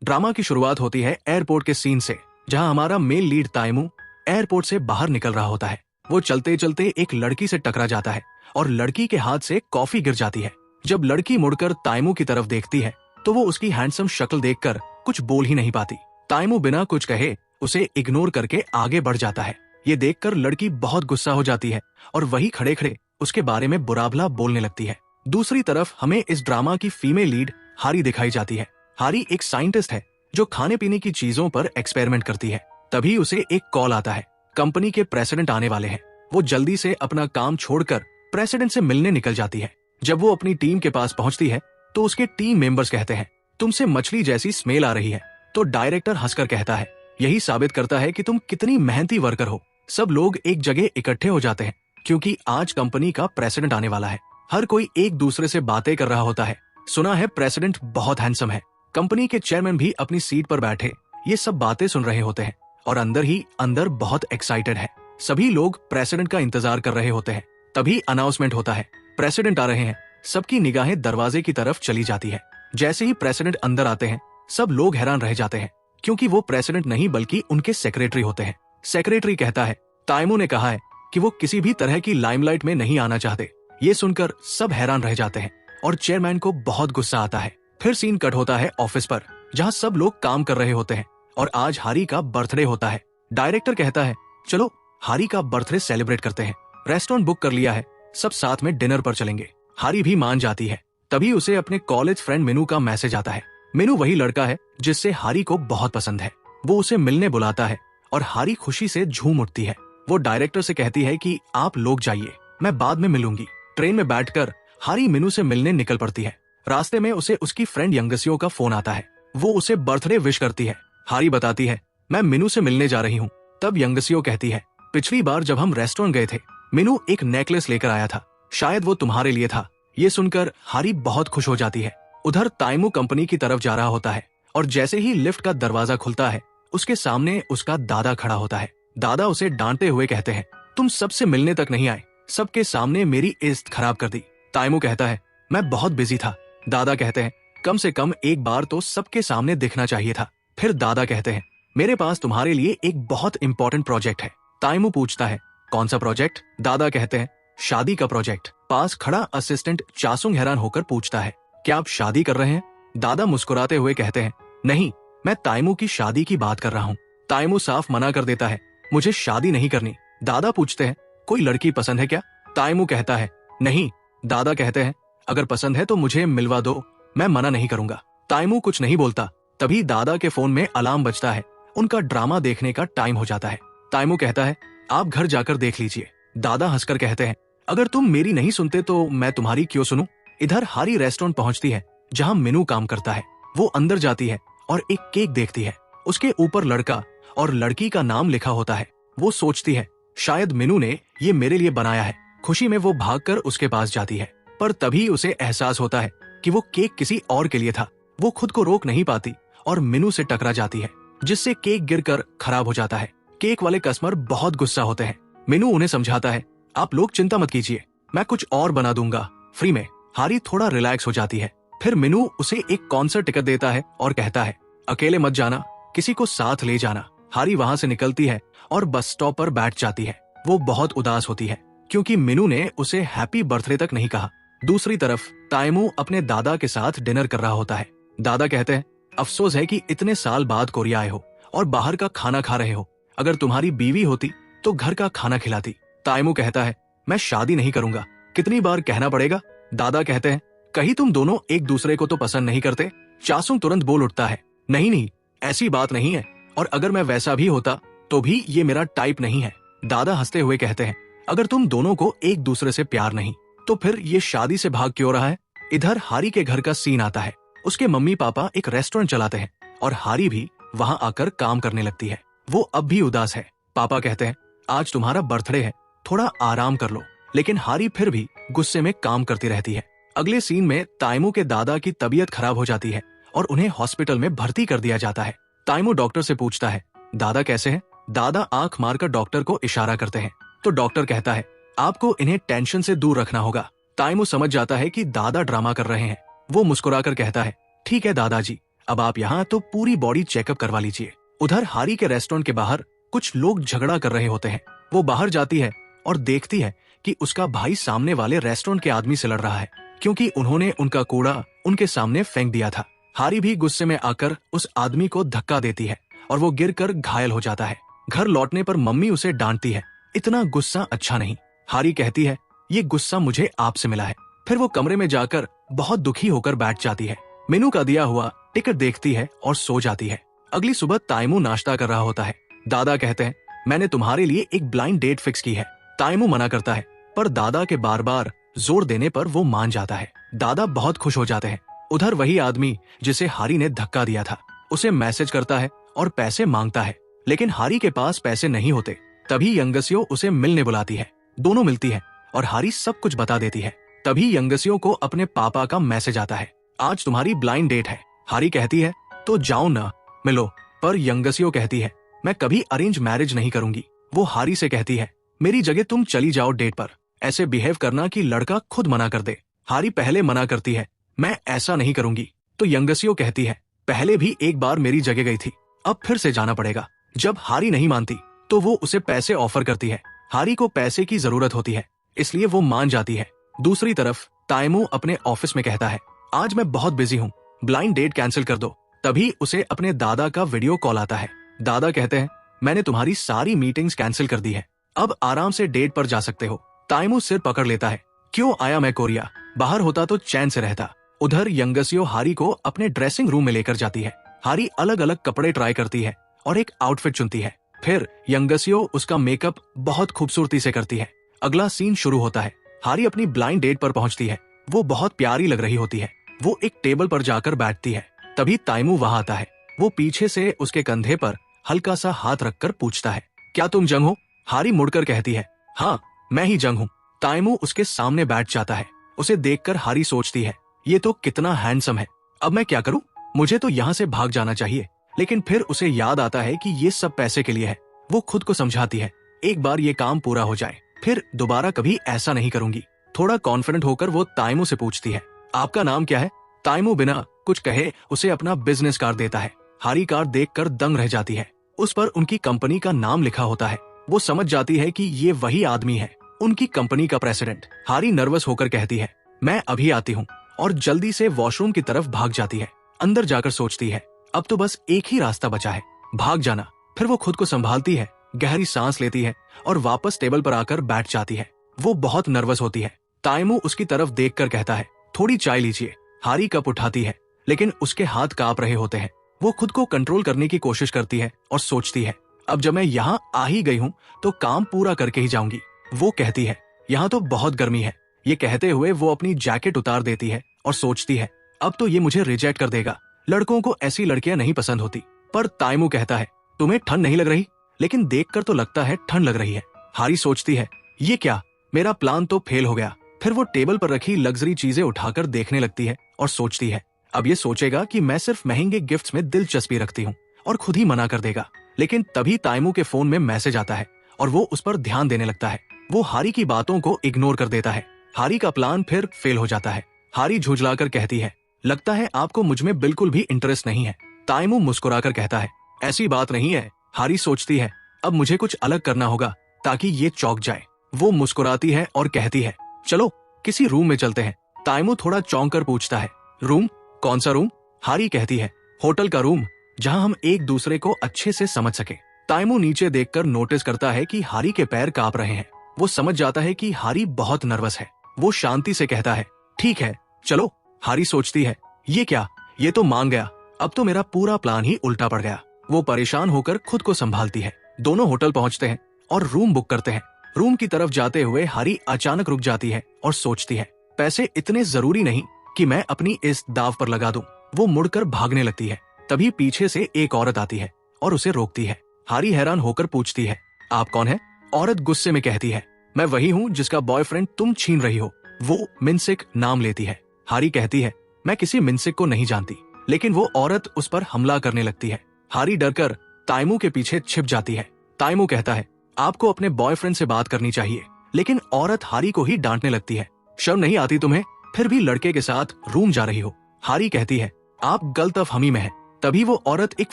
Drama की शुरुआत होती है एयरपोर्ट के सीन से, जहां हमारा मेल लीड ताइमू एयरपोर्ट से बाहर निकल रहा होता है। वो चलते चलते एक लड़की से टकरा जाता है और लड़की के हाथ से कॉफी गिर जाती है। जब लड़की मुड़कर ताइमू की तरफ देखती है तो वो उसकी हैंडसम शक्ल देखकर कुछ बोल ही नहीं पाती। ताइमू बिना कुछ कहे उसे इग्नोर करके आगे बढ़ जाता है। ये देखकर लड़की बहुत गुस्सा हो जाती है और वही खड़े खड़े उसके बारे में बुरा भला बोलने लगती है। दूसरी तरफ हमें इस ड्रामा की फीमेल लीड हारी दिखाई जाती है। हारी एक साइंटिस्ट है जो खाने पीने की चीजों पर एक्सपेरिमेंट करती है। तभी उसे एक कॉल आता है, कंपनी के प्रेसिडेंट आने वाले हैं। वो जल्दी से अपना काम छोड़कर प्रेसिडेंट से मिलने निकल जाती है। जब वो अपनी टीम के पास पहुंचती है तो उसके टीम मेंबर्स कहते हैं, तुमसे मछली जैसी स्मेल आ रही है। तो डायरेक्टर हंसकर कहता है, यही साबित करता है कि तुम कितनी मेहनती वर्कर हो। सब लोग एक जगह इकट्ठे हो जाते हैं क्योंकि आज कंपनी का प्रेसिडेंट आने वाला है। हर कोई एक दूसरे से बातें कर रहा होता है। सुना है प्रेसिडेंट बहुत हैंडसम है। कंपनी के चेयरमैन भी अपनी सीट पर बैठे ये सब बातें सुन रहे होते हैं और अंदर ही अंदर बहुत एक्साइटेड है। सभी लोग प्रेसिडेंट का इंतजार कर रहे होते हैं। तभी अनाउंसमेंट होता है, प्रेसिडेंट आ रहे हैं। सबकी निगाहें दरवाजे की तरफ चली जाती है। जैसे ही प्रेसिडेंट अंदर आते हैं सब लोग हैरान रह जाते हैं क्योंकि वो प्रेसिडेंट नहीं बल्कि उनके सेक्रेटरी होते हैं। सेक्रेटरी कहता है, ताइमू ने कहा है कि वो किसी भी तरह की लाइमलाइट में नहीं आना चाहते। ये सुनकर सब हैरान रह जाते हैं और चेयरमैन को बहुत गुस्सा आता है। फिर सीन कट होता है ऑफिस पर, जहां सब लोग काम कर रहे होते हैं और आज हारी का बर्थडे होता है। डायरेक्टर कहता है, चलो हारी का बर्थडे सेलिब्रेट करते हैं। रेस्टोरेंट बुक कर लिया है, सब साथ में डिनर पर चलेंगे। हारी भी मान जाती है। तभी उसे अपने कॉलेज फ्रेंड मिनू का मैसेज आता है। मिनू वही लड़का है जिससे हारी को बहुत पसंद है। वो उसे मिलने बुलाता है और हारी खुशी से झूम उठती है। वो डायरेक्टर से कहती है कि आप लोग जाइए, मैं बाद में मिलूंगी। ट्रेन में बैठकर हारी मिनू से मिलने निकल पड़ती है। रास्ते में उसे उसकी फ्रेंड यंगसियो का फोन आता है। वो उसे बर्थडे विश करती है। हारी बताती है, मैं मिनू से मिलने जा रही हूँ। तब यंगसियो कहती है, पिछली बार जब हम रेस्टोरेंट गए थे मिनू एक नेकलेस लेकर आया था, शायद वो तुम्हारे लिए था। ये सुनकर हारी बहुत खुश हो जाती है। उधर ताइमू कंपनी की तरफ जा रहा होता है और जैसे ही लिफ्ट का दरवाजा खुलता है उसके सामने उसका दादा खड़ा होता है। दादा उसे डांटते हुए कहते हैं, तुम सबसे मिलने तक नहीं आए, सबके सामने मेरी इज्जत खराब कर दी। ताइमू कहता है, मैं बहुत बिजी था। दादा कहते हैं, कम से कम एक बार तो सबके सामने दिखना चाहिए था। फिर दादा कहते हैं, मेरे पास तुम्हारे लिए एक बहुत इंपॉर्टेंट प्रोजेक्ट है। ताइमू पूछता है, कौन सा प्रोजेक्ट? दादा कहते हैं, शादी का प्रोजेक्ट। पास खड़ा असिस्टेंट चासुंग हैरान होकर पूछता है, क्या आप शादी कर रहे हैं? दादा मुस्कुराते हुए कहते हैं, नहीं, मैं ताइमू की शादी की बात कर रहा हूँ। ताइमू साफ मना कर देता है, मुझे शादी नहीं करनी। दादा पूछते हैं, कोई लड़की पसंद है क्या? ताइमू कहता है, नहीं। दादा कहते हैं, अगर पसंद है तो मुझे मिलवा दो, मैं मना नहीं करूंगा। ताइमू कुछ नहीं बोलता। तभी दादा के फोन में अलार्म बजता है। उनका ड्रामा देखने का टाइम हो जाता है। ताइमू कहता है, आप घर जाकर देख लीजिए। दादा हंसकर कहते हैं, अगर तुम मेरी नहीं सुनते तो मैं तुम्हारी क्यों सुनूं? इधर हारी रेस्टोरेंट पहुंचती है जहां मिनू काम करता है। वो अंदर जाती है और एक केक देखती है। उसके ऊपर लड़का और लड़की का नाम लिखा होता है। वो सोचती है, शायद मिनू ने ये मेरे लिए बनाया है। खुशी में वो भागकर उसके पास जाती है, पर तभी उसे एहसास होता है कि वो केक किसी और के लिए था। वो खुद को रोक नहीं पाती और मिनू से टकरा जाती है, जिससे केक गिरकर खराब हो जाता है। केक वाले कस्टमर बहुत गुस्सा होते हैं। मिनू उन्हें समझाता है, आप लोग चिंता मत कीजिए, मैं कुछ और बना दूंगा फ्री में। हारी थोड़ा रिलैक्स हो जाती है। फिर मिनू उसे एक कॉन्सर्ट टिकट देता है और कहता है, अकेले मत जाना, किसी को साथ ले जाना। हारी वहां से निकलती है और बस स्टॉप पर बैठ जाती है। वो बहुत उदास होती है क्योंकि मिनू ने उसे हैप्पी बर्थडे तक नहीं कहा। दूसरी तरफ ताइमू अपने दादा के साथ डिनर कर रहा होता है। दादा कहते हैं, अफसोस है कि इतने साल बाद कोरिया आए हो और बाहर का खाना खा रहे हो। अगर तुम्हारी बीवी होती तो घर का खाना खिलाती। ताइमू कहता है, मैं शादी नहीं करूंगा, कितनी बार कहना पड़ेगा? दादा कहते हैं, कहीं तुम दोनों एक दूसरे को तो पसंद नहीं करते? चासुंग तुरंत बोल उठता है, नहीं नहीं, ऐसी बात नहीं है, और अगर मैं वैसा भी होता तो भी ये मेरा टाइप नहीं है। दादा हंसते हुए कहते हैं, अगर तुम दोनों को एक दूसरे से प्यार नहीं तो फिर ये शादी से भाग क्यों रहा है? इधर हारी के घर का सीन आता है। उसके मम्मी पापा एक रेस्टोरेंट चलाते हैं और हारी भी वहां आकर काम करने लगती है। वो अब भी उदास है। पापा कहते हैं, आज तुम्हारा बर्थडे है, थोड़ा आराम कर लो, लेकिन हारी फिर भी गुस्से में काम करती रहती है। अगले सीन में ताइमू के दादा की तबीयत खराब हो जाती है और उन्हें हॉस्पिटल में भर्ती कर दिया जाता है। ताइमू डॉक्टर से पूछता है, दादा कैसे हैं? दादा आंख मारकर डॉक्टर को इशारा करते हैं तो डॉक्टर कहता है, आपको इन्हें टेंशन से दूर रखना होगा। ताइमू समझ जाता है कि दादा ड्रामा कर रहे हैं। वो मुस्कुराकर कहता है, ठीक है दादाजी, अब आप यहाँ तो पूरी बॉडी चेकअप करवा लीजिए। उधर हारी के रेस्टोरेंट के बाहर कुछ लोग झगड़ा कर रहे होते हैं। वो बाहर जाती है और देखती है कि उसका भाई सामने वाले रेस्टोरेंट के आदमी से लड़ रहा है, क्योंकि उन्होंने उनका कूड़ा उनके सामने फेंक दिया था। हारी भी गुस्से में आकर उस आदमी को धक्का देती है और वो गिरकर घायल हो जाता है। घर लौटने पर मम्मी उसे डांटती है, इतना गुस्सा अच्छा नहीं। हारी कहती है, ये गुस्सा मुझे आपसे मिला है। फिर वो कमरे में जाकर बहुत दुखी होकर बैठ जाती है। मेनू का दिया हुआ टिकट देखती है और सो जाती है। अगली सुबह ताइमू नाश्ता कर रहा होता है। दादा कहते हैं, मैंने तुम्हारे लिए एक ब्लाइंड डेट फिक्स की है। ताइमू मना करता है, पर दादा के बार बार जोर देने पर वो मान जाता है। दादा बहुत खुश हो जाते हैं। उधर वही आदमी जिसे हारी ने धक्का दिया था उसे मैसेज करता है और पैसे मांगता है, लेकिन हारी के पास पैसे नहीं होते। तभी यंगसियो उसे मिलने बुलाती है। दोनों मिलती है और हारी सब कुछ बता देती है। तभी यंगसियो को अपने पापा का मैसेज आता है, आज तुम्हारी ब्लाइंड डेट है। हारी कहती है, तो जाओ ना, मिलो। पर यंगसियो कहती है, मैं कभी अरेंज मैरिज नहीं करूंगी। वो हारी से कहती है, मेरी जगह तुम चली जाओ डेट पर। ऐसे बिहेव करना कि लड़का खुद मना कर दे। हारी पहले मना करती है, मैं ऐसा नहीं करूंगी। तो यंगसियो कहती है, पहले भी एक बार मेरी जगह गई थी, अब फिर से जाना पड़ेगा। जब हारी नहीं मानती तो वो उसे पैसे ऑफर करती है। हारी को पैसे की जरूरत होती है, इसलिए वो मान जाती है। दूसरी तरफ ताइमू अपने ऑफिस में कहता है, आज मैं बहुत बिजी हूँ, ब्लाइंड डेट कैंसिल कर दो। तभी उसे अपने दादा का वीडियो कॉल आता है। दादा कहते हैं, मैंने तुम्हारी सारी मीटिंग्स कैंसिल कर दी है, अब आराम से डेट पर जा सकते हो। ताइमू सिर पकड़ लेता है, क्यों आया मैं कोरिया, बाहर होता तो चैन से रहता। उधर यंगसियो हारी को अपने ड्रेसिंग रूम में लेकर जाती है। हारी अलग अलग कपड़े ट्राई करती है और एक आउटफिट चुनती है। फिर यंगसियो उसका मेकअप बहुत खूबसूरती से करती है। अगला सीन शुरू होता है। हारी अपनी ब्लाइंड डेट पर पहुंचती है। वो बहुत प्यारी लग रही होती है। वो एक टेबल पर जाकर बैठती है। तभी ताइमू वहां आता है। वो पीछे से उसके कंधे पर हल्का सा हाथ रखकर पूछता है, क्या तुम जंग हो? हारी मुड़कर कहती है, हाँ मैं ही जंग हूँ। ताइमू उसके सामने बैठ जाता है। उसे देखकर हारी सोचती है, ये तो कितना हैंडसम है, अब मैं क्या करूं? मुझे तो यहाँ से भाग जाना चाहिए। लेकिन फिर उसे याद आता है कि ये सब पैसे के लिए है। वो खुद को समझाती है, एक बार ये काम पूरा हो जाए, फिर दोबारा कभी ऐसा नहीं करूंगी। थोड़ा कॉन्फिडेंट होकर वो ताइमू से पूछती है, आपका नाम क्या है? ताइमू बिना कुछ कहे उसे अपना बिजनेस कार्ड देता है। हारी कार्ड देखकर दंग रह जाती है। उस पर उनकी कंपनी का नाम लिखा होता है। वो समझ जाती है कि ये वही आदमी है, उनकी कंपनी का प्रेसिडेंट। हारी नर्वस होकर कहती है, मैं अभी आती हूँ, और जल्दी से वॉशरूम की तरफ भाग जाती है। अंदर जाकर सोचती है, अब तो बस एक ही रास्ता बचा है, भाग जाना। फिर वो खुद को संभालती है, गहरी सांस लेती है और वापस टेबल पर आकर बैठ जाती है। वो बहुत नर्वस होती है। ताइमू उसकी तरफ देखकर कहता है, थोड़ी चाय लीजिए। हारी कप उठाती है, लेकिन उसके हाथ कांप रहे होते हैं। वो खुद को कंट्रोल करने की कोशिश करती है और सोचती है, अब जब मैं यहाँ आ ही गई हूँ तो काम पूरा करके ही जाऊंगी। वो कहती है, यहाँ तो बहुत गर्मी है। ये कहते हुए वो अपनी जैकेट उतार देती है और सोचती है, अब तो ये मुझे रिजेक्ट कर देगा। लड़कों को ऐसी लड़कियां नहीं पसंद होती। पर ताइमू कहता है, तुम्हें ठंड नहीं लग रही? लेकिन देखकर तो लगता है ठंड लग रही है। हारी सोचती है, ये क्या, मेरा प्लान तो फेल हो गया। फिर वो टेबल पर रखी लग्जरी चीजें उठाकर देखने लगती है और सोचती है, अब ये सोचेगा कि मैं सिर्फ महंगे गिफ्ट्स में दिलचस्पी रखती हूँ और खुद ही मना कर देगा। लेकिन तभी ताइमू के फोन में मैसेज आता है और वो उस पर ध्यान देने लगता है। वो हारी की बातों को इग्नोर कर देता है। हारी का प्लान फिर फेल हो जाता है। हारी झुंझलाकर कहती है, लगता है आपको मुझ में बिल्कुल भी इंटरेस्ट नहीं है। ताइमू मुस्कुराकर कहता है, ऐसी बात नहीं है। हारी सोचती है, अब मुझे कुछ अलग करना होगा ताकि ये चौंक जाए। वो मुस्कुराती है और कहती है, चलो किसी रूम में चलते हैं। ताइमू थोड़ा चौंक कर पूछता है, रूम? कौन सा रूम? हारी कहती है, होटल का रूम, जहां हम एक दूसरे को अच्छे से समझ सके। ताइमू नीचे देखकर नोटिस करता है कि हारी के पैर कांप रहे हैं। वो समझ जाता है कि हारी बहुत नर्वस है। वो शांति से कहता है, ठीक है चलो। हारी सोचती है, ये क्या, ये तो मान गया, अब तो मेरा पूरा प्लान ही उल्टा पड़ गया। वो परेशान होकर खुद को संभालती है। दोनों होटल पहुंचते हैं और रूम बुक करते हैं। रूम की तरफ जाते हुए हारी अचानक रुक जाती है और सोचती है, पैसे इतने जरूरी नहीं कि मैं अपनी इस दाव पर लगा दूं। वो मुड़कर भागने लगती है। तभी पीछे से एक औरत आती है और उसे रोकती है। हारी हैरान होकर पूछती है, आप कौन है? औरत गुस्से में कहती है, मैं वही हूँ जिसका बॉयफ्रेंड तुम छीन रही हो। वो मिनसिक नाम लेती है। हारी कहती है, मैं किसी मिनसिक को नहीं जानती। लेकिन वो औरत उस पर हमला करने लगती है। हारी डरकर ताइमू के पीछे छिप जाती है। ताइमू कहता है, आपको अपने बॉयफ्रेंड से बात करनी चाहिए। लेकिन औरत हारी को ही डांटने लगती है, शर्म नहीं आती तुम्हें? फिर भी लड़के के साथ रूम जा रही हो। हारी कहती है, आप गलतफहमी में हैं। तभी वो औरत एक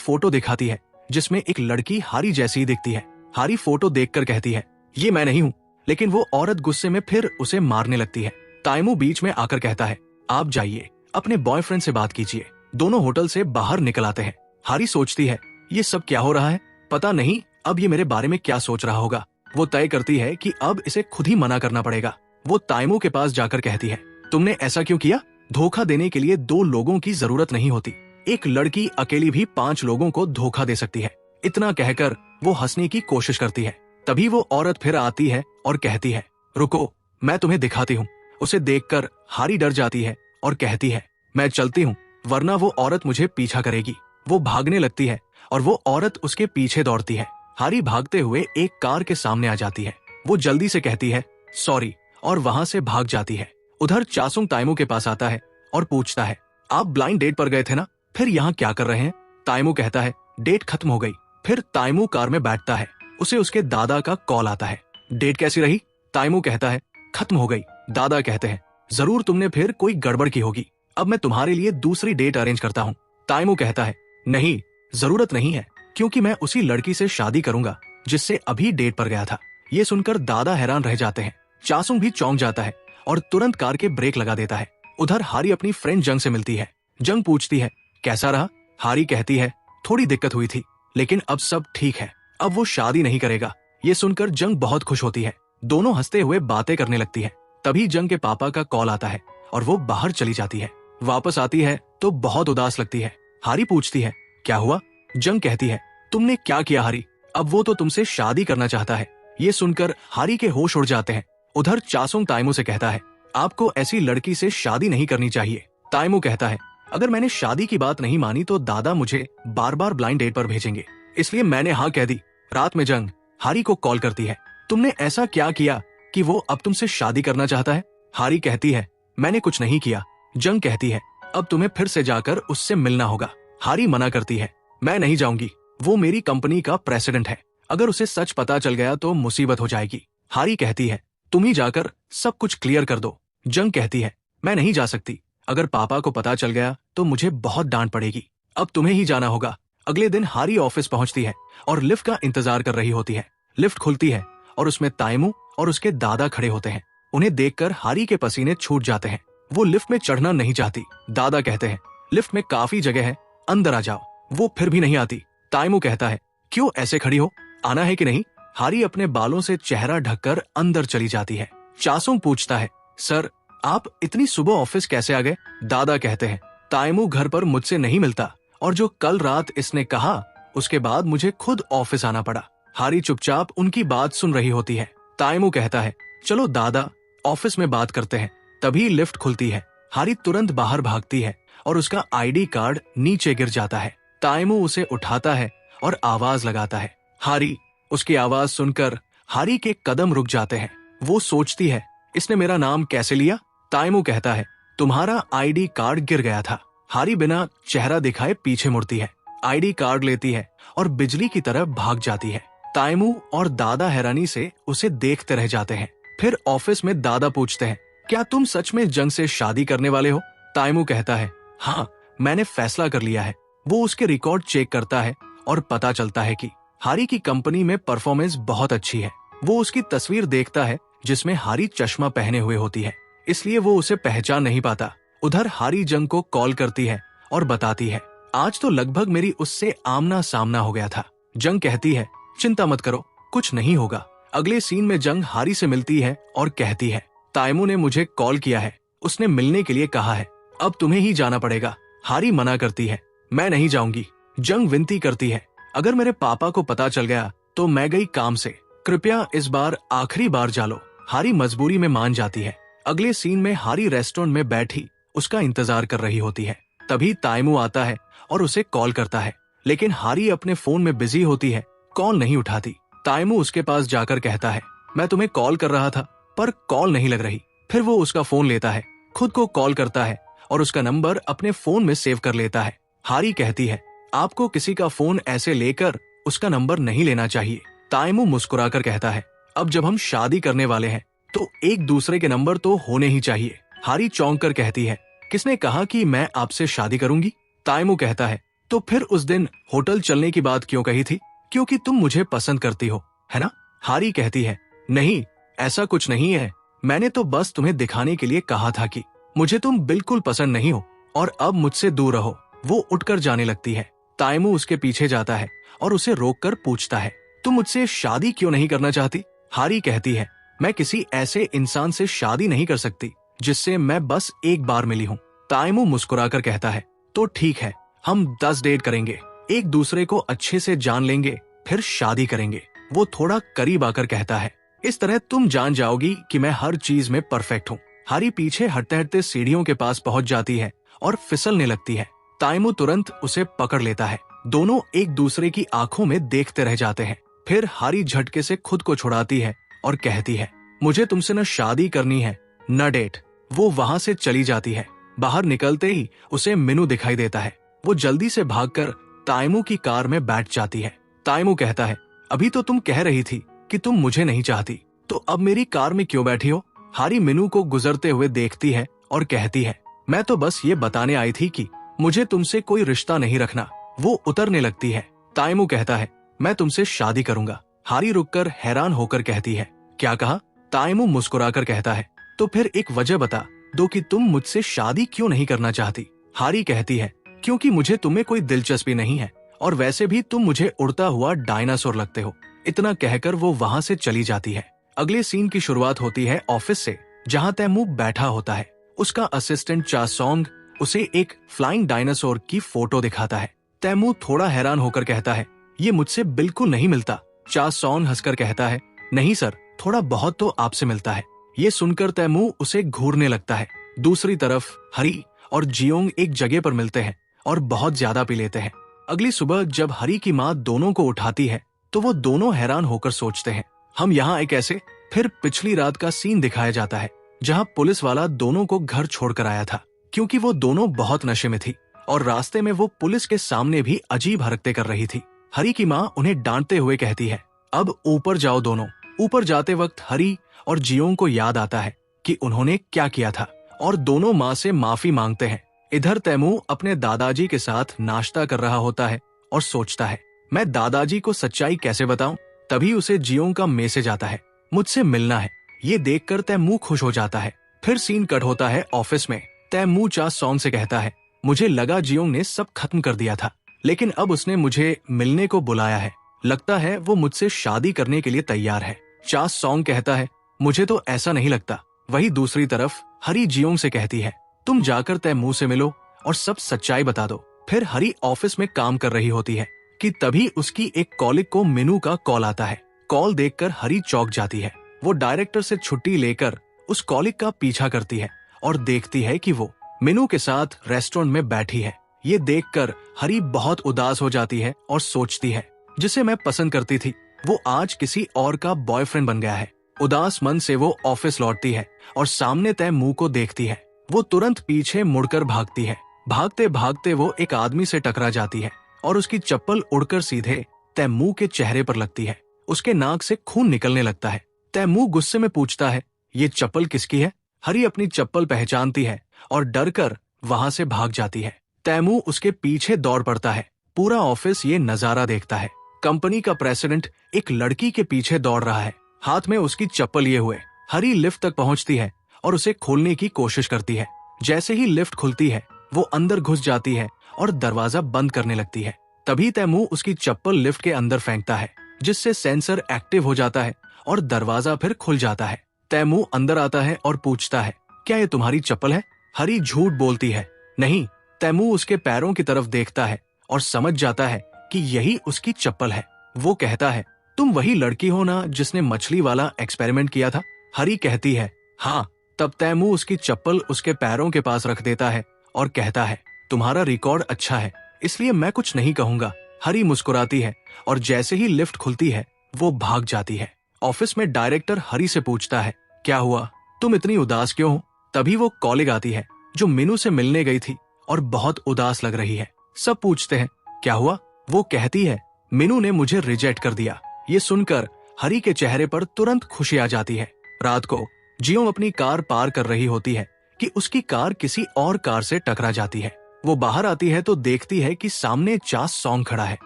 फोटो दिखाती है जिसमें एक लड़की हारी जैसी ही दिखती है। हारी फोटो देखकर कहती है, ये मैं नहीं हूँ। लेकिन वो औरत गुस्से में फिर उसे मारने लगती है। ताइमू बीच में आकर कहता है, आप जाइए, अपने बॉयफ्रेंड से बात कीजिए। दोनों होटल से बाहर निकल आते हैं। हारी सोचती है, ये सब क्या हो रहा है, पता नहीं अब ये मेरे बारे में क्या सोच रहा होगा। वो तय करती है कि अब इसे खुद ही मना करना पड़ेगा। वो ताइमू के पास जाकर कहती है, तुमने ऐसा क्यों किया? धोखा देने के लिए 2 लोगों की जरूरत नहीं होती। एक लड़की अकेली भी 5 लोगों को धोखा दे सकती है। इतना कहकर वो हंसने की कोशिश करती है। तभी वो औरत फिर आती है और कहती है, रुको, मैं तुम्हें दिखाती हूँ। उसे देखकर हारी डर जाती है और कहती है, मैं चलती हूँ, वरना वो औरत मुझे पीछा करेगी। वो भागने लगती है और वो औरत उसके पीछे दौड़ती है। हारी भागते हुए एक कार के सामने आ जाती है। वो जल्दी से कहती है, सॉरी, और वहां से भाग जाती है। उधर चासुंग ताइमू के पास आता है और पूछता है, आप ब्लाइंड डेट पर गए थे ना, फिर यहाँ क्या कर रहे हैं? ताइमू कहता है, डेट खत्म हो गई। फिर ताइमू कार में बैठता है। उसे उसके दादा का कॉल आता है। डेट कैसी रही? ताइमू कहता है, खत्म हो गई। दादा कहते हैं, जरूर तुमने फिर कोई गड़बड़ की होगी, अब मैं तुम्हारे लिए दूसरी डेट अरेंज करता हूँ। ताइमू कहता है, नहीं, जरूरत नहीं है, क्योंकि मैं उसी लड़की से शादी करूंगा जिससे अभी डेट पर गया था। ये सुनकर दादा हैरान रह जाते हैं। चासुंग भी चौंक जाता है और तुरंत कार के ब्रेक लगा देता है। उधर हारी अपनी फ्रेंड जंग से मिलती है। जंग पूछती है, कैसा रहा? हारी कहती है, थोड़ी दिक्कत हुई थी, लेकिन अब सब ठीक है, अब वो शादी नहीं करेगा। ये सुनकर जंग बहुत खुश होती है। दोनों हंसते हुए बातें करने लगती है। तभी जंग के पापा का कॉल आता है और वो बाहर चली जाती है। वापस आती है तो बहुत उदास लगती है। हारी पूछती है, क्या हुआ? जंग कहती है, तुमने क्या किया हारी? अब वो तो तुमसे शादी करना चाहता है। ये सुनकर हारी के होश उड़ जाते हैं। उधर चासुंग ताइमू से कहता है, आपको ऐसी लड़की से शादी नहीं करनी चाहिए। ताइमू कहता है, अगर मैंने शादी की बात नहीं मानी तो दादा मुझे बार बार ब्लाइंड डेट पर भेजेंगे, इसलिए मैंने हाँ कह दी। रात में जंग हारी को कॉल करती है, तुमने ऐसा क्या किया कि वो अब तुमसे शादी करना चाहता है? हारी कहती है, मैंने कुछ नहीं किया। जंग कहती है, अब तुम्हें फिर से जाकर उससे मिलना होगा। हारी मना करती है, मैं नहीं जाऊंगी, वो मेरी कंपनी का प्रेसिडेंट है, अगर उसे सच पता चल गया तो मुसीबत हो जाएगी। हारी कहती है, तुम ही जाकर सब कुछ क्लियर कर दो। जंग कहती है, मैं नहीं जा सकती, अगर पापा को पता चल गया तो मुझे बहुत डांट पड़ेगी, अब तुम्हें ही जाना होगा। अगले दिन हारी ऑफिस पहुंचती है और लिफ्ट का इंतजार कर रही होती है। लिफ्ट खुलती है और उसमें ताइमू और उसके दादा खड़े होते हैं। उन्हें देखकर हारी के पसीने छूट जाते हैं। वो लिफ्ट में चढ़ना नहीं चाहती। दादा कहते हैं, लिफ्ट में काफी जगह है, अंदर आ जाओ। वो फिर भी नहीं आती। ताइमू कहता है, क्यों ऐसे खड़ी हो, आना है कि नहीं? हारी अपने बालों से चेहरा ढककर अंदर चली जाती है। चासुंग पूछता है, सर आप इतनी सुबह ऑफिस कैसे आ गए? दादा कहते हैं, ताइमू घर पर मुझसे नहीं मिलता और जो कल रात इसने कहा उसके बाद मुझे खुद ऑफिस आना पड़ा। हारी चुपचाप उनकी बात सुन रही होती है। ताइमू कहता है, चलो दादा ऑफिस में बात करते हैं। तभी लिफ्ट खुलती है। हारी तुरंत बाहर भागती है और उसका आईडी कार्ड नीचे गिर जाता है। ताइमू उसे उठाता है और आवाज लगाता है, हारी। उसकी आवाज सुनकर हारी के कदम रुक जाते हैं। वो सोचती है, इसने मेरा नाम कैसे लिया? ताइमू कहता है, तुम्हारा आईडी कार्ड गिर गया था। हारी बिना चेहरा दिखाए पीछे मुड़ती है, आईडी कार्ड लेती है और बिजली की तरह भाग जाती है। ताइमू और दादा हैरानी से उसे देखते रह जाते हैं। फिर ऑफिस में दादा पूछते हैं, क्या तुम सच में जंग से शादी करने वाले हो? ताइमू कहता है, हाँ, मैंने फैसला कर लिया है। वो उसके रिकॉर्ड चेक करता है और पता चलता है कि हारी की कंपनी में परफॉर्मेंस बहुत अच्छी है। वो उसकी तस्वीर देखता है जिसमें हारी चश्मा पहने हुए होती है, इसलिए वो उसे पहचान नहीं पाता। उधर हारी जंग को कॉल करती है और बताती है, आज तो लगभग मेरी उससे आमना सामना हो गया था। जंग कहती है, चिंता मत करो, कुछ नहीं होगा। अगले सीन में जंग हारी से मिलती है और कहती है, ताइमू ने मुझे कॉल किया है, उसने मिलने के लिए कहा है, अब तुम्हें ही जाना पड़ेगा। हारी मना करती है, मैं नहीं जाऊंगी। जंग विनती करती है, अगर मेरे पापा को पता चल गया तो मैं गई काम से, कृपया इस बार आखिरी बार जा लो। हारी मजबूरी में मान जाती है। अगले सीन में हारी रेस्टोरेंट में बैठी उसका इंतजार कर रही होती है। तभी ताइमू आता है और उसे कॉल करता है, लेकिन हारी अपने फोन में बिजी होती है, कॉल नहीं उठाती। ताइमू उसके पास जाकर कहता है, मैं तुम्हें कॉल कर रहा था पर कॉल नहीं लग रही। फिर वो उसका फोन लेता है, खुद को कॉल करता है और उसका नंबर अपने फोन में सेव कर लेता है। हारी कहती है, आपको किसी का फोन ऐसे लेकर उसका नंबर नहीं लेना चाहिए। ताइमू मुस्कुराकर कहता है, अब जब हम शादी करने वाले हैं तो एक दूसरे के नंबर तो होने ही चाहिए। हारी चौंक कर कहती है, किसने कहा कि मैं आपसे शादी करूंगी? ताइमू कहता है, तो फिर उस दिन होटल चलने की बात क्यों कही थी? क्योंकि तुम मुझे पसंद करती हो, है ना? हारी कहती है, नहीं, ऐसा कुछ नहीं है। मैंने तो बस तुम्हें दिखाने के लिए कहा था कि मुझे तुम बिल्कुल पसंद नहीं हो और अब मुझसे दूर रहो। वो उठकर जाने लगती है। ताइमू उसके पीछे जाता है और उसे रोककर पूछता है, तुम मुझसे शादी क्यों नहीं करना चाहती? हारी कहती है, मैं किसी ऐसे इंसान से शादी नहीं कर सकती जिससे मैं बस एक बार मिली हूँ। ताइमू मुस्कुराकर कहता है, तो ठीक है, हम 10 डेट करेंगे, एक दूसरे को अच्छे से जान लेंगे, फिर शादी करेंगे। वो थोड़ा करीब आकर कहता है, इस तरह तुम जान जाओगी कि मैं हर चीज में परफेक्ट हूँ। हारी पीछे हटते हटते सीढ़ियों के पास पहुंच जाती है और फिसलने लगती है। ताइमू तुरंत उसे पकड़ लेता है। दोनों एक दूसरे की आंखों में देखते रह जाते हैं। फिर हारी झटके से खुद को छुड़ाती है और कहती है, मुझे तुमसे न शादी करनी है न डेट। वो वहां से चली जाती है। बाहर निकलते ही उसे मिनू दिखाई देता है। वो जल्दी से भागकर ताइमू की कार में बैठ जाती है। ताइमू कहता है, अभी तो तुम कह रही थी कि तुम मुझे नहीं चाहती, तो अब मेरी कार में क्यों बैठी हो? हारी मिनू को गुजरते हुए देखती है और कहती है, मैं तो बस ये बताने आई थी कि मुझे तुमसे कोई रिश्ता नहीं रखना। वो उतरने लगती है। ताइमू कहता है, मैं तुमसे शादी करूंगा। हारी रुककर हैरान होकर कहती है, क्या कहा? ताइमू मुस्कुराकर कहता है, तो फिर एक वजह बता दो कि तुम मुझसे शादी क्यों नहीं करना चाहती। हारी कहती है, क्योंकि मुझे तुम्हें कोई दिलचस्पी नहीं है और वैसे भी तुम मुझे उड़ता हुआ डायनासोर लगते हो। इतना कहकर वो वहां से चली जाती है। अगले सीन की शुरुआत होती है ऑफिस से, जहां तैमू बैठा होता है। उसका असिस्टेंट चा सॉन्ग उसे एक फ्लाइंग डायनासोर की फोटो दिखाता है। तैमू थोड़ा हैरान होकर कहता है, ये मुझसे बिल्कुल नहीं मिलता। चा सॉन्ग हंसकर कहता है, नहीं सर, थोड़ा बहुत तो आपसे मिलता है। ये सुनकर तैमू उसे घूरने लगता है। दूसरी तरफ हरी और जियोंग एक जगह पर मिलते हैं और बहुत ज्यादा पी लेते हैं। अगली सुबह जब हरी की माँ दोनों को उठाती है तो वो दोनों हैरान होकर सोचते हैं, हम यहाँ एक ऐसे। फिर पिछली रात का सीन दिखाया जाता है जहाँ पुलिस वाला दोनों को घर छोड़कर आया था, क्योंकि वो दोनों बहुत नशे में थी और रास्ते में वो पुलिस के सामने भी अजीब हरकतें कर रही थी। हरी की माँ उन्हें डांटते हुए कहती है, अब ऊपर जाओ दोनों। ऊपर जाते वक्त हरी और जियोंग को याद आता है कि उन्होंने क्या किया था और दोनों माँ से माफी मांगते हैं। इधर तैमू अपने दादाजी के साथ नाश्ता कर रहा होता है और सोचता है, मैं दादाजी को सच्चाई कैसे बताऊं? तभी उसे जियोंग का मैसेज आता है, मुझसे मिलना है। ये देखकर तैमू खुश हो जाता है। फिर सीन कट होता है ऑफिस में। तैमू चा सॉन्ग से कहता है, मुझे लगा जियोंग ने सब खत्म कर दिया था, लेकिन अब उसने मुझे मिलने को बुलाया है। लगता है वो मुझसे शादी करने के लिए तैयार है। चा सॉन्ग कहता है, मुझे तो ऐसा नहीं लगता। वही दूसरी तरफ हरी जियोंग से कहती है, तुम जाकर तैमू से मिलो और सब सच्चाई बता दो। फिर हरी ऑफिस में काम कर रही होती है कि तभी उसकी एक कॉलीग को मिनू का कॉल आता है। कॉल देखकर हरी चौंक जाती है। वो डायरेक्टर से छुट्टी लेकर उस कॉलीग का पीछा करती है और देखती है कि वो मिनू के साथ रेस्टोरेंट में बैठी है। ये देखकर हरी बहुत उदास हो जाती है और सोचती है, जिसे मैं पसंद करती थी वो आज किसी और का बॉयफ्रेंड बन गया है। उदास मन से वो ऑफिस लौटती है और सामने तैमू को देखती है। वो तुरंत पीछे मुड़कर भागती है। भागते भागते वो एक आदमी से टकरा जाती है और उसकी चप्पल उड़कर सीधे तैमू के चेहरे पर लगती है। उसके नाक से खून निकलने लगता है। तैमू गुस्से में पूछता है, ये चप्पल किसकी है? हरी अपनी चप्पल पहचानती है और डरकर वहां से भाग जाती है। तैमू उसके पीछे दौड़ पड़ता है। पूरा ऑफिस ये नजारा देखता है। कंपनी का प्रेसिडेंट एक लड़की के पीछे दौड़ रहा है, हाथ में उसकी चप्पल लिए हुए। हरी लिफ्ट तक पहुंचती है और उसे खोलने की कोशिश करती है। जैसे ही लिफ्ट खुलती है वो अंदर घुस जाती है और दरवाजा बंद करने लगती है। तभी तैमू उसकी चप्पल लिफ्ट के अंदर फेंकता है, जिससे सेंसर एक्टिव हो जाता है और दरवाजा फिर खुल जाता है। तैमू अंदर आता है और पूछता है, क्या ये तुम्हारी चप्पल है? हरी झूठ बोलती है, नहीं। तैमू उसके पैरों की तरफ देखता है और समझ जाता है कि यही उसकी चप्पल है। वो कहता है, तुम वही लड़की हो ना जिसने मछली वाला एक्सपेरिमेंट किया था? हरी कहती है, हाँ। तब तैमू उसकी चप्पल उसके पैरों के पास रख देता है और कहता है, तुम्हारा रिकॉर्ड अच्छा है, इसलिए मैं कुछ नहीं कहूंगा। हरी मुस्कुराती है और जैसे ही लिफ्ट खुलती है वो भाग जाती है। ऑफिस में डायरेक्टर हरी से पूछता है, क्या हुआ, तुम इतनी उदास क्यों हो? तभी वो कॉलीग आती है जो मिनू से मिलने गई थी और बहुत उदास लग रही है। सब पूछते हैं, क्या हुआ? वो कहती है, मिनू ने मुझे रिजेक्ट कर दिया। ये सुनकर हरी के चेहरे पर तुरंत खुशी आ जाती है। रात को जियोंग अपनी कार पार कर रही होती है कि उसकी कार किसी और कार से टकरा जाती है। वो बाहर आती है तो देखती है कि सामने चा सॉन्ग खड़ा है।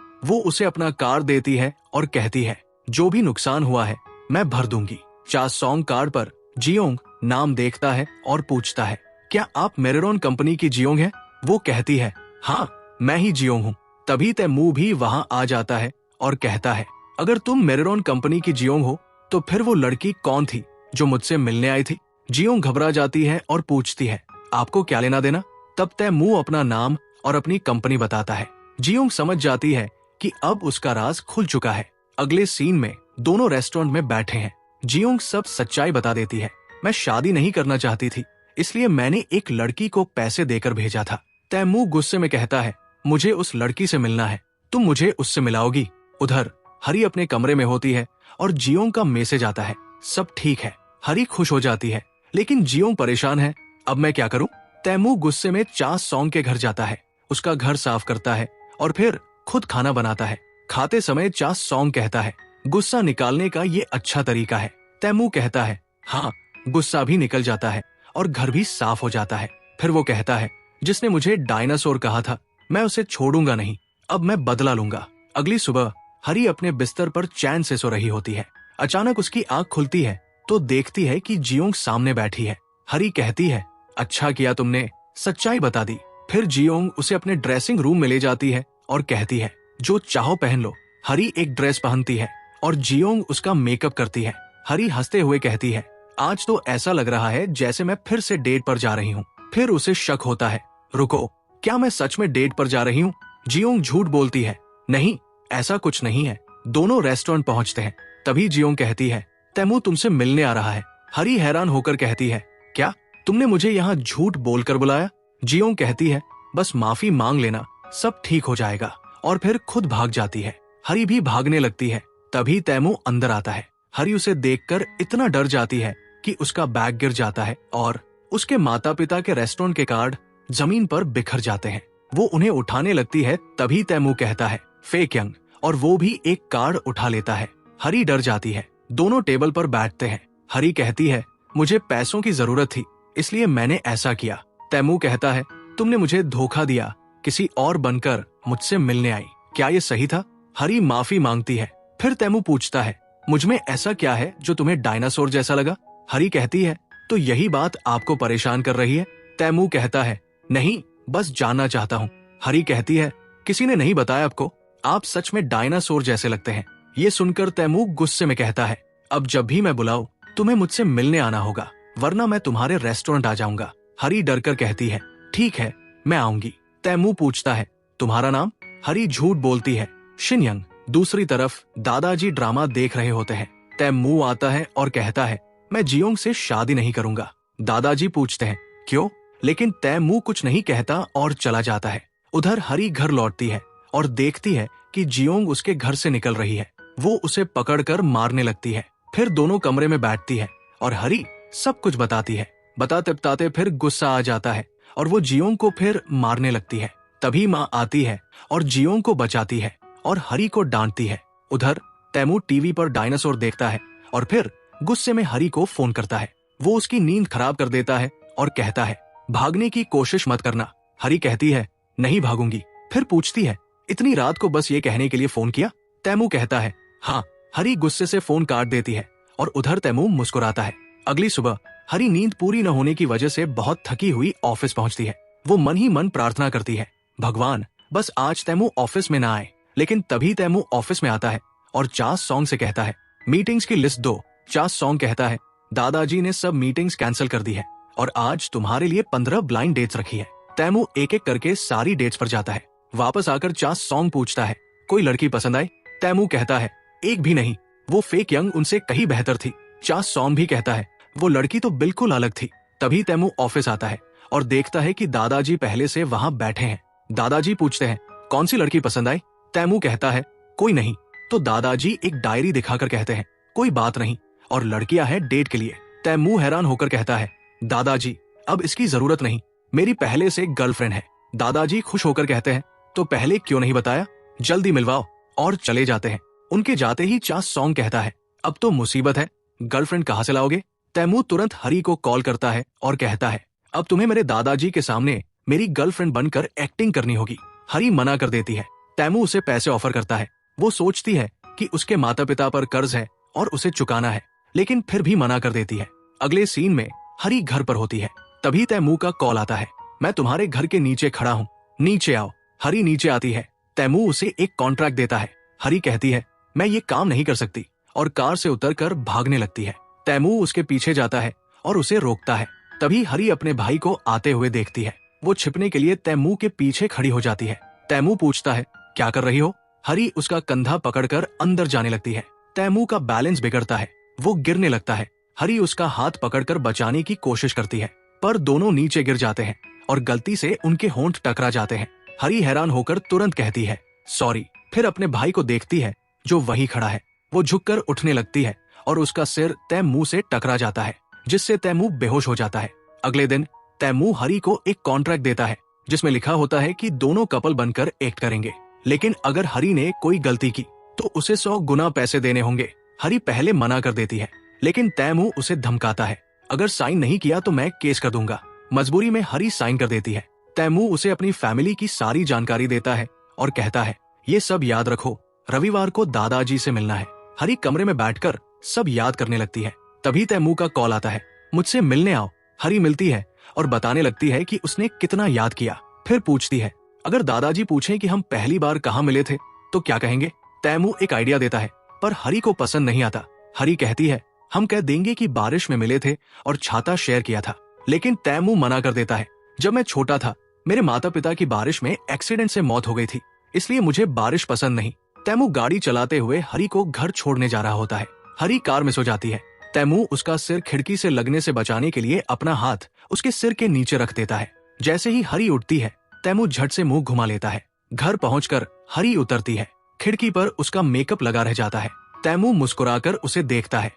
वो उसे अपना कार्ड देती है और कहती है, जो भी नुकसान हुआ है मैं भर दूंगी। चा सॉन्ग कार्ड पर जियोंग नाम देखता है और पूछता है, क्या आप मेरेरोन कंपनी की जियोंग हैं? वो कहती है, हाँ मैं ही जियोंग हूँ। तभी तैमू भी वहाँ आ जाता है और कहता है, अगर तुम मेरेरोन कंपनी की जियोंग हो तो फिर वो लड़की कौन थी जो मुझसे मिलने आई थी? जियोंग घबरा जाती है और पूछती है, आपको क्या लेना देना? तब तैमू अपना नाम और अपनी कंपनी बताता है। जियोंग समझ जाती है कि अब उसका राज खुल चुका है। अगले सीन में दोनों रेस्टोरेंट में बैठे हैं। जियोंग सब सच्चाई बता देती है। मैं शादी नहीं करना चाहती थी, इसलिए मैंने एक लड़की को पैसे देकर भेजा था। तैमू गुस्से में कहता है, मुझे उस लड़की से मिलना है, तुम मुझे उससे मिलाओगी? उधर हरी अपने कमरे में होती है और जियोंग का मैसेज आता है, सब ठीक है। हरी खुश हो जाती है, लेकिन जियोंग परेशान है। अब मैं क्या करूं? तैमू गुस्से में चा सॉन्ग के घर जाता है, उसका घर साफ करता है और फिर खुद खाना बनाता है। खाते समय चा सॉन्ग कहता है, गुस्सा निकालने का ये अच्छा तरीका है। तैमू कहता है, हाँ। गुस्सा भी निकल जाता है और घर भी साफ हो जाता है। फिर वो कहता है, जिसने मुझे डायनासोर कहा था मैं उसे छोड़ूंगा नहीं, अब मैं बदला लूंगा। अगली सुबह हरी अपने बिस्तर पर चैन से सो रही होती है। अचानक उसकी आंख खुलती है तो देखती है कि जियोंग सामने बैठी है। हरी कहती है, अच्छा किया तुमने सच्चाई बता दी। फिर जियोंग उसे अपने ड्रेसिंग रूम में ले जाती है और कहती है, जो चाहो पहन लो। हरी एक ड्रेस पहनती है और जियोंग उसका मेकअप करती है। हरी हंसते हुए कहती है, आज तो ऐसा लग रहा है जैसे मैं फिर से डेट पर जा रही हूँ। फिर उसे शक होता है, रुको, क्या मैं सच में डेट पर जा रही हूँ? जियोंग झूठ बोलती है, नहीं ऐसा कुछ नहीं है। दोनों रेस्टोरेंट पहुँचते हैं। तभी जियोंग कहती है, तैमू तुमसे मिलने आ रहा है। हरी हैरान होकर कहती है, क्या तुमने मुझे यहाँ झूठ बोलकर बुलाया? जियोंग कहती है, बस माफी मांग लेना, सब ठीक हो जाएगा। और फिर खुद भाग जाती है। हरी भी भागने लगती है। तभी तैमू अंदर आता है। हरी उसे देखकर इतना डर जाती है कि उसका बैग गिर जाता है और उसके माता पिता के रेस्टोरेंट के कार्ड जमीन पर बिखर जाते हैं। वो उन्हें उठाने लगती है। तभी तैमू कहता है, फेक यंग, और वो भी एक कार्ड उठा लेता है। हरी डर जाती है। दोनों टेबल पर बैठते हैं। हरी कहती है, मुझे पैसों की जरूरत थी इसलिए मैंने ऐसा किया। तैमू कहता है, तुमने मुझे धोखा दिया, किसी और बनकर मुझसे मिलने आई, क्या ये सही था? हरी माफी मांगती है। फिर तैमू पूछता है, मुझमें ऐसा क्या है जो तुम्हें डायनासोर जैसा लगा? हरी कहती है, तो यही बात आपको परेशान कर रही है? तैमू कहता है, नहीं, बस जानना चाहता हूँ। हरी कहती है, किसी ने नहीं बताया आपको, आप सच में डायनासोर जैसे लगते हैं। ये सुनकर तैमू गुस्से में कहता है, अब जब भी मैं बुलाऊं तुम्हें मुझसे मिलने आना होगा, वरना मैं तुम्हारे रेस्टोरेंट आ जाऊंगा। हरी डरकर कहती है, ठीक है मैं आऊंगी। तैमू पूछता है, तुम्हारा नाम? हरी झूठ बोलती है, शिनयंग। दूसरी तरफ दादाजी ड्रामा देख रहे होते हैं। तैमू आता है और कहता है, मैं जियोंग से शादी नहीं करूंगा। दादाजी पूछते हैं, क्यों? लेकिन तैमू कुछ नहीं कहता और चला जाता है। उधर हरी घर लौटती है और देखती है कि जियोंग उसके घर से निकल रही है। वो उसे पकड़कर मारने लगती है। फिर दोनों कमरे में बैठती है और हरी सब कुछ बताती है। बताते बताते फिर गुस्सा आ जाता है और वो जियोंग को फिर मारने लगती है। तभी माँ आती है और जियोंग को बचाती है और हरी को डांटती है। उधर तैमू टीवी पर डायनासोर देखता है और फिर गुस्से में हरी को फोन करता है। वो उसकी नींद खराब कर देता है और कहता है, भागने की कोशिश मत करना। हरी कहती है, नहीं भागूंगी। फिर पूछती है, इतनी रात को बस ये कहने के लिए फोन किया? तैमू कहता है, हाँ। हरी गुस्से से फोन काट देती है और उधर तैमू मुस्कुराता है। अगली सुबह हरी नींद पूरी न होने की वजह से बहुत थकी हुई ऑफिस पहुंचती है। वो मन ही मन प्रार्थना करती है, भगवान बस आज तैमू ऑफिस में ना आए। लेकिन तभी तैमू ऑफिस में आता है और चा सॉन्ग से कहता है, मीटिंग्स की लिस्ट दो। चा सॉन्ग कहता है, दादाजी ने सब मीटिंग्स कैंसिल कर दी है और आज तुम्हारे लिए 15 ब्लाइंड डेट्स रखी है। तैमू एक एक करके सारी डेट्स पर जाता है। वापस आकर चा सॉन्ग पूछता है, कोई लड़की पसंद आई? तैमू कहता है, एक भी नहीं, वो फेक यंग उनसे कहीं बेहतर थी। चा सॉन्ग भी कहता है, वो लड़की तो बिल्कुल अलग थी। तभी तैमू ऑफिस आता है और देखता है कि दादाजी पहले से वहाँ बैठे हैं। दादाजी पूछते हैं, कौन सी लड़की पसंद आई? तैमू कहता है, कोई नहीं। तो दादाजी एक डायरी दिखाकर कहते हैं, कोई बात नहीं, और लड़कियां हैं डेट के लिए। तैमू हैरान होकर कहता है, दादाजी अब इसकी जरूरत नहीं, मेरी पहले से गर्लफ्रेंड है। दादाजी खुश होकर कहते हैं, तो पहले क्यों नहीं बताया? जल्दी मिलवाओ। और चले जाते हैं। उनके जाते ही चा सॉन्ग कहता है, अब तो मुसीबत है, गर्लफ्रेंड कहाँ से लाओगे? तैमू तुरंत हरी को कॉल करता है और कहता है, अब तुम्हें मेरे दादाजी के सामने मेरी गर्लफ्रेंड बनकर एक्टिंग करनी होगी। हरी मना कर देती है। तैमू उसे पैसे ऑफर करता है। वो सोचती है कि उसके माता पिता पर कर्ज है और उसे चुकाना है, लेकिन फिर भी मना कर देती है। अगले सीन में हरी घर पर होती है। तभी तैमू का कॉल आता है। मैं तुम्हारे घर के नीचे खड़ा हूँ, नीचे आओ। हरी नीचे आती है। तैमू उसे एक कॉन्ट्रैक्ट देता है। हरी कहती है मैं ये काम नहीं कर सकती और कार से उतरकर भागने लगती है। तैमू उसके पीछे जाता है और उसे रोकता है। तभी हरी अपने भाई को आते हुए देखती है। वो छिपने के लिए तैमू के पीछे खड़ी हो जाती है। तैमू पूछता है क्या कर रही हो? हरी उसका कंधा पकड़कर अंदर जाने लगती है। तैमू का बैलेंस बिगड़ता है, वो गिरने लगता है। हरी उसका हाथ पकड़कर बचाने की कोशिश करती है, पर दोनों नीचे गिर जाते हैं और गलती से उनके होंठ टकरा जाते हैं। हरी हैरान होकर तुरंत कहती है सॉरी। फिर अपने भाई को देखती है जो वहीं खड़ा है। वो झुककर उठने लगती है और उसका सिर तैमू से टकरा जाता है, जिससे तैमू बेहोश हो जाता है। अगले दिन तैमू हरी को एक कॉन्ट्रैक्ट देता है जिसमें लिखा होता है कि दोनों कपल बनकर एक्ट करेंगे, लेकिन अगर हरी ने कोई गलती की तो उसे 100 गुना पैसे देने होंगे। हरी पहले मना कर देती है, लेकिन तैमू उसे धमकाता है अगर साइन नहीं किया तो मैं केस कर दूंगा। मजबूरी में हरी साइन कर देती है। तैमू उसे अपनी फैमिली की सारी जानकारी देता है और कहता है ये सब याद रखो, रविवार को दादाजी से मिलना है। हरी कमरे में बैठकर सब याद करने लगती है। तभी तैमू का कॉल आता है, मुझसे मिलने आओ। हरी मिलती है और बताने लगती है कि उसने कितना याद किया। फिर पूछती है अगर दादाजी पूछें कि हम पहली बार कहाँ मिले थे तो क्या कहेंगे? तैमू एक आइडिया देता है, पर हरी को पसंद नहीं आता। हरी कहती है हम कह देंगे कि बारिश में मिले थे और छाता शेयर किया था, लेकिन तैमू मना कर देता है। जब मैं छोटा था मेरे माता पिता की बारिश में एक्सीडेंट से मौत हो गई थी, इसलिए मुझे बारिश पसंद नहीं। तैमू गाड़ी चलाते हुए हरी को घर छोड़ने जा रहा होता है। हरी कार में सो जाती है। तैमू उसका सिर खिड़की से लगने से बचाने के लिए अपना हाथ उसके सिर के नीचे रख देता है। जैसे ही हरी उठती है तैमू झट से मुंह घुमा लेता है। घर पहुंचकर हरी उतरती है। खिड़की पर उसका मेकअप लगा रह जाता है। तैमू मुस्कुराकर उसे देखता है।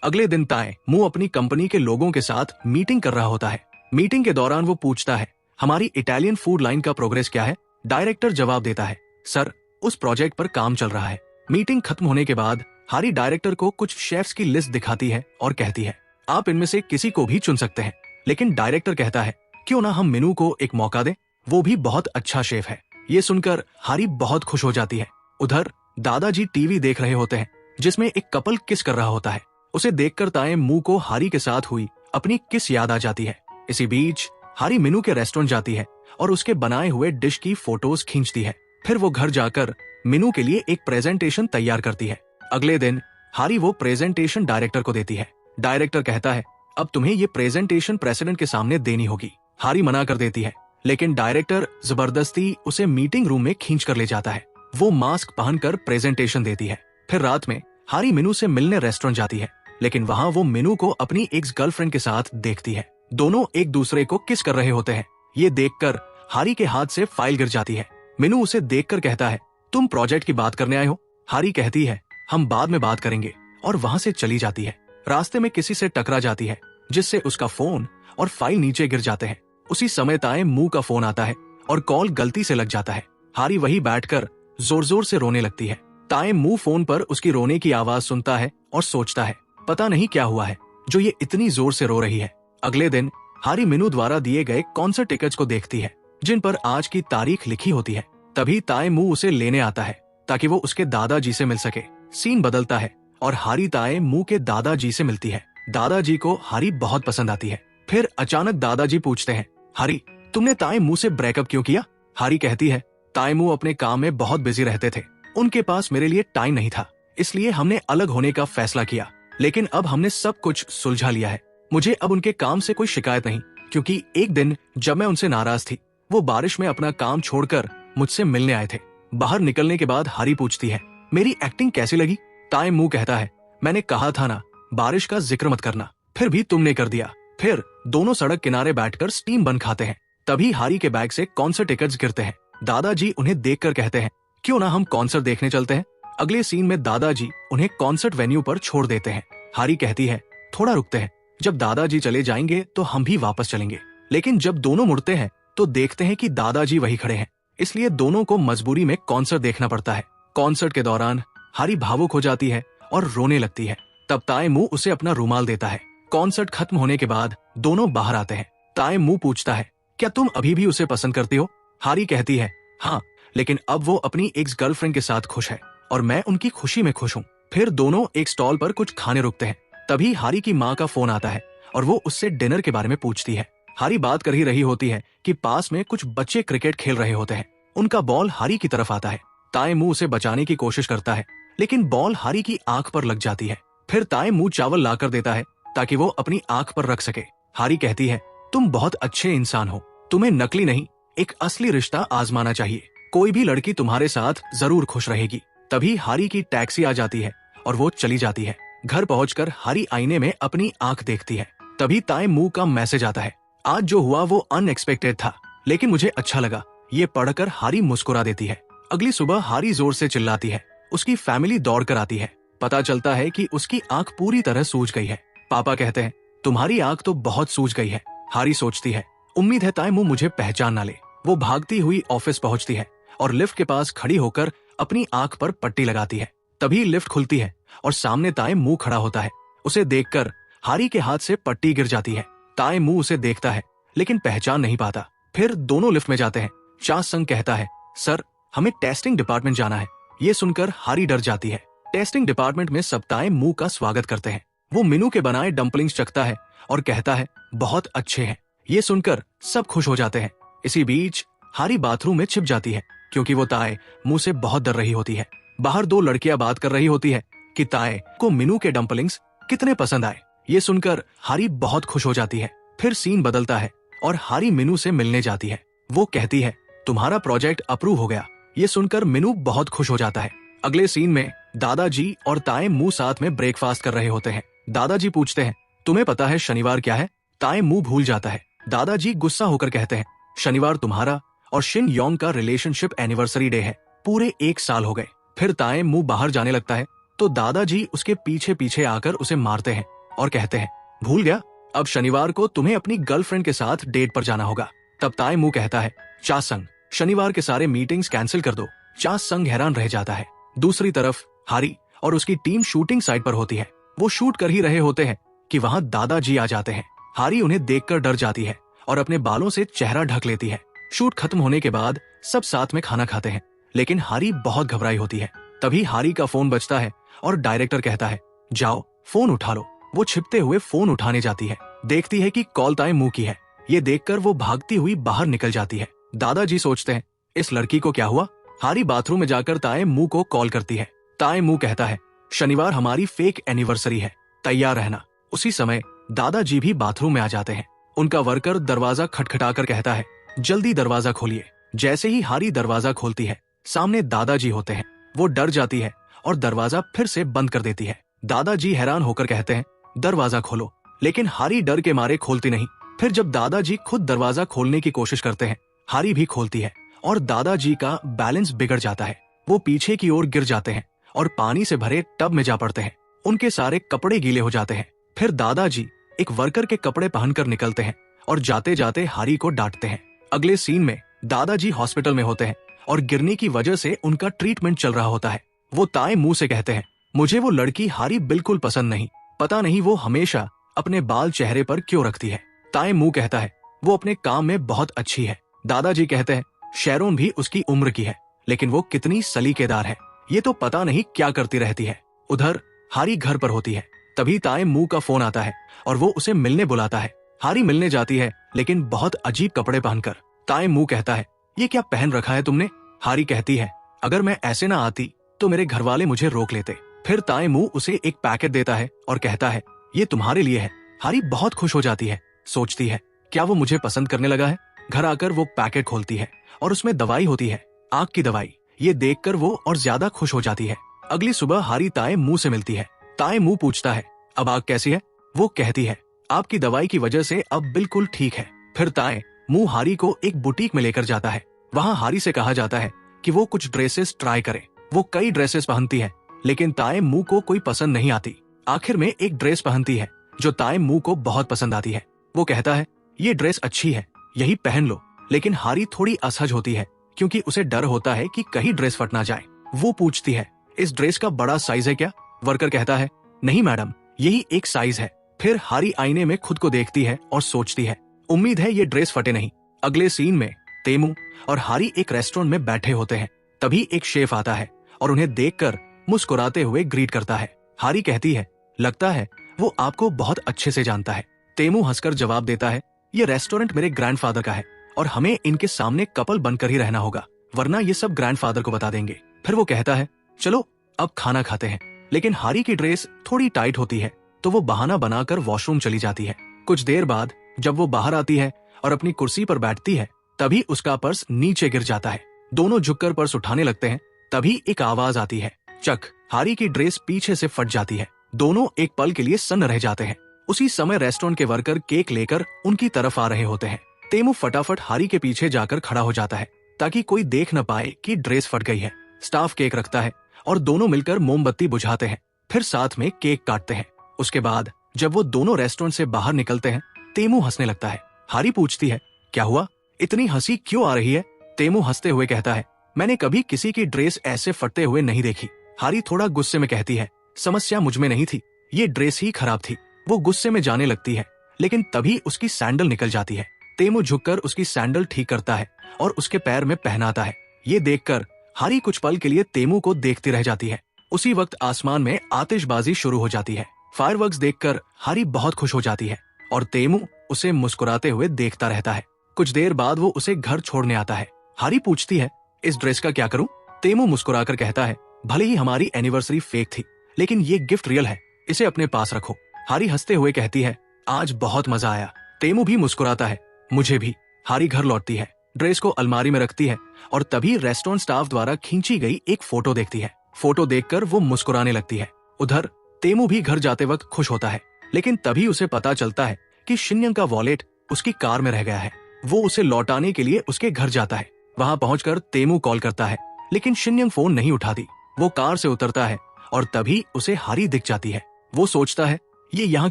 अगले दिन तैमू अपनी कंपनी के लोगों के साथ मीटिंग कर रहा होता है। मीटिंग के दौरान वो पूछता है हमारी इटालियन फूड लाइन का प्रोग्रेस क्या है? डायरेक्टर जवाब देता है सर उस प्रोजेक्ट पर काम चल रहा है। मीटिंग खत्म होने के बाद हरी डायरेक्टर को कुछ शेफ्स की लिस्ट दिखाती है और कहती है आप इनमें से किसी को भी चुन सकते हैं, लेकिन डायरेक्टर कहता है क्यों ना हम मिनू को एक मौका दें, वो भी बहुत अच्छा शेफ है। ये सुनकर हरी बहुत खुश हो जाती है। उधर दादाजी टीवी देख रहे होते हैं जिसमें एक कपल किस कर रहा होता है। उसे देखकर तैमू को हरी के साथ हुई अपनी किस याद आ जाती है। इसी बीच हरी मिनू के रेस्टोरेंट जाती है और उसके बनाए हुए डिश की फोटोज खींचती है। फिर वो घर जाकर मिनू के लिए एक प्रेजेंटेशन तैयार करती है। अगले दिन हरी वो प्रेजेंटेशन डायरेक्टर को देती है। डायरेक्टर कहता है अब तुम्हें ये प्रेजेंटेशन प्रेसिडेंट के सामने देनी होगी। हरी मना कर देती है, लेकिन डायरेक्टर जबरदस्ती उसे मीटिंग रूम में खींच कर ले जाता है। वो मास्क पहनकर प्रेजेंटेशन देती है। फिर रात में हरी मिनू से मिलने रेस्टोरेंट जाती है, लेकिन वहाँ वो मिनू को अपनी एक्स गर्लफ्रेंड के साथ देखती है। दोनों एक दूसरे को किस कर रहे होते हैं। ये देखकर हरी के हाथ से फाइल गिर जाती है। मिनू उसे देखकर कहता है तुम प्रोजेक्ट की बात करने आए हो? हरी कहती है हम बाद में बात करेंगे और वहाँ से चली जाती है। रास्ते में किसी से टकरा जाती है जिससे उसका फोन और फाइल नीचे गिर जाते हैं। उसी समय तैमू का फोन आता है और कॉल गलती से लग जाता है। हरी वही बैठकर जोर जोर से रोने लगती है। तैमू फोन पर उसकी रोने की आवाज सुनता है और सोचता है पता नहीं क्या हुआ है जो ये इतनी जोर से रो रही है। अगले दिन हरी मिनू द्वारा दिए गए कॉन्सर्ट टिकट्स को देखती है जिन पर आज की तारीख लिखी होती है। तभी तैमू उसे लेने आता है ताकि वो उसके दादाजी से मिल सके। सीन बदलता है और हरी तैमू के दादाजी से मिलती है। दादाजी को हरी बहुत पसंद आती है। फिर अचानक दादाजी पूछते हैं हरी तुमने तैमू से ब्रेकअप क्यों किया? हरी कहती है तैमू अपने काम में बहुत बिजी रहते थे, उनके पास मेरे लिए टाइम नहीं था, इसलिए हमने अलग होने का फैसला किया। लेकिन अब हमने सब कुछ सुलझा लिया है। मुझे अब उनके काम से कोई शिकायत नहीं, क्योंकि एक दिन जब मैं उनसे नाराज थी वो बारिश में अपना काम छोड़कर मुझसे मिलने आए थे। बाहर निकलने के बाद हरी पूछती है मेरी एक्टिंग कैसी लगी? तैमू कहता है मैंने कहा था ना बारिश का जिक्र मत करना, फिर भी तुमने कर दिया। फिर दोनों सड़क किनारे बैठकर स्टीम बन खाते हैं। तभी हरी के बैग से कॉन्सर्ट टिकट्स गिरते हैं। दादाजी उन्हें देखकर कहते हैं क्यों ना हम कॉन्सर्ट देखने चलते हैं। अगले सीन में दादाजी उन्हें कॉन्सर्ट वेन्यू पर छोड़ देते हैं। हरी कहती है थोड़ा रुकते हैं, जब दादाजी चले जाएंगे तो हम भी वापस चलेंगे। लेकिन जब दोनों मुड़ते हैं तो देखते हैं कि दादाजी वही खड़े हैं, इसलिए दोनों को मजबूरी में कॉन्सर्ट देखना पड़ता है। कॉन्सर्ट के दौरान हरी भावुक हो जाती है और रोने लगती है। तब तैमू उसे अपना रुमाल देता है। कॉन्सर्ट खत्म होने के बाद दोनों बाहर आते हैं। तैमू पूछता है क्या तुम अभी भी उसे पसंद करती हो? हारी कहती है, हाँ, लेकिन अब वो अपनी एक्स गर्लफ्रेंड के साथ खुश है और मैं उनकी खुशी में खुश हूँ। फिर दोनों एक स्टॉल पर कुछ खाने रुकते हैं। तभी हारी की माँ का फोन आता है और वो उससे डिनर के बारे में पूछती है। हारी बात कर ही रही होती है कि पास में कुछ बच्चे क्रिकेट खेल रहे होते हैं। उनका बॉल हारी की तरफ आता है। ताए मुंह उसे बचाने की कोशिश करता है, लेकिन बॉल हारी की आंख पर लग जाती है। फिर ताए मुंह चावल लाकर देता है ताकि वो अपनी आंख पर रख सके। हारी कहती है, तुम बहुत अच्छे इंसान हो, तुम्हें नकली नहीं, एक असली रिश्ता आजमाना चाहिए। कोई भी लड़की तुम्हारे साथ जरूर खुश रहेगी। तभी हारी की टैक्सी आ जाती है और वो चली जाती है। घर पहुंचकर हारी आईने में अपनी आंख देखती है। तभी ताए मुंह का मैसेज आता है, आज जो हुआ वो अनएक्सपेक्टेड था, लेकिन मुझे अच्छा लगा। ये पढ़कर हारी मुस्कुरा देती है। अगली सुबह हारी जोर से चिल्लाती है। उसकी फैमिली दौड़कर आती है। पता चलता है कि उसकी आंख पूरी तरह सूज गई है। पापा कहते हैं, तुम्हारी आंख तो बहुत सूज गई है। हारी सोचती है, उम्मीद है ताए मुंह मुझे पहचान ना ले। वो भागती हुई ऑफिस पहुंचती है और लिफ्ट के पास खड़ी होकर अपनी आंख पर पट्टी लगाती है। तभी लिफ्ट खुलती है और सामने ताए मुंह खड़ा होता है। उसे देखकर हारी के हाथ से पट्टी गिर जाती है। ताए मुंह उसे देखता है, लेकिन पहचान नहीं पाता। फिर दोनों लिफ्ट में जाते हैं। चा संग कहता है, सर, हमें टेस्टिंग डिपार्टमेंट जाना है। ये सुनकर हारी डर जाती है। टेस्टिंग डिपार्टमेंट में सब ताए मुंह का स्वागत करते हैं। वो मीनू के बनाए डम्पलिंग्स चखता है और कहता है, बहुत अच्छे हैं। ये सुनकर सब खुश हो जाते हैं। इसी बीच हारी बाथरूम में छिप जाती है, क्योंकि वो ताए मुंह से बहुत डर रही होती है। बाहर दो लड़कियां बात कर रही होती है कि ताए को मीनू के डम्पलिंग्स कितने पसंद आए। ये सुनकर हारी बहुत खुश हो जाती है। फिर सीन बदलता है और हारी मीनू से मिलने जाती है। वो कहती है, तुम्हारा प्रोजेक्ट अप्रूव हो गया। ये सुनकर मीनू बहुत खुश हो जाता है। अगले सीन में दादाजी और ताए मुंह साथ में ब्रेकफास्ट कर रहे होते हैं। दादाजी पूछते हैं, तुम्हें पता है शनिवार क्या है? ताए मुंह भूल जाता है। दादाजी गुस्सा होकर कहते हैं, शनिवार तुम्हारा और शिन योंग का रिलेशनशिप एनिवर्सरी डे है। पूरे 1 साल हो गए। फिर ताए मुंह बाहर जाने लगता है तो दादाजी उसके पीछे पीछे आकर उसे मारते हैं और कहते हैं, भूल गया, अब शनिवार को तुम्हें अपनी गर्लफ्रेंड के साथ डेट पर जाना होगा। तब ताए मुंह कहता है, चा संग, शनिवार के सारे मीटिंग्स कैंसिल कर दो। चा संग हैरान रह जाता है। दूसरी तरफ हारी और उसकी टीम शूटिंग साइट पर होती है। वो शूट कर ही रहे होते हैं कि वहाँ दादाजी आ जाते हैं। हारी उन्हें देखकर डर जाती है और अपने बालों से चेहरा ढक लेती है। शूट खत्म होने के बाद सब साथ में खाना खाते हैं, लेकिन हारी बहुत घबराई होती है। तभी हारी का फोन बजता है और डायरेक्टर कहता है, जाओ फोन उठा लो। वो छिपते हुए फोन उठाने जाती है। देखती है कि कॉल ताए मुंह की है। ये देखकर वो भागती हुई बाहर निकल जाती है। दादाजी सोचते हैं, इस लड़की को क्या हुआ? हारी बाथरूम में जाकर ताए मुंह को कॉल करती है। ताए मुंह कहता है, शनिवार हमारी फेक एनिवर्सरी है, तैयार रहना। उसी समय दादाजी भी बाथरूम में आ जाते हैं। उनका वर्कर दरवाजा खटखटाकर कहता है, जल्दी दरवाजा खोलिए। जैसे ही हारी दरवाजा खोलती है, सामने दादाजी होते हैं। वो डर जाती है और दरवाजा फिर से बंद कर देती है। दादाजी हैरान होकर कहते हैं, दरवाजा खोलो, लेकिन हारी डर के मारे खोलती नहीं। फिर जब दादाजी खुद दरवाजा खोलने की कोशिश करते हैं, हारी भी खोलती है और दादाजी का बैलेंस बिगड़ जाता है। वो पीछे की ओर गिर जाते हैं और पानी से भरे टब में जा पड़ते हैं। उनके सारे कपड़े गीले हो जाते हैं। फिर दादाजी एक वर्कर के कपड़े पहनकर निकलते हैं और जाते जाते हारी को डांटते हैं। अगले सीन में दादाजी हॉस्पिटल में होते हैं और गिरने की वजह से उनका ट्रीटमेंट चल रहा होता है। वो ताए मुंह से कहते हैं, मुझे वो लड़की हारी बिल्कुल पसंद नहीं, पता नहीं वो हमेशा अपने बाल चेहरे पर क्यों रखती है। ताए मुंह कहता है, वो अपने काम में बहुत अच्छी है। दादाजी कहते हैं, शैरोन भी उसकी उम्र की है, लेकिन वो कितनी सलीकेदार है, ये तो पता नहीं क्या करती रहती है। उधर हारी घर पर होती है। तभी ताए मुंह का फोन आता है और वो उसे मिलने बुलाता है। हारी मिलने जाती है, लेकिन बहुत अजीब कपड़े पहनकर। ताए मुंह कहता है, ये क्या पहन रखा है तुमने? हारी कहती है, अगर मैं ऐसे ना आती तो मेरे घर वाले मुझे रोक लेते। फिर ताए मुंह उसे एक पैकेट देता है और कहता है, ये तुम्हारे लिए है। हारी बहुत खुश हो जाती है, सोचती है, क्या वो मुझे पसंद करने लगा है? घर आकर वो पैकेट खोलती है और उसमें दवाई होती है, आग की दवाई। ये देखकर वो और ज्यादा खुश हो जाती है। अगली सुबह हारी ताए मुंह से मिलती है। ताए मुंह पूछता है, अब आग कैसी है? वो कहती है, आपकी दवाई की वजह से अब बिल्कुल ठीक है। फिर ताए मुंह हारी को एक बुटीक में लेकर जाता है। वहाँ हारी से कहा जाता है कि वो कुछ ड्रेसेस ट्राई करे। वो कई ड्रेसेस पहनती है, लेकिन ताए मुंह को कोई पसंद नहीं आती। आखिर में एक ड्रेस पहनती है जो ताए मुंह को बहुत पसंद आती है। वो कहता है, ये ड्रेस अच्छी है, यही पहन लो। लेकिन हारी थोड़ी असहज होती है, क्योंकि उसे डर होता है कि कहीं ड्रेस फट ना जाए। वो पूछती है, इस ड्रेस का बड़ा साइज है क्या? वर्कर कहता है, नहीं मैडम, यही एक साइज है। फिर हारी आईने में खुद को देखती है और सोचती है, उम्मीद है ये ड्रेस फटे नहीं। अगले सीन में तेमू और हारी एक रेस्टोरेंट में बैठे होते हैं। तभी एक शेफ आता है और उन्हें देखकर मुस्कुराते हुए ग्रीट करता है। हारी कहती है, लगता है वो आपको बहुत अच्छे से जानता है। तेमू हंसकर जवाब देता है, ये रेस्टोरेंट मेरे ग्रैंडफादर का है और हमें इनके सामने कपल बनकर ही रहना होगा, वरना ये सब ग्रैंडफादर को बता देंगे। फिर वो कहता है, चलो अब खाना खाते हैं। लेकिन हारी की ड्रेस थोड़ी टाइट होती है तो वो बहाना बनाकर वॉशरूम चली जाती है। कुछ देर बाद जब वो बाहर आती है और अपनी कुर्सी पर बैठती है, तभी उसका पर्स नीचे गिर जाता है। दोनों झुककर पर्स उठाने लगते हैं। तभी एक आवाज आती है, चक। हारी की ड्रेस पीछे से फट जाती है। दोनों एक पल के लिए सन्न रह जाते हैं। उसी समय रेस्टोरेंट के वर्कर केक लेकर उनकी तरफ आ रहे होते हैं। तेमू फटाफट हारी के पीछे जाकर खड़ा हो जाता है ताकि कोई देख न पाए कि ड्रेस फट गई है। स्टाफ केक रखता है और दोनों मिलकर मोमबत्ती बुझाते हैं, फिर साथ में केक काटते हैं। उसके बाद जब वो दोनों रेस्टोरेंट से बाहर निकलते हैं, तेमू हंसने लगता है। हारी पूछती है, क्या हुआ, इतनी हंसी क्यों आ रही है? तेमू हंसते हुए कहता है, मैंने कभी किसी की ड्रेस ऐसे फटते हुए नहीं देखी। हारी थोड़ा गुस्से में कहती है, समस्या मुझ में नहीं थी, ये ड्रेस ही खराब थी। वो गुस्से में जाने लगती है, लेकिन तभी उसकी सैंडल निकल जाती है। तेमू झुककर उसकी सैंडल ठीक करता है और उसके पैर में पहनाता है। ये देखकर हारी कुछ पल के लिए तेमू को देखती रह जाती है। उसी वक्त आसमान में आतिशबाजी शुरू हो जाती है। फायरवर्क्स देखकर हारी बहुत खुश हो जाती है और तेमू उसे मुस्कुराते हुए देखता रहता है। कुछ देर बाद वो उसे घर छोड़ने आता है। हारी पूछती है, इस ड्रेस का क्या करूं? तेमू मुस्कुराकर कहता है, भले ही हमारी एनिवर्सरी फेक थी, लेकिन ये गिफ्ट रियल है, इसे अपने पास रखो। हारी हंसते हुए कहती है, आज बहुत मजा आया। तेमू भी मुस्कुराता है, मुझे भी। हारी घर लौटती है, ड्रेस को अलमारी में रखती है और तभी रेस्टोरेंट स्टाफ द्वारा खींची गई एक फोटो देखती है। फोटो देखकर वो मुस्कुराने लगती है। उधर तेमू भी घर जाते वक्त खुश होता है, लेकिन तभी उसे पता चलता है कि शिन्यंग का वॉलेट उसकी कार में रह गया है। वो उसे लौटाने के लिए उसके घर जाता है। वहां पहुंचकर तेमू कॉल करता है, लेकिन शिन्यंग फोन नहीं उठाती। वो कार से उतरता है और तभी उसे हारी दिख जाती है। वो सोचता है, ये यहाँ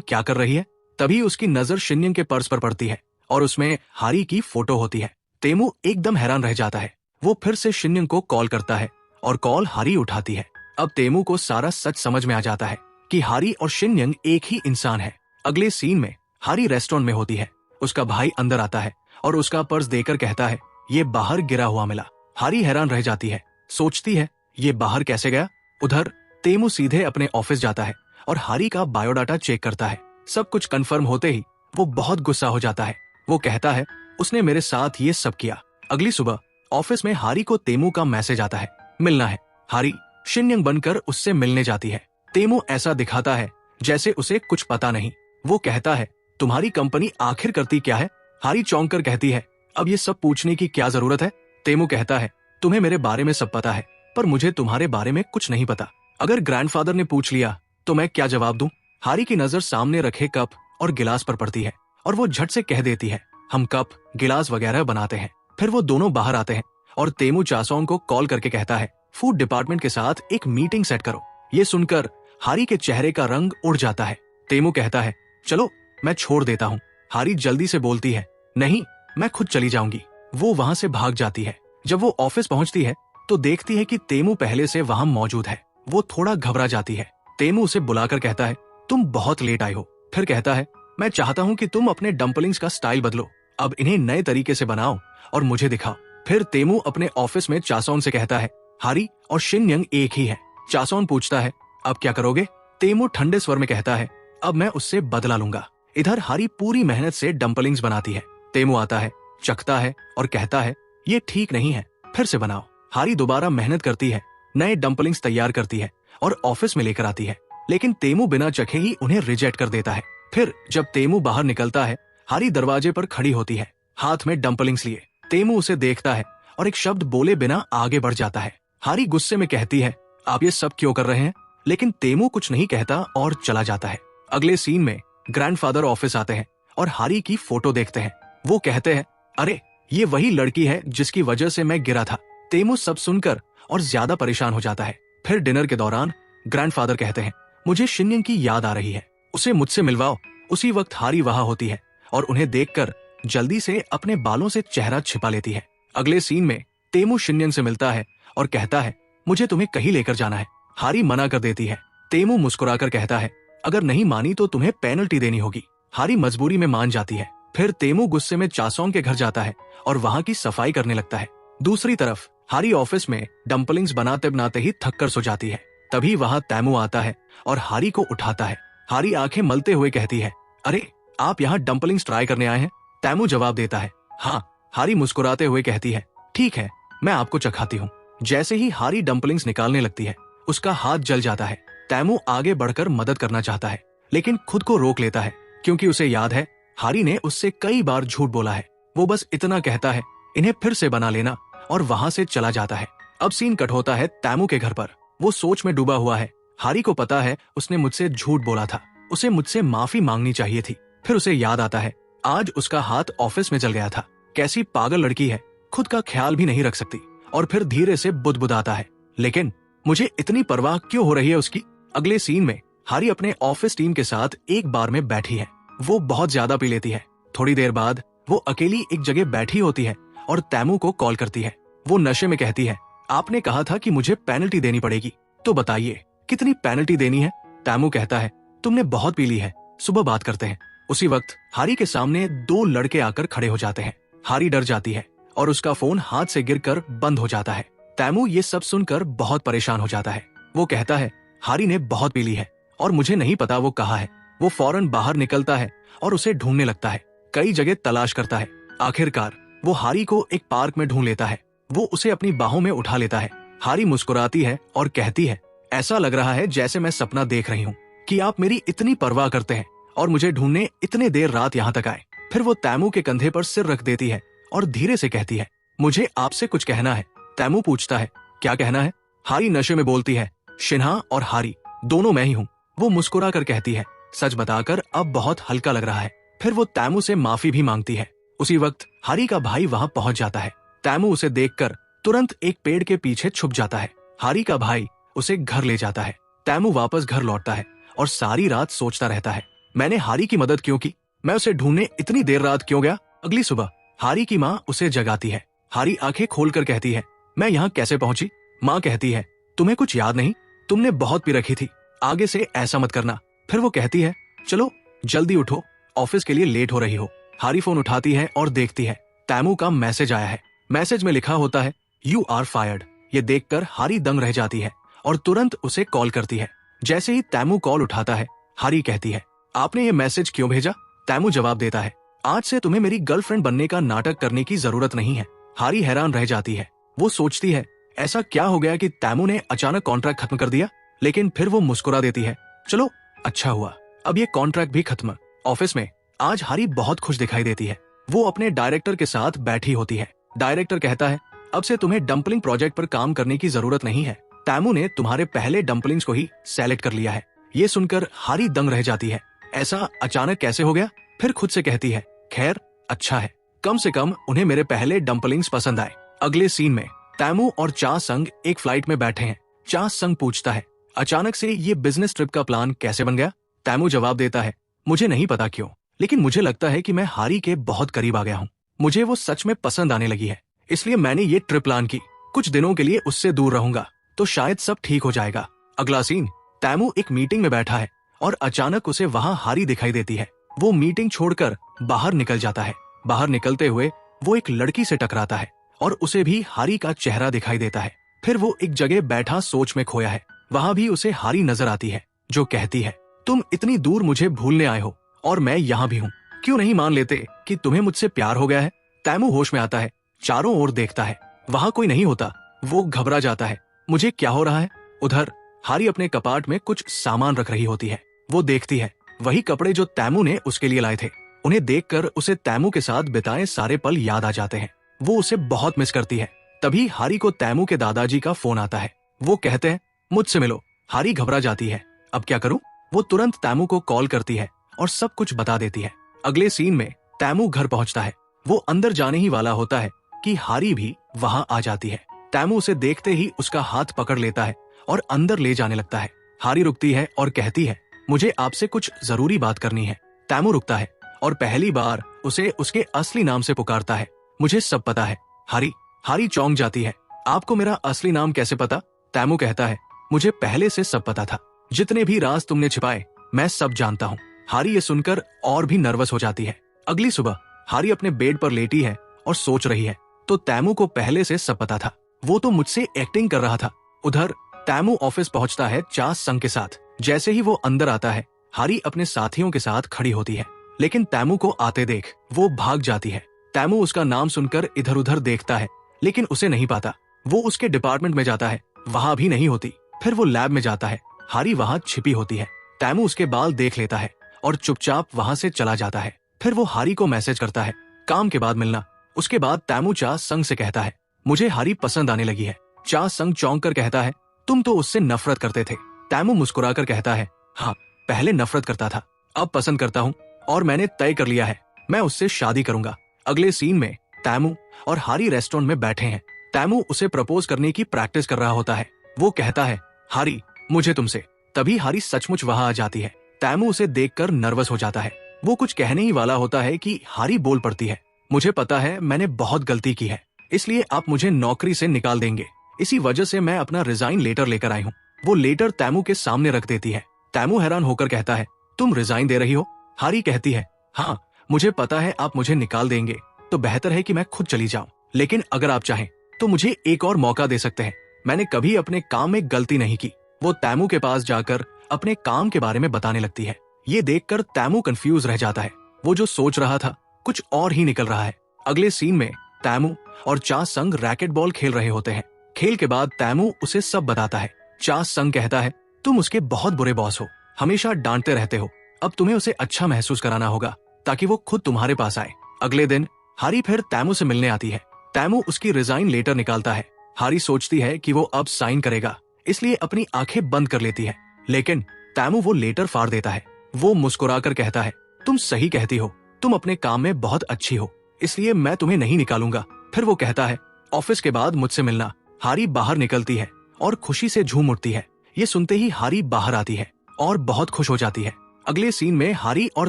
क्या कर रही है? तभी उसकी नजर शिन्यंग के पर्स पर पड़ती है और उसमें हारी की फोटो होती है। तेमू एकदम हैरान रह जाता है। वो फिर से शिन्यंग को कॉल करता है और कॉल हारी उठाती है। अब तेमू को सारा सच समझ में आ जाता है कि हारी और शिन्यंग एक ही इंसान है। अगले सीन में हारी रेस्टोरेंट में होती है। उसका भाई अंदर आता है और उसका पर्स देकर कहता है, ये बाहर गिरा हुआ मिला। हारी हैरान रह जाती है, सोचती है, ये बाहर कैसे गया? उधर तेमू सीधे अपने ऑफिस जाता है और हारी का बायोडाटा चेक करता है। सब कुछ कंफर्म होते ही वो बहुत गुस्सा हो जाता है। वो कहता है, उसने मेरे साथ ये सब किया। अगली सुबह ऑफिस में हारी को तेमू का मैसेज आता है, मिलना है। हारी शिन्यंग बनकर उससे मिलने जाती है। तेमू ऐसा दिखाता है जैसे उसे कुछ पता नहीं। वो कहता है, तुम्हारी कंपनी आखिर करती क्या है? हारी चौंक कर कहती है, अब ये सब पूछने की क्या जरूरत है? तेमू कहता है, तुम्हें मेरे बारे में सब पता है, पर मुझे तुम्हारे बारे में कुछ नहीं पता। अगर ग्रैंडफादर ने पूछ लिया तो मैं क्या जवाब दूं? हारी की नजर सामने रखे कप और गिलास पर पड़ती है और वो झट से कह देती है, हम कप गिलास वगैरह बनाते हैं। फिर वो दोनों बाहर आते हैं और तेमू चासोंग को कॉल करके कहता है, फूड डिपार्टमेंट के साथ एक मीटिंग सेट करो। ये सुनकर हारी के चेहरे का रंग उड़ जाता है। तेमू कहता है, चलो मैं छोड़ देता हूँ। हारी जल्दी से बोलती है, नहीं, मैं खुद चली जाऊंगी। वो वहाँ से भाग जाती है। जब वो ऑफिस पहुँचती है तो देखती है कि तेमू पहले से वहाँ मौजूद है। वो थोड़ा घबरा जाती है। तेमू उसे बुलाकर कहता है, तुम बहुत लेट आई हो। फिर कहता है, मैं चाहता हूँ कि तुम अपने डम्पलिंग्स का स्टाइल बदलो, अब इन्हें नए तरीके से बनाओ और मुझे दिखाओ। फिर तेमू अपने ऑफिस में चासोन से कहता है, हारी और शिन्यंग एक ही है। चासोन पूछता है, अब क्या करोगे? तेमू ठंडे स्वर में कहता है, अब मैं उससे बदला लूंगा। इधर हारी पूरी मेहनत से डम्पलिंग्स बनाती है। तेमू आता है, चखता है और कहता है, ये ठीक नहीं है, फिर से बनाओ। हारी दोबारा मेहनत करती है, नए डम्पलिंग्स तैयार करती है और ऑफिस में लेकर आती है, लेकिन तेमू बिना चखे ही उन्हें रिजेक्ट कर देता है। फिर जब तेमू बाहर निकलता है, हारी दरवाजे पर खड़ी होती है, हाथ में डम्पलिंग्स लिए। तेमू उसे देखता है और एक शब्द बोले बिना आगे बढ़ जाता है। हारी गुस्से में कहती है, आप ये सब क्यों कर रहे हैं? लेकिन तेमू कुछ नहीं कहता और चला जाता है। अगले सीन में ग्रैंडफादर ऑफिस आते हैं और हारी की फोटो देखते हैं। वो कहते हैं, अरे ये वही लड़की है जिसकी वजह से मैं गिरा था। तेमू सब सुनकर और ज्यादा परेशान हो जाता है। फिर डिनर के दौरान ग्रैंडफादर कहते हैं, मुझे शिन्यंग की याद आ रही है, उसे मुझसे मिलवाओ। उसी वक्त हारी वहां होती है और उन्हें देखकर जल्दी से अपने बालों से चेहरा छिपा लेती है। अगले सीन में तेमू शिन्यंग से मिलता है और कहता है, मुझे तुम्हें कहीं लेकर जाना है। हारी मना कर देती है। तेमू मुस्कुराकर कहता है, अगर नहीं मानी तो तुम्हें पेनल्टी देनी होगी। हारी मजबूरी में मान जाती है। फिर तेमू गुस्से में चासोंग के घर जाता है और वहाँ की सफाई करने लगता है। दूसरी तरफ हारी ऑफिस में डम्पलिंग्स बनाते बनाते ही थक कर सो जाती है। तभी वहाँ तैमू आता है और हारी को उठाता है। हारी आंखें मलते हुए कहती है, अरे आप यहाँ डम्पलिंग्स ट्राई करने आए हैं? तैमू जवाब देता है, हाँ। हारी मुस्कुराते हुए कहती है, ठीक है, मैं आपको चखाती हूँ। जैसे ही हारी डम्पलिंग्स निकालने लगती है, उसका हाथ जल जाता है। तैमू आगे बढ़कर मदद करना चाहता है, लेकिन खुद को रोक लेता है, क्योंकि उसे याद है हारी ने उससे कई बार झूठ बोला है। वो बस इतना कहता है, इन्हें फिर से बना लेना, और वहां से चला जाता है। अब सीन कट होता है तैमू के घर पर। वो सोच में डूबा हुआ है। हारी को पता है उसने मुझसे झूठ बोला था, उसे मुझसे माफी मांगनी चाहिए थी। फिर उसे याद आता है आज उसका हाथ ऑफिस में जल गया था। कैसी पागल लड़की है, खुद का ख्याल भी नहीं रख सकती। और फिर धीरे से बुदबुदाता है, लेकिन मुझे इतनी परवाह क्यों हो रही है उसकी। अगले सीन में हारी अपने ऑफिस टीम के साथ एक बार में बैठी है। वो बहुत ज्यादा पी लेती है। थोड़ी देर बाद वो अकेली एक जगह बैठी होती है और तैमू को कॉल करती है। वो नशे में कहती है, आपने कहा था कि मुझे पेनल्टी देनी पड़ेगी, तो बताइए कितनी पेनल्टी देनी है। तैमू कहता है, तुमने बहुत पी ली है, सुबह बात करते हैं। उसी वक्त हारी के सामने दो लड़के आकर खड़े हो जाते हैं। हारी डर जाती है और उसका फोन हाथ से गिरकर बंद हो जाता है। तैमू ये सब सुनकर बहुत परेशान हो जाता है। वो कहता है, हारी ने बहुत पी ली है और मुझे नहीं पता वो कहाँ है। वो फौरन बाहर निकलता है और उसे ढूंढने लगता है, कई जगह तलाश करता है। आखिरकार वो हारी को एक पार्क में ढूंढ लेता है। वो उसे अपनी बाहों में उठा लेता है। हारी मुस्कुराती है और कहती है, ऐसा लग रहा है जैसे मैं सपना देख रही हूँ कि आप मेरी इतनी परवाह करते हैं और मुझे ढूंढने इतने देर रात यहाँ तक आए। फिर वो तैमू के कंधे पर सिर रख देती है और धीरे से कहती है, मुझे आपसे कुछ कहना है। तैमू पूछता है, क्या कहना है? हारी नशे में बोलती है, शिन्हा और हारी दोनों मैं ही हूँ। वो मुस्कुरा कर कहती है, सच बताकर अब बहुत हल्का लग रहा है। फिर वो तैमू से माफी भी मांगती है। उसी वक्त हारी का भाई वहाँ पहुँच जाता है। तैमू उसे देखकर तुरंत एक पेड़ के पीछे छुप जाता है। हारी का भाई उसे घर ले जाता है। तैमू वापस घर लौटता है और सारी रात सोचता रहता है, मैंने हारी की मदद क्यों की? मैं उसे ढूंढने इतनी देर रात क्यों गया? अगली सुबह हारी की माँ उसे जगाती है। हारी आंखें खोलकर कहती है, मैं यहाँ कैसे पहुंची? माँ कहती है, तुम्हें कुछ याद नहीं? तुमने बहुत पी रखी थी, आगे से ऐसा मत करना। फिर वो कहती है, चलो जल्दी उठो, ऑफिस के लिए लेट हो रही हो। हारी फोन उठाती है और देखती है तैमू का मैसेज आया है। मैसेज में लिखा होता है, यू आर फायर्ड। ये देखकर हारी दंग रह जाती है और तुरंत उसे कॉल करती है। जैसे ही तैमू कॉल उठाता है, हारी कहती है, आपने ये मैसेज क्यों भेजा? तैमू जवाब देता है, आज से तुम्हें मेरी गर्लफ्रेंड बनने का नाटक करने की जरूरत नहीं है। हारी हैरान रह जाती है। वो सोचती है, ऐसा क्या हो गया कि तैमू ने अचानक कॉन्ट्रैक्ट खत्म कर दिया? लेकिन फिर वो मुस्कुरा देती है, चलो अच्छा हुआ, अब ये कॉन्ट्रैक्ट भी खत्म। ऑफिस में आज हारी बहुत खुश दिखाई देती है। वो अपने डायरेक्टर के साथ बैठी होती है। डायरेक्टर कहता है, अब से तुम्हें डम्पलिंग प्रोजेक्ट पर काम करने की जरूरत नहीं है। तैमू ने तुम्हारे पहले डम्पलिंग्स को ही सेलेक्ट कर लिया है। ये सुनकर हारी दंग रह जाती है। ऐसा अचानक कैसे हो गया? फिर खुद से कहती है, खैर अच्छा है, कम से कम उन्हें मेरे पहले डम्पलिंग्स पसंद आए। अगले सीन में तैमू और चा संग एक फ्लाइट में बैठे हैं। चा संग पूछता है, अचानक से ये बिजनेस ट्रिप का प्लान कैसे बन गया? तैमू जवाब देता है, मुझे नहीं पता क्यों, लेकिन मुझे लगता है कि मैं हारी के बहुत करीब आ गया हूँ। मुझे वो सच में पसंद आने लगी है, इसलिए मैंने ये ट्रिप प्लान की। कुछ दिनों के लिए उससे दूर रहूंगा तो शायद सब ठीक हो जाएगा। अगला सीन, तैमू एक मीटिंग में बैठा है और अचानक उसे वहाँ हारी दिखाई देती है। वो मीटिंग छोड़कर बाहर निकल जाता है। बाहर निकलते हुए वो एक लड़की से टकराता है और उसे भी हारी का चेहरा दिखाई देता है। फिर वो एक जगह बैठा सोच में खोया है। वहाँ भी उसे हारी नजर आती है, जो कहती है, तुम इतनी दूर मुझे भूलने आए हो और मैं यहाँ भी हूँ। क्यों नहीं मान लेते कि तुम्हें मुझसे प्यार हो गया है? तैमू होश में आता है, चारों ओर देखता है, वहाँ कोई नहीं होता। वो घबरा जाता है, मुझे क्या हो रहा है? उधर हारी अपने कपाट में कुछ सामान रख रही होती है। वो देखती है वही कपड़े जो तैमू ने उसके लिए लाए थे। उन्हें देखकर उसे तैमू के साथ बिताए सारे पल याद आ जाते हैं। वो उसे बहुत मिस करती है। तभी हारी को तैमू के दादाजी का फोन आता है। वो कहते हैं, मुझसे मिलो। हारी घबरा जाती है, अब क्या करूं? वो तुरंत तैमू को कॉल करती है और सब कुछ बता देती है। अगले सीन में तैमू घर पहुंचता है। वो अंदर जाने ही वाला होता है कि हारी भी वहां आ जाती है। तैमू उसे देखते ही उसका हाथ पकड़ लेता है और अंदर ले जाने लगता है। हारी रुकती है और कहती है, मुझे आपसे कुछ जरूरी बात करनी है। तैमू रुकता है और पहली बार उसे उसके असली नाम से पुकारता है, मुझे सब पता है। हारी चौंक जाती है, आपको मेरा असली नाम कैसे पता? तैमू कहता है, मुझे पहले से सब पता था, जितने भी राज तुमने छिपाए मैं सब जानता हूँ। हारी ये सुनकर और भी नर्वस हो जाती है। अगली सुबह हारी अपने बेड पर लेटी है और सोच रही है। तो तैमू को पहले से सब पता था, वो तो मुझसे एक्टिंग कर रहा था। उधर तैमू ऑफिस पहुंचता है चा संग के साथ। जैसे ही वो अंदर आता है, हारी अपने साथियों के साथ खड़ी होती है, लेकिन तैमू को आते देख वो भाग जाती है। तैमू उसका नाम सुनकर इधर उधर देखता है, लेकिन उसे नहीं पाता। वो उसके डिपार्टमेंट में जाता है, वहां भी नहीं होती। फिर वो लैब में जाता है, हारी वहां छिपी होती है। तैमू उसके बाल देख लेता है और चुपचाप वहां से चला जाता है। फिर वो हारी को मैसेज करता है, काम के बाद मिलना। उसके बाद तैमू चा संग से कहता है, मुझे हारी पसंद आने लगी है। चा संग चौंक कर कहता है, तुम तो उससे नफरत करते थे। तैमू मुस्कुराकर कहता है, हाँ, पहले नफरत करता था, अब पसंद करता हूँ और मैंने तय कर लिया है, मैं उससे शादी करूंगा। अगले सीन में तैमू और हारी रेस्टोरेंट में बैठे हैं। तैमू उसे प्रपोज करने की प्रैक्टिस कर रहा होता है। वो कहता है, हारी, मुझे तुमसे। तभी हारी सचमुच वहां आ जाती है। तैमू उसे देखकर नर्वस हो जाता है। वो कुछ कहने ही वाला होता है कि हारी बोल पड़ती है, मुझे पता है मैंने बहुत गलती की है, इसलिए आप मुझे नौकरी से निकाल देंगे। इसी वजह से मैं अपना रिजाइन लेटर लेकर आई हूँ। वो लेटर तैमू के सामने रख देती है। तैमू हैरान होकर कहता है, तुम रिजाइन दे रही हो? हारी कहती है, हाँ, मुझे पता है आप मुझे निकाल देंगे, तो बेहतर है कि मैं खुद चली जाऊं। लेकिन अगर आप चाहें तो मुझे एक और मौका दे सकते हैं। मैंने कभी अपने काम में गलती नहीं की। वो तैमू के पास जाकर अपने काम के बारे में बताने लगती है। ये देखकर तैमू कंफ्यूज रह जाता है। वो जो सोच रहा था कुछ और ही निकल रहा है। अगले सीन में तैमू और चा संग रैकेट बॉल खेल रहे होते हैं। खेल के बाद तैमू उसे सब बताता है। चा संग कहता है, तुम उसके बहुत बुरे बॉस हो, हमेशा डांटते रहते हो। अब तुम्हें उसे अच्छा महसूस कराना होगा ताकि वो खुद तुम्हारे पास आए। अगले दिन हारी फिर तैमू से मिलने आती है। तैमू उसकी रिजाइन लेटर निकालता है। हारी सोचती है कि वो अब साइन करेगा, इसलिए अपनी आंखें बंद कर लेती है, लेकिन तैमू वो लेटर फाड़ देता है। वो मुस्कुराकर कहता है, तुम सही कहती हो, तुम अपने काम में बहुत अच्छी हो, इसलिए मैं तुम्हें नहीं निकालूंगा। फिर वो कहता है, ऑफिस के बाद मुझसे मिलना। हारी बाहर निकलती है और खुशी से झूम उठती है। ये सुनते ही हारी बाहर आती है और बहुत खुश हो जाती है। अगले सीन में हारी और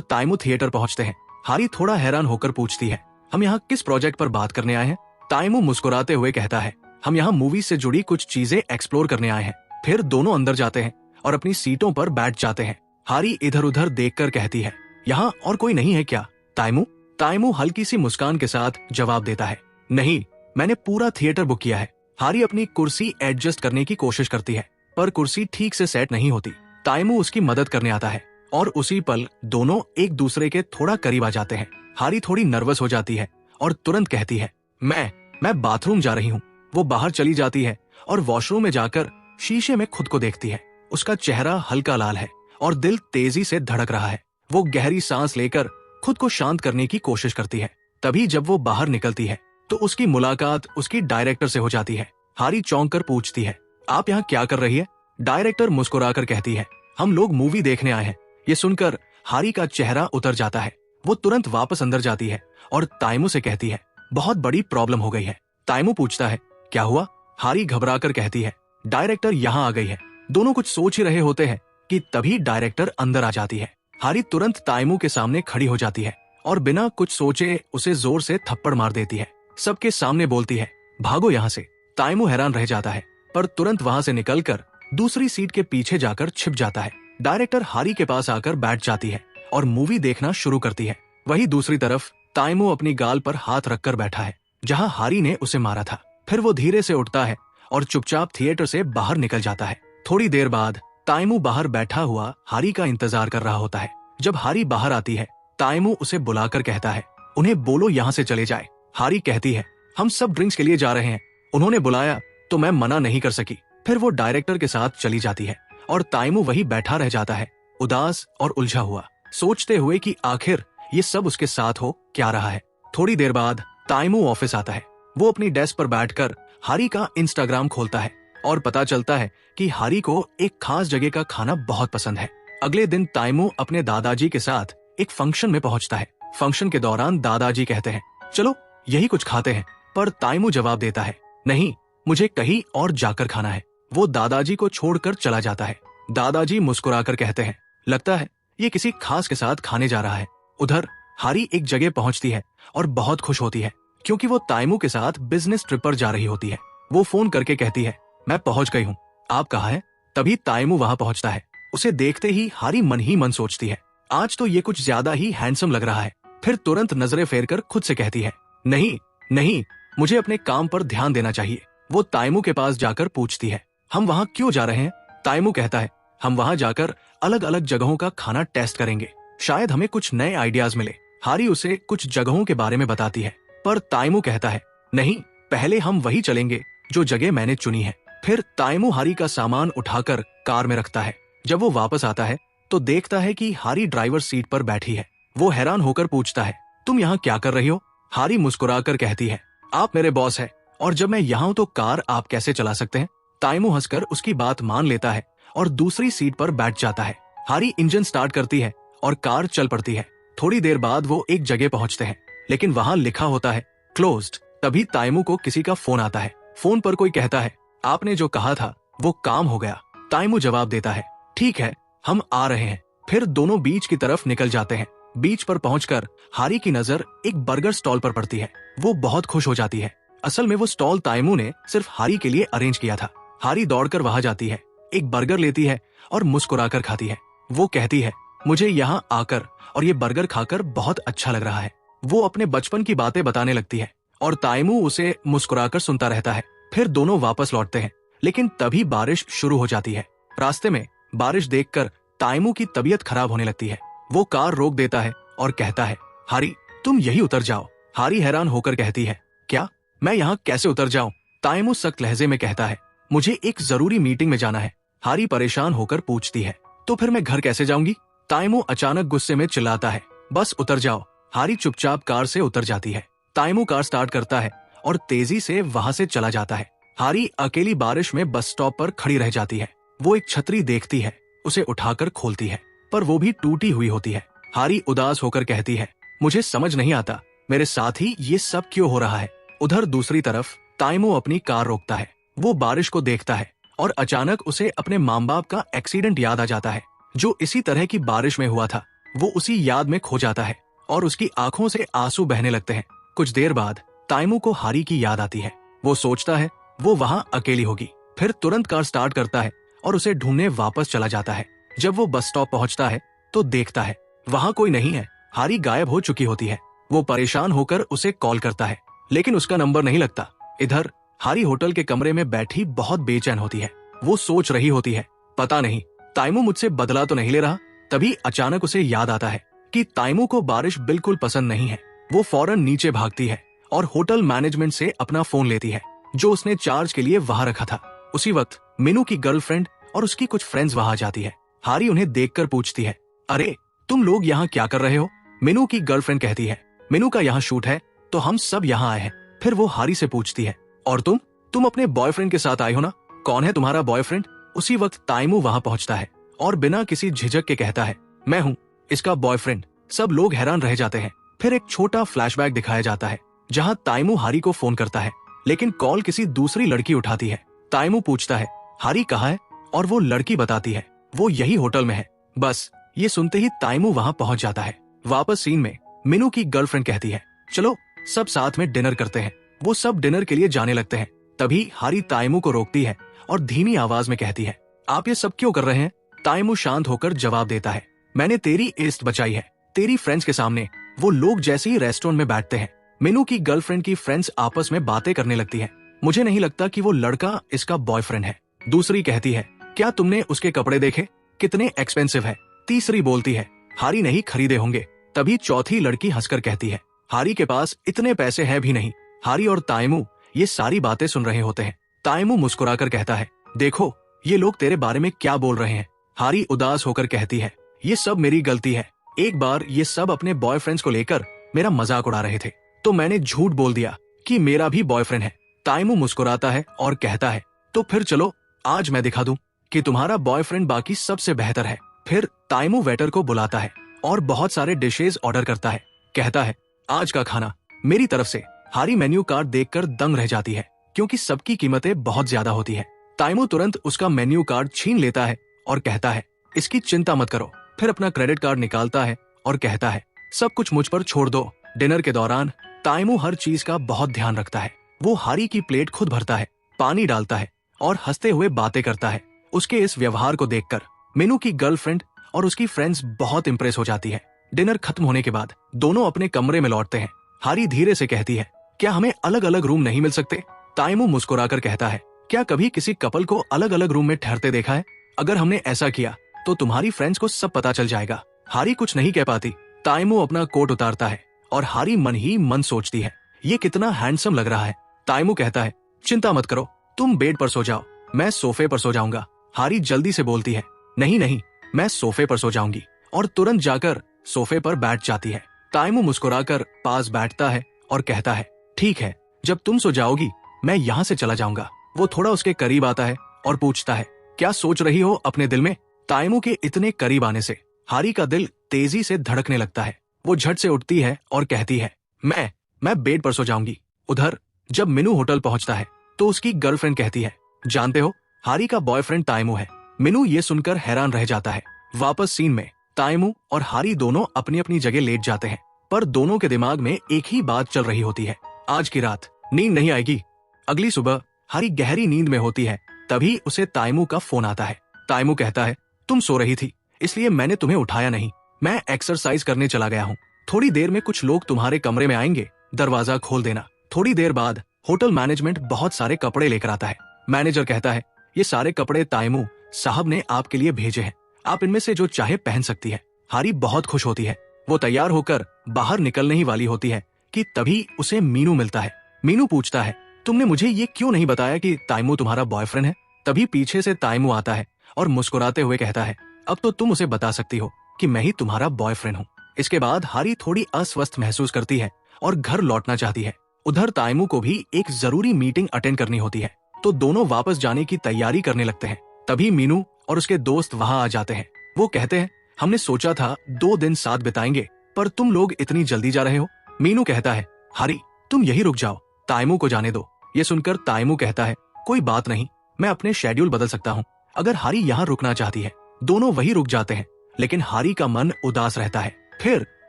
तैमू थिएटर पहुंचते हैं। हारी थोड़ा हैरान होकर पूछती है, हम यहाँ किस प्रोजेक्ट पर बात करने आए हैं? तैमू मुस्कुराते हुए कहता है, हम यहाँ मूवी से जुड़ी कुछ चीजें एक्सप्लोर करने आए हैं। फिर दोनों अंदर जाते हैं और अपनी सीटों पर बैठ जाते हैं। हारी इधर उधर देखकर कहती है, यहाँ और कोई नहीं है क्या तैमू? तैमू हल्की सी मुस्कान के साथ जवाब देता है, नहीं, मैंने पूरा थिएटर बुक किया है। हारी अपनी कुर्सी एडजस्ट करने की कोशिश करती है, पर कुर्सी ठीक से सेट नहीं होती। तैमू उसकी मदद करने आता है और उसी पल दोनों एक दूसरे के थोड़ा करीब आ जाते हैं। हारी थोड़ी नर्वस हो जाती है और तुरंत कहती है, मैं बाथरूम जा रही हूँ। वो बाहर चली जाती है और वॉशरूम में जाकर शीशे में खुद को देखती है। उसका चेहरा हल्का लाल है और दिल तेजी से धड़क रहा है। वो गहरी सांस लेकर खुद को शांत करने की कोशिश करती है। तभी जब वो बाहर निकलती है तो उसकी मुलाकात उसकी डायरेक्टर से हो जाती है। हारी चौंक कर पूछती है, आप यहाँ क्या कर रही है? डायरेक्टर मुस्कुराकर कहती है, हम लोग मूवी देखने आए हैं। ये सुनकर हारी का चेहरा उतर जाता है। वो तुरंत वापस अंदर जाती है और तैमू से कहती है, बहुत बड़ी प्रॉब्लम हो गई है। तैमू पूछता है, क्या हुआ? हारी घबराकर कहती है, डायरेक्टर यहाँ आ गई है। दोनों कुछ सोच ही रहे होते हैं कि तभी डायरेक्टर अंदर आ जाती है। हारी तुरंत तैमू के सामने खड़ी हो जाती है और बिना कुछ सोचे उसे जोर से थप्पड़ मार देती है। सबके सामने बोलती है, भागो यहाँ से। तैमू हैरान रह जाता है, पर तुरंत वहां से निकलकर दूसरी सीट के पीछे जाकर छिप जाता है। डायरेक्टर हारी के पास आकर बैठ जाती है और मूवी देखना शुरू करती है। वहीं दूसरी तरफ तैमू अपनी गाल पर हाथ रखकर बैठा है, जहां हारी ने उसे मारा था। फिर वो धीरे से उठता है और चुपचाप थिएटर से बाहर निकल जाता है। थोड़ी देर बाद तैमू बाहर बैठा हुआ हारी का इंतजार कर रहा होता है। जब हारी बाहर आती है, तैमू उसे बुलाकर कहता है, उन्हें बोलो यहाँ से चले जाए। हारी कहती है, हम सब ड्रिंक्स के लिए जा रहे हैं, उन्होंने बुलाया तो मैं मना नहीं कर सकी। फिर वो डायरेक्टर के साथ चली जाती है और तैमू वही बैठा रह जाता है, उदास और उलझा हुआ, सोचते हुए कि आखिर ये सब उसके साथ हो क्या रहा है। थोड़ी देर बाद तैमू ऑफिस आता है। वो अपनी डेस्क पर बैठकर हारी का इंस्टाग्राम खोलता है और पता चलता है कि हारी को एक खास जगह का खाना बहुत पसंद है। अगले दिन तैमू अपने दादाजी के साथ एक फंक्शन में पहुंचता है। फंक्शन के दौरान दादाजी कहते हैं, चलो यही कुछ खाते हैं, पर तैमू जवाब देता है, नहीं, मुझे कहीं और जाकर खाना है। वो दादाजी को छोड़कर चला जाता है। दादाजी मुस्कुराकर कहते हैं, लगता है ये किसी खास के साथ खाने जा रहा है। उधर हारी एक जगह पहुंचती है और बहुत खुश होती है क्योंकि वो तैमू के साथ बिजनेस ट्रिप पर जा रही होती है। वो फोन करके कहती है, मैं पहुंच गई हूँ, आप कहाँ हैं? तभी तैमू वहां पहुंचता है। उसे देखते ही हारी मन ही मन सोचती है, आज तो ये कुछ ज्यादा ही हैंडसम लग रहा है। फिर तुरंत नजरें फेर कर खुद से कहती है, नहीं नहीं, मुझे अपने काम पर ध्यान देना चाहिए। वो ताइमू के पास जाकर पूछती है, हम वहाँ क्यों जा रहे हैं? ताइमू कहता है, हम वहाँ जाकर अलग अलग जगहों का खाना टेस्ट करेंगे, शायद हमें कुछ नए आइडियाज मिले। हारी उसे कुछ जगहों के बारे में बताती है, पर ताइमू कहता है, नहीं, पहले हम वही चलेंगे जो जगह मैंने चुनी है। फिर ताइमू हारी का सामान उठाकर कार में रखता है। जब वो वापस आता है तो देखता है कि हारी ड्राइवर सीट पर बैठी है। वो हैरान होकर पूछता है, तुम यहाँ क्या कर रही हो? हारी मुस्कुराकर कहती है, आप मेरे बॉस हैं और जब मैं यहाँ हूँ तो कार आप कैसे चला सकते हैं? ताइमू हंसकर उसकी बात मान लेता है और दूसरी सीट पर बैठ जाता है। हारी इंजन स्टार्ट करती है और कार चल पड़ती है। थोड़ी देर बाद वो एक जगह पहुंचते हैं, लेकिन वहां लिखा होता है क्लोज्ड। तभी ताइमू को किसी का फोन आता है। फोन पर कोई कहता है, आपने जो कहा था वो काम हो गया। ताइमू जवाब देता है, ठीक है, हम आ रहे हैं। फिर दोनों बीच की तरफ निकल जाते हैं। बीच पर पहुंचकर हारी की नजर एक बर्गर स्टॉल पर पड़ती है। वो बहुत खुश हो जाती है। असल में वो स्टॉल ताइमू ने सिर्फ हारी के लिए अरेंज किया था। हारी दौड़कर वहां जाती है, एक बर्गर लेती है और मुस्कुराकर खाती है। वो कहती है, मुझे यहाँ आकर और ये बर्गर खाकर बहुत अच्छा लग रहा है। वो अपने बचपन की बातें बताने लगती है और ताइमू उसे मुस्कुराकर सुनता रहता है। फिर दोनों वापस लौटते हैं, लेकिन तभी बारिश शुरू हो जाती है। रास्ते में बारिश देखकर ताइमू की तबीयत खराब होने लगती है। वो कार रोक देता है और कहता है, हारी, तुम यही उतर जाओ। हारी हैरान होकर कहती है, क्या? मैं यहाँ कैसे उतर जाऊं? ताइमू सख्त लहजे में कहता है, मुझे एक जरूरी मीटिंग में जाना है। हारी परेशान होकर पूछती है, तो फिर मैं घर कैसे जाऊंगी? ताइमू अचानक गुस्से में चिल्लाता है, बस उतर जाओ। हारी चुपचाप कार से उतर जाती है। ताइमू कार स्टार्ट करता है और तेजी से वहां से चला जाता है। हारी अकेली बारिश में बस स्टॉप पर खड़ी रह जाती है। वो एक छतरी देखती है, उसे उठाकर खोलती है, पर वो भी टूटी हुई होती है। हारी उदास होकर कहती है, मुझे समझ नहीं आता मेरे साथ ही ये सब क्यों हो रहा है। उधर दूसरी तरफ ताइमू अपनी कार रोकता है। वो बारिश को देखता है और अचानक उसे अपने माँ बाप का एक्सीडेंट याद आ जाता है, जो इसी तरह की बारिश में हुआ था। वो उसी याद में खो जाता है और उसकी आंखों से आंसू बहने लगते हैं। कुछ देर बाद ताइमू को हारी की याद आती है। वो सोचता है वो वहां अकेली होगी। फिर तुरंत कार स्टार्ट करता है और उसे ढूंढने वापस चला जाता है। जब वो बस स्टॉप पहुंचता है तो देखता है वहां कोई नहीं है। हारी गायब हो चुकी होती है। वो परेशान होकर उसे कॉल करता है, लेकिन उसका नंबर नहीं लगता। इधर हारी होटल के कमरे में बैठी बहुत बेचैन होती है। वो सोच रही होती है, पता नहीं ताइमू मुझसे बदला तो नहीं ले रहा। तभी अचानक उसे याद आता है कि ताइमू को बारिश बिल्कुल पसंद नहीं है। वो फौरन नीचे भागती है और होटल मैनेजमेंट से अपना फोन लेती है, जो उसने चार्ज के लिए वहां रखा था। उसी वक्त मीनू की गर्लफ्रेंड और उसकी कुछ फ्रेंड्स वहां जाती है। हारी उन्हें देखकर पूछती है, अरे तुम लोग यहाँ क्या कर रहे हो? मीनू की गर्लफ्रेंड कहती है, मीनू का यहाँ शूट है तो हम सब यहाँ आए हैं। फिर वो हारी से पूछती है, और तुम अपने बॉयफ्रेंड के साथ आई हो ना? कौन है तुम्हारा बॉयफ्रेंड? उसी वक्त ताइमू वहां पहुंचता है और बिना किसी झिझक के कहता है, मैं हूँ इसका बॉयफ्रेंड। सब लोग हैरान रह जाते हैं। फिर एक छोटा फ्लैशबैक दिखाया जाता है जहाँ ताइमू हारी को फोन करता है, लेकिन कॉल किसी दूसरी लड़की उठाती है। ताइमू पूछता है, हारी कहाँ है? और वो लड़की बताती है, वो यही होटल में है। बस ये सुनते ही ताइमू वहां पहुंच जाता है। वापस सीन में मीनू की गर्लफ्रेंड कहती है, चलो सब साथ में डिनर करते हैं। वो सब डिनर के लिए जाने लगते हैं। तभी हारी ताइमू को रोकती है और धीमी आवाज में कहती है, आप ये सब क्यों कर रहे हैं? ताइमू शांत होकर जवाब देता है, मैंने तेरी इज्जत बचाई है। तेरी फ्रेंड्स के सामने वो लोग जैसे ही रेस्टोरेंट में बैठते हैं, मीनू की गर्लफ्रेंड की फ्रेंड्स आपस में बातें करने लगती है। मुझे नहीं लगता कि वो लड़का इसका बॉयफ्रेंड है। दूसरी कहती है, क्या तुमने उसके कपड़े देखे? कितने एक्सपेंसिव है। तीसरी बोलती है, हारी नहीं खरीदे होंगे। तभी चौथी लड़की हंसकर कहती है, हारी के पास इतने पैसे हैं भी नहीं। हारी और ताइमू ये सारी बातें सुन रहे होते हैं। ताइमू मुस्कुराकर कहता है, देखो ये लोग तेरे बारे में क्या बोल रहे हैं। हारी उदास होकर कहती है, ये सब मेरी गलती है। एक बार ये सब अपने बॉयफ्रेंड्स को लेकर मेरा मजाक उड़ा रहे थे, तो मैंने झूठ बोल दिया कि मेरा भी बॉयफ्रेंड है। ताइमू मुस्कुराता है और कहता है, तो फिर चलो आज मैं दिखा दूं कि तुम्हारा बॉयफ्रेंड बाकी सबसे बेहतर है। फिर ताइमू वेटर को बुलाता है और बहुत सारे डिशेज ऑर्डर करता है। कहता है, आज का खाना मेरी तरफ से। हारी मेन्यू कार्ड देखकर दंग रह जाती है, क्योंकि सबकी कीमतें बहुत ज्यादा होती है। ताइमू तुरंत उसका मेन्यू कार्ड छीन लेता है और कहता है, इसकी चिंता मत करो। फिर अपना क्रेडिट कार्ड निकालता है और कहता है, सब कुछ मुझ पर छोड़ दो। डिनर के दौरान ताइमू हर चीज का बहुत ध्यान रखता है। वो हारी की प्लेट खुद भरता है, पानी डालता है और हंसते हुए बातें करता है। उसके इस व्यवहार को देखकर मीनू की गर्लफ्रेंड और उसकी फ्रेंड्स बहुत इंप्रेस हो जाती है। डिनर खत्म होने के बाद दोनों अपने कमरे में लौटते हैं। हारी धीरे से कहती है, क्या हमें अलग अलग रूम नहीं मिल सकते? ताइमू मुस्कुराकर कहता है, क्या कभी किसी कपल को अलग अलग रूम में ठहरते देखा है? अगर हमने ऐसा किया तो तुम्हारी फ्रेंड्स को सब पता चल जाएगा। हारी कुछ नहीं कह पाती। ताइमू अपना कोट उतारता है और हारी मन ही मन सोचती है, ये कितना हैंडसम लग रहा है। ताइमू कहता है, चिंता मत करो, तुम बेड पर सो जाओ, मैं सोफे पर सो जाऊंगा। हारी जल्दी से बोलती है, नहीं नहीं, मैं सोफे पर सो जाऊंगी, और तुरंत जाकर सोफे पर बैठ जाती है। ताइमू मुस्कुराकर पास बैठता है और कहता है, ठीक है, जब तुम सो जाओगी मैं यहाँ से चला जाऊंगा। वो थोड़ा उसके करीब आता है और पूछता है, क्या सोच रही हो अपने दिल में? ताइमू के इतने करीब आने से हारी का दिल तेजी से धड़कने लगता है। वो झट से उठती है और कहती है, मैं बेड पर सो जाऊंगी। उधर जब मिनू होटल पहुंचता है तो उसकी गर्लफ्रेंड कहती है, जानते हो, हारी का बॉयफ्रेंड ताइमू है। मिनू ये सुनकर हैरान रह जाता है। वापस सीन में ताइमू और हारी दोनों अपनी अपनी जगह लेट जाते हैं, पर दोनों के दिमाग में एक ही बात चल रही होती है, आज की रात नींद नहीं आएगी। अगली सुबह हारी गहरी नींद में होती है, तभी उसे ताइमू का फोन आता है। ताइमू कहता है, तुम सो रही थी इसलिए मैंने तुम्हें उठाया नहीं, मैं एक्सरसाइज करने चला गया हूँ। थोड़ी देर में कुछ लोग तुम्हारे कमरे में आएंगे, दरवाजा खोल देना। थोड़ी देर बाद होटल मैनेजमेंट बहुत सारे कपड़े लेकर आता है। मैनेजर कहता है, ये सारे कपड़े ताइमू साहब ने आपके लिए भेजे हैं, आप इनमें से जो चाहे पहन सकती है। हारी बहुत खुश होती है। वो तैयार होकर बाहर निकलने ही वाली होती है कि तभी उसे मीनू मिलता है। मीनू पूछता है, तुमने मुझे ये क्यों नहीं बताया कि ताइमू तुम्हारा बॉयफ्रेंड है? तभी पीछे से ताइमू आता है और मुस्कुराते हुए कहता है, अब तो तुम उसे बता सकती हो कि मैं ही तुम्हारा बॉयफ्रेंड हूँ। इसके बाद हारी थोड़ी अस्वस्थ महसूस करती है और घर लौटना चाहती है। उधर ताइमू को भी एक जरूरी मीटिंग अटेंड करनी होती है, तो दोनों वापस जाने की तैयारी करने लगते हैं। तभी मीनू और उसके दोस्त वहां आ जाते हैं। वो कहते हैं, हमने सोचा था 2 दिन साथ बिताएंगे, पर तुम लोग इतनी जल्दी जा रहे हो। मीनू कहता है, हारी तुम यही रुक जाओ, ताइमू को जाने दो। ये सुनकर ताइमू कहता है, कोई बात नहीं, मैं अपने शेड्यूल बदल सकता हूँ अगर हारी यहाँ रुकना चाहती है। दोनों वही रुक जाते हैं, लेकिन हारी का मन उदास रहता है। फिर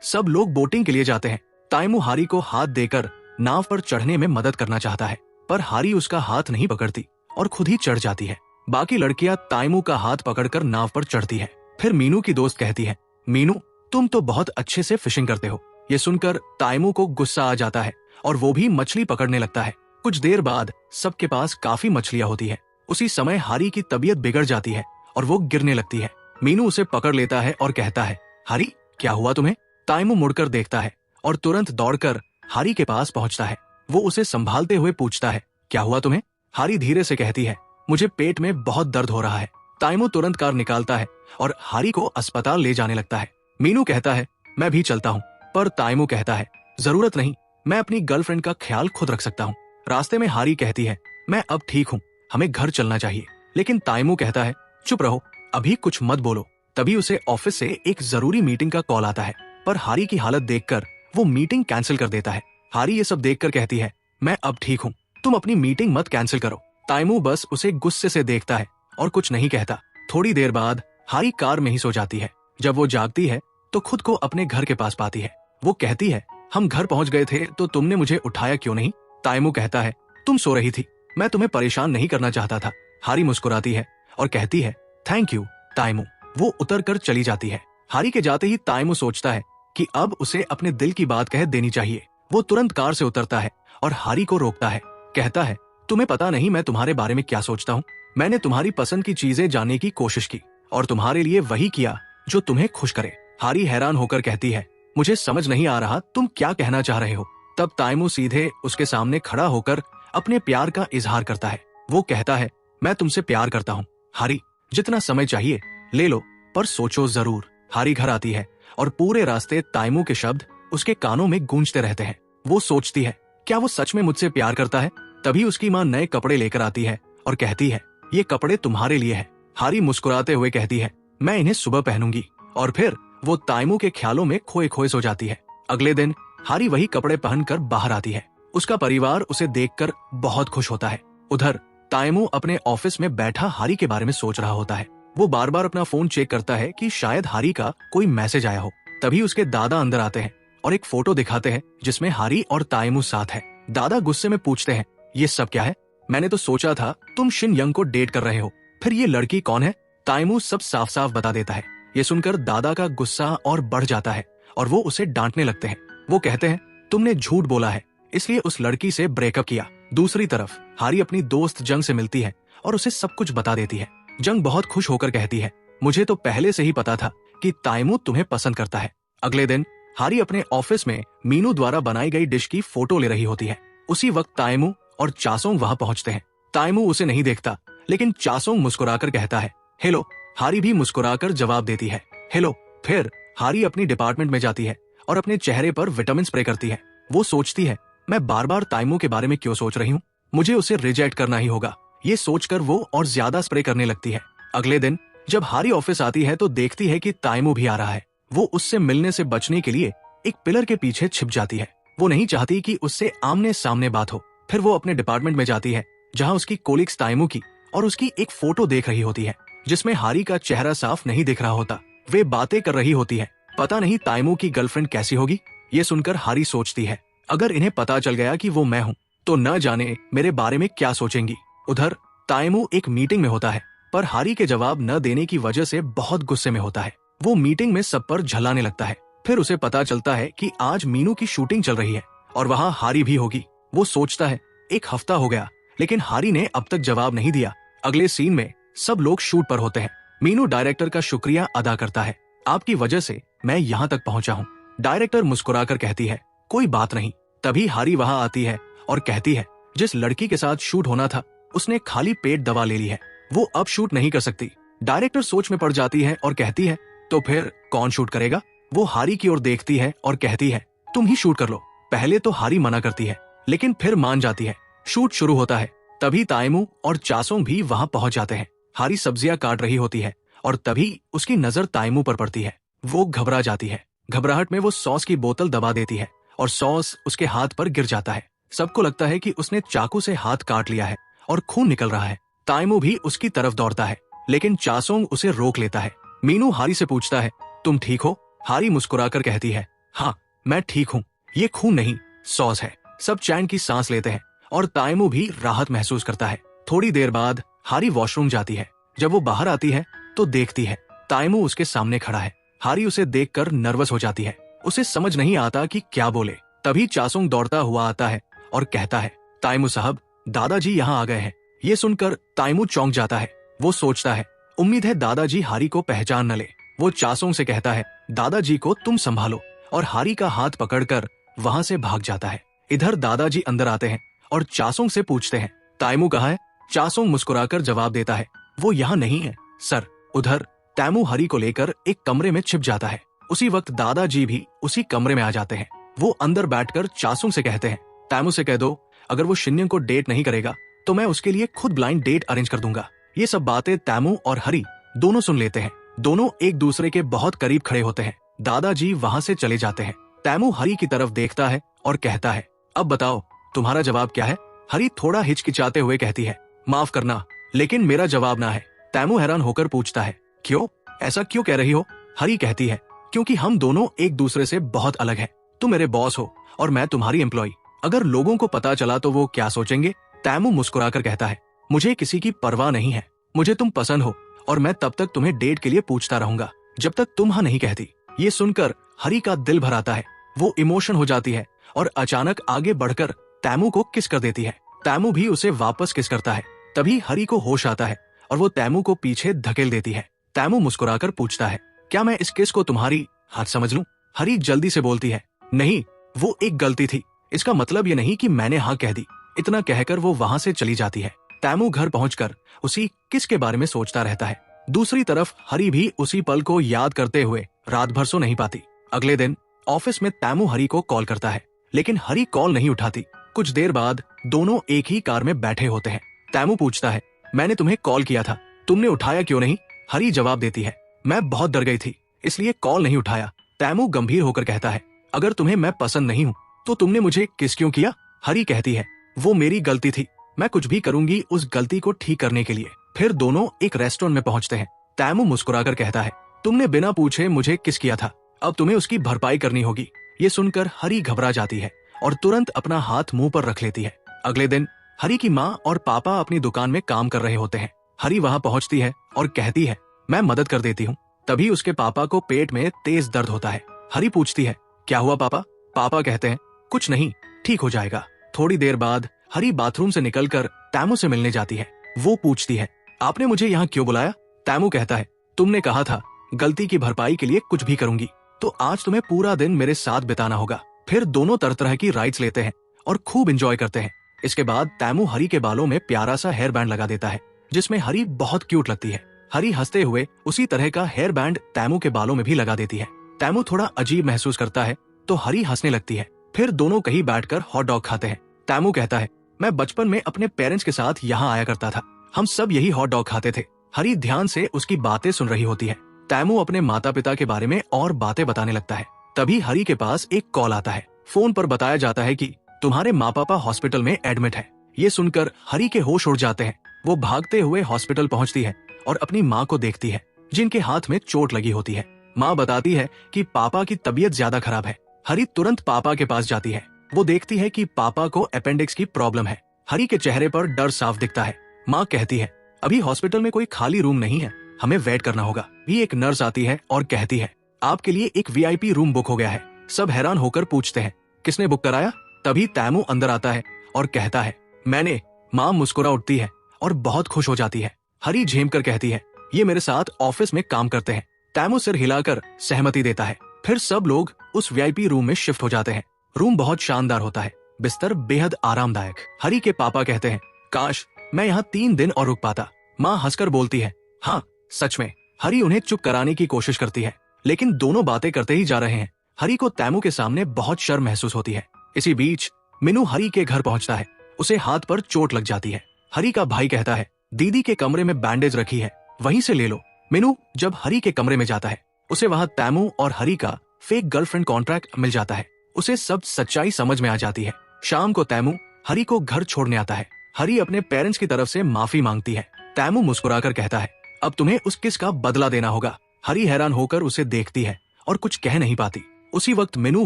सब लोग बोटिंग के लिए जाते हैं। ताइमू हारी को हाथ देकर नाव पर चढ़ने में मदद करना चाहता है, पर हारी उसका हाथ नहीं पकड़ती और खुद ही चढ़ जाती है। बाकी लड़कियां ताइमू का हाथ पकड़कर नाव पर चढ़ती है। फिर मीनू की दोस्त कहती है, मीनू तुम तो बहुत अच्छे से फिशिंग करते हो। ये सुनकर ताइमू को गुस्सा आ जाता है और वो भी मछली पकड़ने लगता है। कुछ देर बाद सबके पास काफी मछलियां होती है। उसी समय हारी की तबीयत बिगड़ जाती है और वो गिरने लगती है। मीनू उसे पकड़ लेता है और कहता है, हारी क्या हुआ तुम्हें? ताइमू मुड़कर देखता है और तुरंत दौड़कर हारी के पास पहुंचता है। वो उसे संभालते हुए पूछता है, क्या हुआ तुम्हें? हारी धीरे से कहती है, मुझे पेट में बहुत दर्द हो रहा है। ताइमू तुरंत कार निकालता है और हारी को अस्पताल ले जाने लगता है। मीनू कहता है, मैं भी चलता हूँ, पर ताइमू कहता है, जरूरत नहीं, मैं अपनी गर्लफ्रेंड का ख्याल खुद रख सकता हूँ। रास्ते में हारी कहती है, मैं अब ठीक हूँ, हमें घर चलना चाहिए। लेकिन ताइमू कहता है, चुप रहो, अभी कुछ मत बोलो। तभी उसे ऑफिस से एक जरूरी मीटिंग का कॉल आता है, पर हारी की हालत देखकर वो मीटिंग कैंसिल कर देता है। हारी ये सब देखकर कहती है, मैं अब ठीक हूँ, तुम अपनी मीटिंग मत कैंसिल करो। ताइमू बस उसे गुस्से से देखता है और कुछ नहीं कहता। थोड़ी देर बाद हारी कार में ही सो जाती है। जब वो जागती है तो खुद को अपने घर के पास पाती है। वो कहती है, हम घर पहुंच गए थे तो तुमने मुझे उठाया क्यों नहीं? ताइमू कहता है, तुम सो रही थी, मैं तुम्हें परेशान नहीं करना चाहता था। हारी मुस्कुराती है और कहती है, थैंक यू ताइमू। वो उतर कर चली जाती है। हारी के जाते ही ताइमू सोचता है कि अब उसे अपने दिल की बात कह देनी चाहिए। वो तुरंत कार से उतरता है और हारी को रोकता है। कहता है, तुम्हें पता नहीं मैं तुम्हारे बारे में क्या सोचता हूँ। मैंने तुम्हारी पसंद की चीजें जानने की कोशिश की और तुम्हारे लिए वही किया जो तुम्हें खुश करे। हारी हैरान होकर कहती है, मुझे समझ नहीं आ रहा तुम क्या कहना चाह रहे हो। तब ताइमू सीधे उसके सामने खड़ा होकर अपने प्यार का इजहार करता है। वो कहता है, मैं तुमसे प्यार करता हूँ हारी, जितना समय चाहिए ले लो, पर सोचो जरूर। हारी घर आती है और पूरे रास्ते ताइमू के शब्द उसके कानों में गूंजते रहते हैं। वो सोचती है, क्या वो सच में मुझसे प्यार करता है? तभी उसकी माँ नए कपड़े लेकर आती है और कहती है, ये कपड़े तुम्हारे लिए है। हारी मुस्कुराते हुए कहती है, मैं इन्हें सुबह पहनूंगी। और फिर वो ताइमू के ख्यालों में खोए खोए सो जाती है। अगले दिन हारी वही कपड़े पहनकर बाहर आती है। उसका परिवार उसे देखकर बहुत खुश होता है। उधर ताइमू अपने ऑफिस में बैठा हारी के बारे में सोच रहा होता है। वो बार बार अपना फोन चेक करता है कि शायद हारी का कोई मैसेज आया हो। तभी उसके दादा अंदर आते हैं और एक फोटो दिखाते हैं जिसमें हारी और ताइमू साथ है। दादा गुस्से में पूछते हैं, ये सब क्या है? मैंने तो सोचा था तुम शिन यंग को डेट कर रहे हो, फिर ये लड़की कौन है? ताइमू सब साफ साफ बता देता है। ये सुनकर दादा का गुस्सा और बढ़ जाता है और वो उसे डांटने लगते हैं। वो कहते हैं तुमने झूठ बोला है, इसलिए उस लड़की से ब्रेकअप किया। दूसरी तरफ हारी अपनी दोस्त जंग से मिलती है और उसे सब कुछ बता देती है। जंग बहुत खुश होकर कहती है मुझे तो पहले से ही पता था कि ताइमू तुम्हें पसंद करता है। अगले दिन हारी अपने ऑफिस में मीनू द्वारा बनाई गई डिश की फोटो ले रही होती है। उसी वक्त ताइमू और चासोंग वहां पहुंचते हैं। ताइमू उसे नहीं देखता, लेकिन चासोंग मुस्कुराकर कहता है हेलो। हारी भी मुस्कुराकर जवाब देती है हेलो। फिर हारी अपनी डिपार्टमेंट में जाती है और अपने चेहरे पर विटामिन स्प्रे करती है। वो सोचती है मैं बार बार ताइमू के बारे में क्यों सोच रही हूँ, मुझे उसे रिजेक्ट करना ही होगा। ये सोचकर वो और ज्यादा स्प्रे करने लगती है। अगले दिन जब हारी ऑफिस आती है तो देखती है कि ताइमू भी आ रहा है। वो उससे मिलने से बचने के लिए एक पिलर के पीछे छिप जाती है। वो नहीं चाहती कि उससे आमने सामने बात हो। फिर वो अपने डिपार्टमेंट में जाती है जहाँ उसकी कोलिग्स ताइमू की और उसकी एक फोटो देख रही होती है जिसमें हारी का चेहरा साफ नहीं दिख रहा होता। वे बातें कर रही होती है। पता नहीं ताइमू की गर्लफ्रेंड कैसी होगी। ये सुनकर हारी सोचती है अगर इन्हें पता चल गया कि वो मैं हूँ तो न जाने मेरे बारे में क्या सोचेंगी। उधर ताइमू एक मीटिंग में होता है, पर हारी के जवाब न देने की वजह से बहुत गुस्से में होता है। वो मीटिंग में सब पर झल्लाने लगता है। फिर उसे पता चलता है कि आज मीनू की शूटिंग चल रही है और वहाँ हारी भी होगी। वो सोचता है एक हफ्ता हो गया, लेकिन हारी ने अब तक जवाब नहीं दिया। अगले सीन में सब लोग शूट पर होते हैं। मीनू डायरेक्टर का शुक्रिया अदा करता है, आपकी वजह से मैं यहाँ तक पहुँचा हूँ। डायरेक्टर मुस्कुराकर कहती है कोई बात नहीं। तभी हारी वहाँ आती है और कहती है जिस लड़की के साथ शूट होना था उसने खाली पेट दवा ले ली है, वो अब शूट नहीं कर सकती। डायरेक्टर सोच में पड़ जाती है और कहती है तो फिर कौन शूट करेगा। वो हारी की ओर देखती है और कहती है तुम ही शूट कर लो। पहले तो हारी मना करती है, लेकिन फिर मान जाती है। शूट शुरू होता है। तभी ताइमू और चासोंग भी वहां पहुंच जाते हैं। हारी सब्जियां काट रही होती है और तभी उसकी नजर ताइमू पर पड़ती है। वो घबरा जाती है। घबराहट में वो सॉस की बोतल दबा देती है और सॉस उसके हाथ पर गिर जाता है। सबको लगता है कि उसने चाकू से हाथ काट लिया है और खून निकल रहा है। ताइमू भी उसकी तरफ दौड़ता है, लेकिन चासोंग उसे रोक लेता है। मीनू हारी से पूछता है तुम ठीक हो। हारी मुस्कुराकर कहती है हाँ मैं ठीक हूँ, ये खून नहीं सॉस है। सब चैन की सांस लेते हैं और ताइमू भी राहत महसूस करता है। थोड़ी देर बाद हारी वॉशरूम जाती है। जब वो बाहर आती है तो देखती है ताइमू उसके सामने खड़ा है। हारी उसे देखकर नर्वस हो जाती है। उसे समझ नहीं आता कि क्या बोले। तभी चासोंग दौड़ता हुआ आता है और कहता है ताइमू साहब, दादाजी यहाँ आ गए हैं। ये सुनकर ताइमू चौंक जाता है। वो सोचता है उम्मीद है दादाजी हारी को पहचान न ले। वो चासोंग से कहता है दादाजी को तुम संभालो, और हारी का हाथ पकड़कर वहां से भाग जाता है। इधर दादाजी अंदर आते हैं और चासोंग से पूछते हैं ताइमू कहाँ है। चासोंग मुस्कुराकर जवाब देता है वो यहाँ नहीं है सर। उधर तैमू हरी को लेकर एक कमरे में छिप जाता है। उसी वक्त दादाजी भी उसी कमरे में आ जाते हैं। वो अंदर बैठकर चासोंग से कहते हैं तैमू से कह दो अगर वो शिन्यंग को डेट नहीं करेगा तो मैं उसके लिए खुद ब्लाइंड डेट अरेंज कर दूंगा। ये सब बातें तैमू और हरी दोनों सुन लेते हैं। दोनों एक दूसरे के बहुत करीब खड़े होते हैं। दादाजी वहां से चले जाते हैं। तैमू हरी की तरफ देखता है और कहता है अब बताओ तुम्हारा जवाब क्या है। हरी थोड़ा हिचकिचाते हुए कहती है माफ करना, लेकिन मेरा जवाब ना है। तैमू हैरान होकर पूछता है क्यों, ऐसा क्यों कह रही हो। हरी कहती है क्योंकि हम दोनों एक दूसरे से बहुत अलग हैं। तुम मेरे बॉस हो और मैं तुम्हारी एम्प्लॉय। अगर लोगों को पता चला तो वो क्या सोचेंगे। तैमू मुस्कुराकर कहता है मुझे किसी की परवाह नहीं है। मुझे तुम पसंद हो और मैं तब तक तुम्हें डेट के लिए पूछता रहूंगा जब तक तुम हाँ नहीं कहती। ये सुनकर हरी का दिल भर आता है। वो इमोशन हो जाती है और अचानक आगे बढ़कर तैमू को किस कर देती है। तैमू भी उसे वापस किस करता है। तभी हरी को होश आता है और वो तैमू को पीछे धकेल देती है। तैमू मुस्कुराकर पूछता है क्या मैं इस किस को तुम्हारी हाथ समझ लूं। हरी जल्दी से बोलती है नहीं, वो एक गलती थी। इसका मतलब ये नहीं कि मैंने हाँ कह दी। इतना कहकर वो वहां से चली जाती है। तैमू घर पहुंचकर उसी किस के बारे में सोचता रहता है। दूसरी तरफ हरी भी उसी पल को याद करते हुए रात भर सो नहीं पाती। अगले दिन ऑफिस में तैमू हरी को कॉल करता है, लेकिन हरी कॉल नहीं उठाती। कुछ देर बाद दोनों एक ही कार में बैठे होते हैं। तैमू पूछता है मैंने तुम्हें कॉल किया था, तुमने उठाया क्यों नहीं। हरी जवाब देती है मैं बहुत डर गई थी इसलिए कॉल नहीं उठाया। तैमू गंभीर होकर कहता है अगर तुम्हें मैं पसंद नहीं हूँ तो तुमने मुझे किस क्यों किया। हरी कहती है वो मेरी गलती थी, मैं कुछ भी करूंगी उस गलती को ठीक करने के लिए। फिर दोनों एक रेस्टोरेंट में पहुंचते हैं। तैमू मुस्कुराकर कहता है तुमने बिना पूछे मुझे किस किया था, अब तुम्हें उसकी भरपाई करनी होगी। ये सुनकर हरी घबरा जाती है और तुरंत अपना हाथ मुंह पर रख लेती है। अगले दिन हरी की माँ और पापा अपनी दुकान में काम कर रहे होते हैं। हरी वहां पहुंचती है और कहती है मैं मदद कर देती हूँ। तभी उसके पापा को पेट में तेज दर्द होता है। हरी पूछती है, क्या हुआ पापा? पापा कहते हैं, कुछ नहीं, ठीक हो जाएगा। थोड़ी देर बाद हरी बाथरूम से निकलकर तैमू से मिलने जाती है। वो पूछती है, आपने मुझे यहाँ क्यों बुलाया? तैमू कहता है, तुमने कहा था गलती की भरपाई के लिए कुछ भी करूंगी, तो आज तुम्हें पूरा दिन मेरे साथ बिताना होगा। फिर दोनों तरह तरह की राइड्स लेते हैं और खूब एंजॉय करते हैं। इसके बाद तैमू हरी के बालों में प्यारा सा हेयर बैंड लगा देता है, जिसमें हरी बहुत क्यूट लगती है। हरी हंसते हुए उसी तरह का हेयर बैंड तैमू के बालों में भी लगा देती है। तैमू थोड़ा अजीब महसूस करता है तो हरी हंसने लगती है। फिर दोनों कहीं बैठकर हॉट डॉग खाते हैं। तैमू कहता है, मैं बचपन में अपने पेरेंट्स के साथ यहाँ आया करता था, हम सब यही हॉट डॉग खाते थे। हरी ध्यान से उसकी बातें सुन रही होती है। तैमू अपने माता पिता के बारे में और बातें बताने लगता है। तभी हरी के पास एक कॉल आता है। फोन पर बताया जाता है कि तुम्हारे माँ पापा हॉस्पिटल में एडमिट है। ये सुनकर हरी के होश उड़ जाते हैं। वो भागते हुए हॉस्पिटल पहुंचती है और अपनी माँ को देखती है, जिनके हाथ में चोट लगी होती है। माँ बताती है कि पापा की तबीयत ज्यादा खराब है। हरी तुरंत पापा के पास जाती है। वो देखती है कि पापा को अपेंडिक्स की प्रॉब्लम है। हरी के चेहरे पर डर साफ दिखता है। माँ कहती है, अभी हॉस्पिटल में कोई खाली रूम नहीं है, हमें वेट करना होगा। भी एक नर्स आती है और कहती है, आपके लिए एक वीआईपी रूम बुक हो गया है। सब हैरान होकर पूछते हैं, किसने बुक कराया? तभी तैमू अंदर आता है और कहता है, मैंने। माँ मुस्कुरा उठती है और बहुत खुश हो जाती है। हरी झेम कर कहती है, ये मेरे साथ ऑफिस में काम करते हैं। तैमू सिर हिलाकर सहमति देता है। फिर सब लोग उस वीआईपी रूम में शिफ्ट हो जाते हैं। रूम बहुत शानदार होता है, बिस्तर बेहद आरामदायक। हरी के पापा कहते हैं, काश मैं यहाँ 3 दिन और रुक पाता। माँ हंसकर बोलती है, हाँ सच में। हरी उन्हें चुप कराने की कोशिश करती है, लेकिन दोनों बातें करते ही जा रहे हैं। हरी को तैमू के सामने बहुत शर्म महसूस होती है। इसी बीच मीनू हरी के घर पहुंचता है। उसे हाथ पर चोट लग जाती है। हरी का भाई कहता है, दीदी के कमरे में बैंडेज रखी है, वहीं से ले लो। मीनू जब हरी के कमरे में जाता है, उसे वहां तैमू और हरी का फेक गर्लफ्रेंड कॉन्ट्रैक्ट मिल जाता है। उसे सब सच्चाई समझ में आ जाती है। शाम को तैमू हरी को घर छोड़ने आता है। हरी अपने पेरेंट्स की तरफ से माफी मांगती है। तैमू मुस्कुराकर कहता है, अब तुम्हें उस किस का बदला देना होगा। हरी हैरान होकर उसे देखती है और कुछ कह नहीं पाती। उसी वक्त मीनू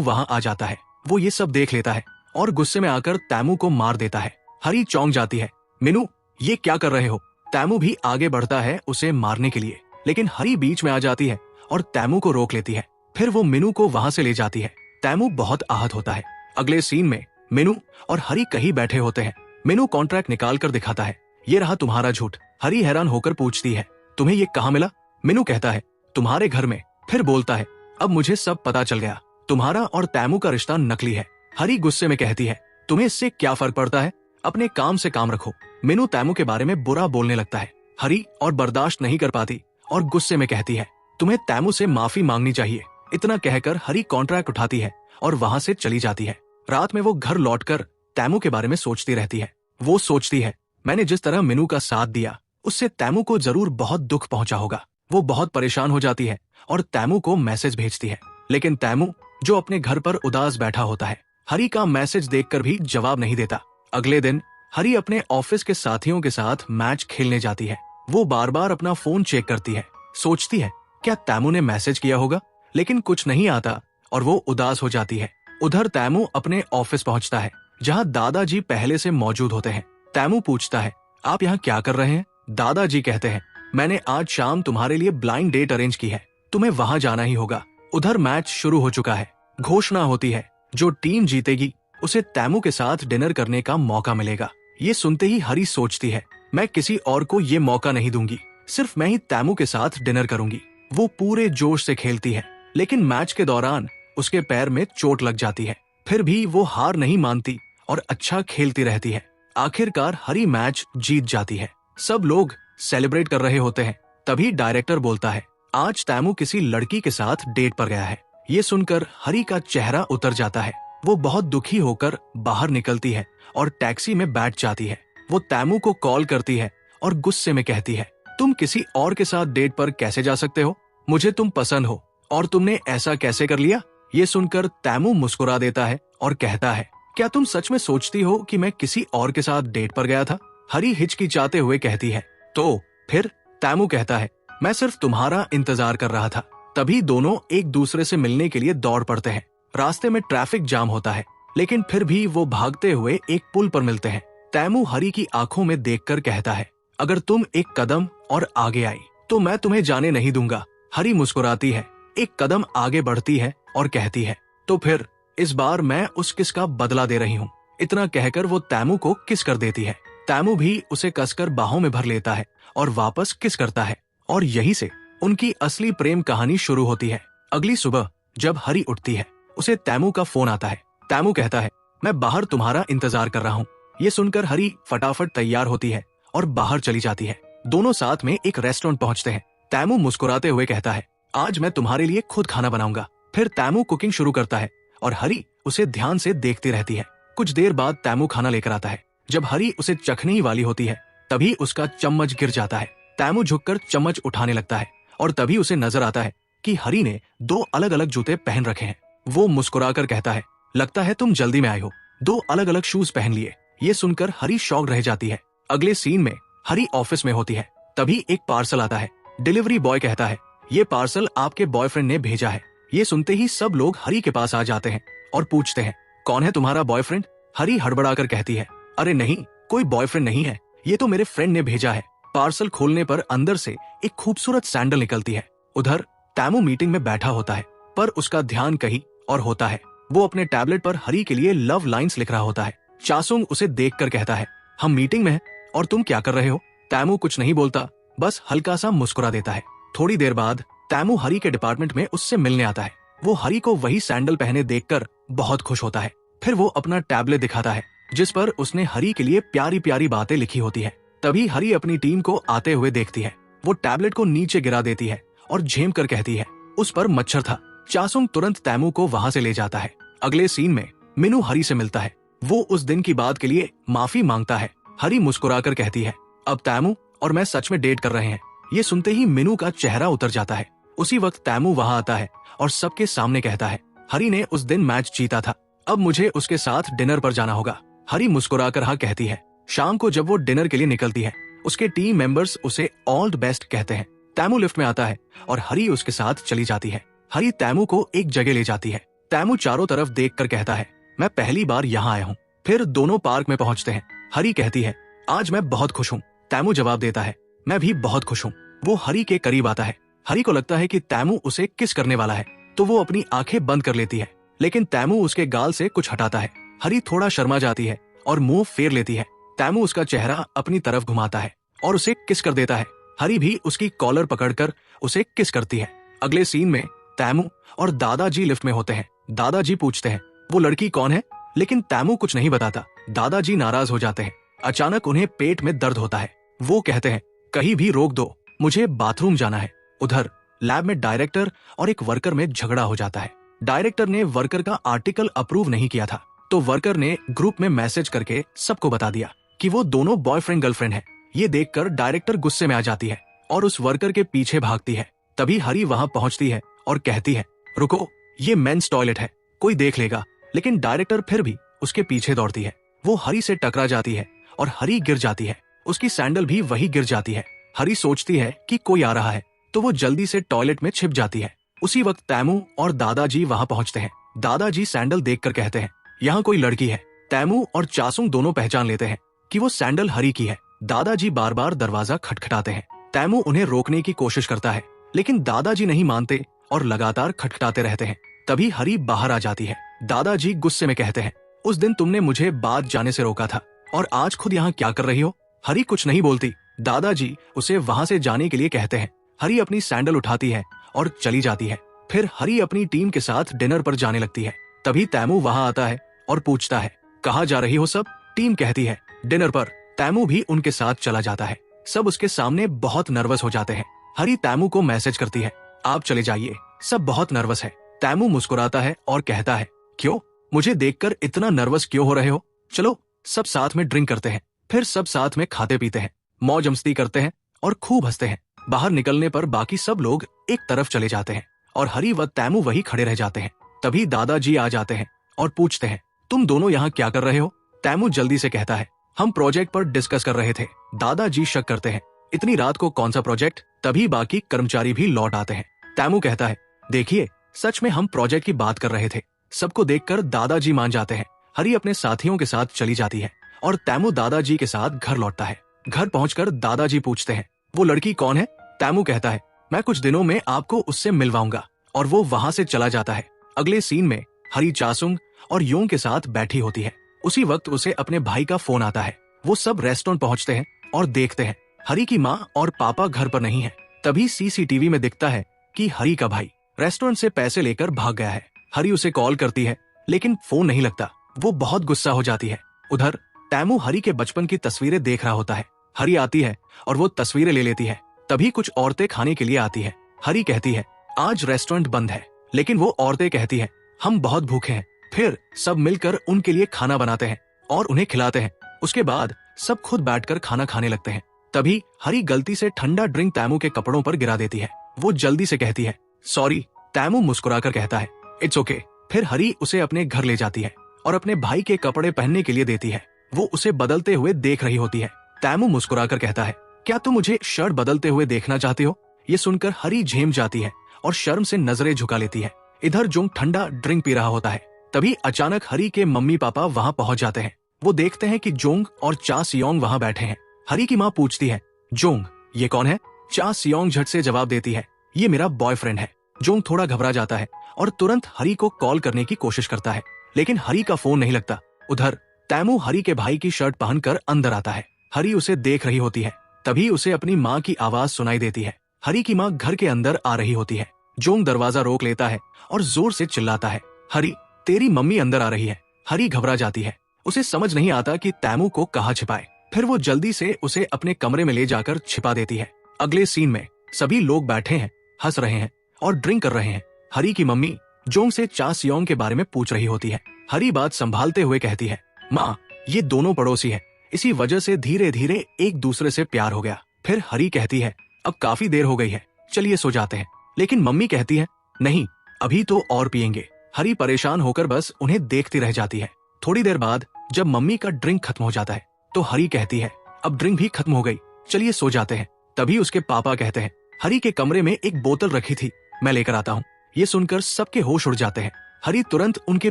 वहां आ जाता है। वो ये सब देख लेता है और गुस्से में आकर तैमू को मार देता है। हरी चौंक जाती है, मीनू ये क्या कर रहे हो? तैमू भी आगे बढ़ता है उसे मारने के लिए, लेकिन हरी बीच में आ जाती है और तैमू को रोक लेती है। फिर वो मीनू को वहां से ले जाती है। तैमू बहुत आहत होता है। अगले सीन में मीनू और हरी कहीं बैठे होते हैं। मीनू कॉन्ट्रैक्ट निकाल कर दिखाता है, ये रहा तुम्हारा झूठ। हरी हैरान होकर पूछती है, तुम्हें ये कहाँ मिला? मीनू कहता है, तुम्हारे घर में। फिर बोलता है, अब मुझे सब पता चल गया, तुम्हारा और तैमू का रिश्ता नकली है। हरी गुस्से में कहती है, तुम्हें इससे क्या फर्क पड़ता है? अपने काम से काम रखो। मीनू तैमू के बारे में बुरा बोलने लगता है। हरी और बर्दाश्त नहीं कर पाती और गुस्से में कहती है, तुम्हें तैमू से माफी मांगनी चाहिए। इतना कहकर हरी कॉन्ट्रैक्ट उठाती है और वहां से चली जाती है। रात में वो घर लौटकर तैमू के बारे में सोचती रहती है। वो सोचती है, मैंने जिस तरह मीनू का साथ दिया, उससे तैमू को जरूर बहुत दुख पहुंचा होगा। वो बहुत परेशान हो जाती है और तैमू को मैसेज भेजती है, लेकिन तैमू जो अपने घर पर उदास बैठा होता है, हरी का मैसेज देखकर भी जवाब नहीं देता। अगले दिन हरी अपने ऑफिस के साथियों के साथ मैच खेलने जाती है। वो बार बार अपना फोन चेक करती है, सोचती है क्या तैमू ने मैसेज किया होगा, लेकिन कुछ नहीं आता और वो उदास हो जाती है। उधर तैमू अपने ऑफिस पहुंचता है, जहां दादाजी पहले से मौजूद होते हैं। तैमू पूछता है, आप यहाँ क्या कर रहे हैं? दादाजी कहते हैं, मैंने आज शाम तुम्हारे लिए ब्लाइंड डेट अरेंज की है, तुम्हें वहां जाना ही होगा। उधर मैच शुरू हो चुका है। घोषणा होती है, जो टीम जीतेगी उसे तैमू के साथ डिनर करने का मौका मिलेगा। ये सुनते ही हरी सोचती है, मैं किसी और को ये मौका नहीं दूंगी, सिर्फ मैं ही तैमू के साथ डिनर करूंगी। वो पूरे जोश से खेलती है, लेकिन मैच के दौरान उसके पैर में चोट लग जाती है। फिर भी वो हार नहीं मानती और अच्छा खेलती रहती है। आखिरकार हरी मैच जीत जाती है। सब लोग सेलिब्रेट कर रहे होते हैं। तभी डायरेक्टर बोलता है, आज तैमू किसी लड़की के साथ डेट पर गया है। ये सुनकर हरी का चेहरा उतर जाता है। वो बहुत दुखी होकर बाहर निकलती है और टैक्सी में बैठ जाती है। वो तैमू को कॉल करती है और गुस्से में कहती है, तुम किसी और के साथ डेट पर कैसे जा सकते हो? मुझे तुम पसंद हो और तुमने ऐसा कैसे कर लिया? ये सुनकर तैमू मुस्कुरा देता है और कहता है, क्या तुम सच में सोचती हो कि मैं किसी और के साथ डेट पर गया था? हरी हिचकिचाते हुए कहती है, तो फिर? तैमू कहता है, मैं सिर्फ तुम्हारा इंतजार कर रहा था। तभी दोनों एक दूसरे से मिलने के लिए दौड़ पड़ते हैं। रास्ते में ट्रैफिक जाम होता है, लेकिन फिर भी वो भागते हुए एक पुल पर मिलते हैं। तैमू हरी की आंखों में देखकर कहता है, अगर तुम एक कदम और आगे आई तो मैं तुम्हें जाने नहीं दूंगा। हरी मुस्कुराती है, एक कदम आगे बढ़ती है और कहती है, तो फिर इस बार मैं उस किस का बदला दे रही हूँ। इतना कहकर वो तैमू को किस कर देती है। तैमू भी उसे कसकर बाहों में भर लेता है और वापस किस करता है, और यहीं से उनकी असली प्रेम कहानी शुरू होती है। अगली सुबह जब हरी उठती है, उसे तैमू का फोन आता है। तैमू कहता है, मैं बाहर तुम्हारा इंतजार कर रहा हूँ। ये सुनकर हरी फटाफट तैयार होती है और बाहर चली जाती है। दोनों साथ में एक रेस्टोरेंट पहुंचते हैं। तैमू मुस्कुराते हुए कहता है, आज मैं तुम्हारे लिए खुद खाना बनाऊंगा। फिर तैमू कुकिंग शुरू करता है और हरी उसे ध्यान से देखती रहती है। कुछ देर बाद तैमू खाना लेकर आता है। जब हरी उसे चखने ही वाली होती है, तभी उसका चम्मच गिर जाता है। तैमू झुककर चम्मच उठाने लगता है और तभी उसे नजर आता है कि हरी ने 2 अलग अलग जूते पहन रखे हैं। वो मुस्कुराकर कहता है, लगता है तुम जल्दी में आए हो, 2 अलग अलग शूज पहन लिए। ये सुनकर हरी शॉक रह जाती है। अगले सीन में हरी ऑफिस में होती है। तभी एक पार्सल आता है। डिलीवरी बॉय कहता है, ये पार्सल आपके बॉयफ्रेंड ने भेजा है। ये सुनते ही सब लोग हरी के पास आ जाते हैं और पूछते हैं, कौन है तुम्हारा बॉयफ्रेंड? हरी हड़बड़ाकर कहती है, अरे नहीं, कोई बॉयफ्रेंड नहीं है, ये तो मेरे फ्रेंड ने भेजा है। पार्सल खोलने पर अंदर से एक खूबसूरत सैंडल निकलती है। उधर तैमू मीटिंग में बैठा होता है, पर उसका ध्यान कहीं और होता है। वो अपने टैबलेट पर हरी के लिए लव लाइंस लिख रहा होता है। चासुंग उसे देखकर कहता है, हम मीटिंग में हैं और तुम क्या कर रहे हो? तैमू कुछ नहीं बोलता, बस हल्का सा मुस्कुरा देता है। थोड़ी देर बाद तैमू हरी के डिपार्टमेंट में उससे मिलने आता है। वो हरी को वही सैंडल पहने देखकर बहुत खुश होता है। फिर वो अपना टैबलेट दिखाता है जिस पर उसने हरी के लिए प्यारी प्यारी बातें लिखी होती है। तभी हरी अपनी टीम को आते हुए देखती है। वो टैबलेट को नीचे गिरा देती है और झेम कर कहती है, उस पर मच्छर था। चासुंग तुरंत तैमू को वहां से ले जाता है। अगले सीन में मिनू हरी से मिलता है। वो उस दिन की बात के लिए माफी मांगता है। हरी मुस्कुराकर कहती है, अब तैमू और मैं सच में डेट कर रहे हैं। ये सुनते ही मिनू का चेहरा उतर जाता है। उसी वक्त तैमू वहां आता है और सबके सामने कहता है, हरी ने उस दिन मैच जीता था, अब मुझे उसके साथ डिनर पर जाना होगा। हरी मुस्कुराकर हाँ कहती है। शाम को जब वो डिनर के लिए निकलती है, उसके टीम मेंबर्स उसे ऑल द बेस्ट कहते हैं। तैमू लिफ्ट में आता है और हरी उसके साथ चली जाती है। हरी तैमू को एक जगह ले जाती है। तैमू चारों तरफ देखकर कहता है, मैं पहली बार यहाँ आया हूँ। फिर दोनों पार्क में पहुँचते हैं। हरी कहती है, आज मैं बहुत खुश हूँ। तैमू जवाब देता है, मैं भी बहुत खुश हूँ। वो हरी के करीब आता है। हरी को लगता है कि तैमू उसे किस करने वाला है, तो वो अपनी आंखें बंद कर लेती है, लेकिन तैमू उसके गाल से कुछ हटाता है। हरी थोड़ा शर्मा जाती है और मुंह फेर लेती है। तैमू उसका चेहरा अपनी तरफ घुमाता है और उसे किस कर देता है। हरी भी उसकी कॉलर पकड़कर उसे किस करती है। अगले सीन में तैमू और दादाजी लिफ्ट में होते हैं। दादाजी पूछते हैं, वो लड़की कौन है? लेकिन तैमू कुछ नहीं बताता। दादाजी नाराज हो जाते हैं। अचानक उन्हें पेट में दर्द होता है। वो कहते हैं, कहीं भी रोक दो, मुझे बाथरूम जाना है। उधर लैब में डायरेक्टर और एक वर्कर में झगड़ा हो जाता है। डायरेक्टर ने वर्कर का आर्टिकल अप्रूव नहीं किया था, तो वर्कर ने ग्रुप में मैसेज करके सबको बता दिया कि वो दोनों बॉयफ्रेंड गर्लफ्रेंड हैं। ये देखकर डायरेक्टर गुस्से में आ जाती है और उस वर्कर के पीछे भागती है। तभी हरी वहां पहुंचती है और कहती है, रुको, ये मेंस टॉयलेट है, कोई देख लेगा। लेकिन डायरेक्टर फिर भी उसके पीछे दौड़ती है। वो हरी से टकरा जाती है और हरी गिर जाती है। उसकी सैंडल भी वही गिर जाती है। हरी सोचती है कि कोई आ रहा है, तो वो जल्दी से टॉयलेट में छिप जाती है। उसी वक्त तैमू और दादाजी वहां पहुंचते हैं। दादाजी सैंडल देखकर कहते हैं, यहाँ कोई लड़की है। तैमू और चासुंग दोनों पहचान लेते हैं कि वो सैंडल हरी की है। दादाजी बार बार दरवाजा खटखटाते हैं। तैमू उन्हें रोकने की कोशिश करता है, लेकिन दादाजी नहीं मानते और लगातार खटखटाते रहते हैं। तभी हरी बाहर आ जाती है। दादाजी गुस्से में कहते हैं, उस दिन तुमने मुझे बात जाने से रोका था और आज खुद यहाँ क्या कर रही हो? हरी कुछ नहीं बोलती। दादाजी उसे वहां से जाने के लिए कहते हैं। हरी अपनी सैंडल उठाती है और चली जाती है। फिर हरी अपनी टीम के साथ डिनर पर जाने लगती है। तभी तैमू वहां आता है और पूछता है, कहाँ जा रही हो सब? टीम कहती है, डिनर पर। तैमू भी उनके साथ चला जाता है। सब उसके सामने बहुत नर्वस हो जाते हैं। हरी तैमू को मैसेज करती है, आप चले जाइए, सब बहुत नर्वस है। तैमू मुस्कुराता है और कहता है, क्यों, मुझे देखकर इतना नर्वस क्यों हो रहे हो? चलो सब साथ में ड्रिंक करते हैं। फिर सब साथ में खाते पीते हैं, मौज मस्ती करते हैं और खूब हंसते हैं। बाहर निकलने पर बाकी सब लोग एक तरफ चले जाते हैं और हरी व तैमू वही खड़े रह जाते हैं। तभी दादाजी आ जाते हैं और पूछते हैं, तुम दोनों यहाँ क्या कर रहे हो? तैमू जल्दी से कहता है, हम प्रोजेक्ट पर डिस्कस कर रहे थे। दादाजी शक करते हैं, इतनी रात को कौन सा प्रोजेक्ट? तभी बाकी कर्मचारी भी लौट आते हैं। तैमू कहता है, देखिए, सच में हम प्रोजेक्ट की बात कर रहे थे। सबको देखकर दादाजी मान जाते हैं। हरी अपने साथियों के साथ चली जाती है और तैमू दादाजी के साथ घर लौटता है। घर पहुंचकर दादाजी पूछते हैं, वो लड़की कौन है? तैमू कहता है, मैं कुछ दिनों में आपको उससे मिलवाऊंगा, और वो वहां से चला जाता है। अगले सीन में हरी चासुंग और योंग के साथ बैठी होती है। उसी वक्त उसे अपने भाई का फोन आता है। वो सब रेस्टोरेंट पहुंचते हैं और देखते हैं हरी की माँ और पापा घर पर नहीं है। तभी सीसीटीवी में दिखता है कि हरी का भाई रेस्टोरेंट से पैसे लेकर भाग गया है। हरी उसे कॉल करती है लेकिन फोन नहीं लगता। वो बहुत गुस्सा हो जाती है। उधर तैमू हरी के बचपन की तस्वीरें देख रहा होता है। हरी आती है और वो तस्वीरें ले लेती है। तभी कुछ औरतें खाने के लिए आती है। हरी कहती है आज रेस्टोरेंट बंद है, लेकिन वो औरतें कहती हैं हम बहुत भूखे हैं। फिर सब मिलकर उनके लिए खाना बनाते हैं और उन्हें खिलाते हैं। उसके बाद सब खुद बैठकर खाना खाने लगते हैं। तभी हरी गलती से ठंडा ड्रिंक तैमू के कपड़ों पर गिरा देती है। वो जल्दी से कहती है सॉरी। तैमू मुस्कुराकर कहता है इट्स ओके। फिर हरी उसे अपने घर ले जाती है और अपने भाई के कपड़े पहनने के लिए देती है। वो उसे बदलते हुए देख रही होती है। तैमू मुस्कुराकर कहता है क्या तुम मुझे शर्ट बदलते हुए देखना चाहते हो? ये सुनकर हरी झेम जाती है और शर्म से नजरें झुका लेती है। इधर जोंग ठंडा ड्रिंक पी रहा होता है। तभी अचानक हरी के मम्मी पापा वहाँ पहुँच जाते हैं। वो देखते हैं कि जोंग और चा सियोंग वहाँ बैठे हैं। हरी की माँ पूछती है जोंग ये कौन है? चा सियोंग झट से जवाब देती है ये मेरा बॉयफ्रेंड है। जोंग थोड़ा घबरा जाता है और तुरंत हरी को कॉल करने की कोशिश करता है, लेकिन हरी का फोन नहीं लगता। उधर तैमू हरी के भाई की शर्ट पहनकर अंदर आता है। हरी उसे देख रही होती है। तभी उसे अपनी माँ की आवाज सुनाई देती है। हरी की माँ घर के अंदर आ रही होती है। जोंग दरवाजा रोक लेता है और जोर से चिल्लाता है हरी तेरी मम्मी अंदर आ रही है। हरी घबरा जाती है। उसे समझ नहीं आता कि तैमू को कहाँ छिपाए। फिर वो जल्दी से उसे अपने कमरे में ले जाकर छिपा देती है। अगले सीन में सभी लोग बैठे हैं, हंस रहे हैं और ड्रिंक कर रहे हैं। हरी की मम्मी जोंग से चा सियोंग के बारे में पूछ रही होती है। हरी बात संभालते हुए कहती है माँ ये दोनों पड़ोसी हैं, इसी वजह से धीरे धीरे एक दूसरे से प्यार हो गया। फिर हरी कहती है अब काफी देर हो गई है, चलिए सो जाते हैं। लेकिन मम्मी कहती है नहीं अभी तो और पियेंगे। हरी परेशान होकर बस उन्हें देखती रह जाती है। थोड़ी देर बाद जब मम्मी का ड्रिंक खत्म हो जाता है तो हरी कहती है अब ड्रिंक भी खत्म हो गई, चलिए सो जाते हैं। तभी उसके पापा कहते हैं हरी के कमरे में एक बोतल रखी थी, मैं लेकर आता हूँ। ये सुनकर सबके होश उड़ जाते हैं। हरी तुरंत उनके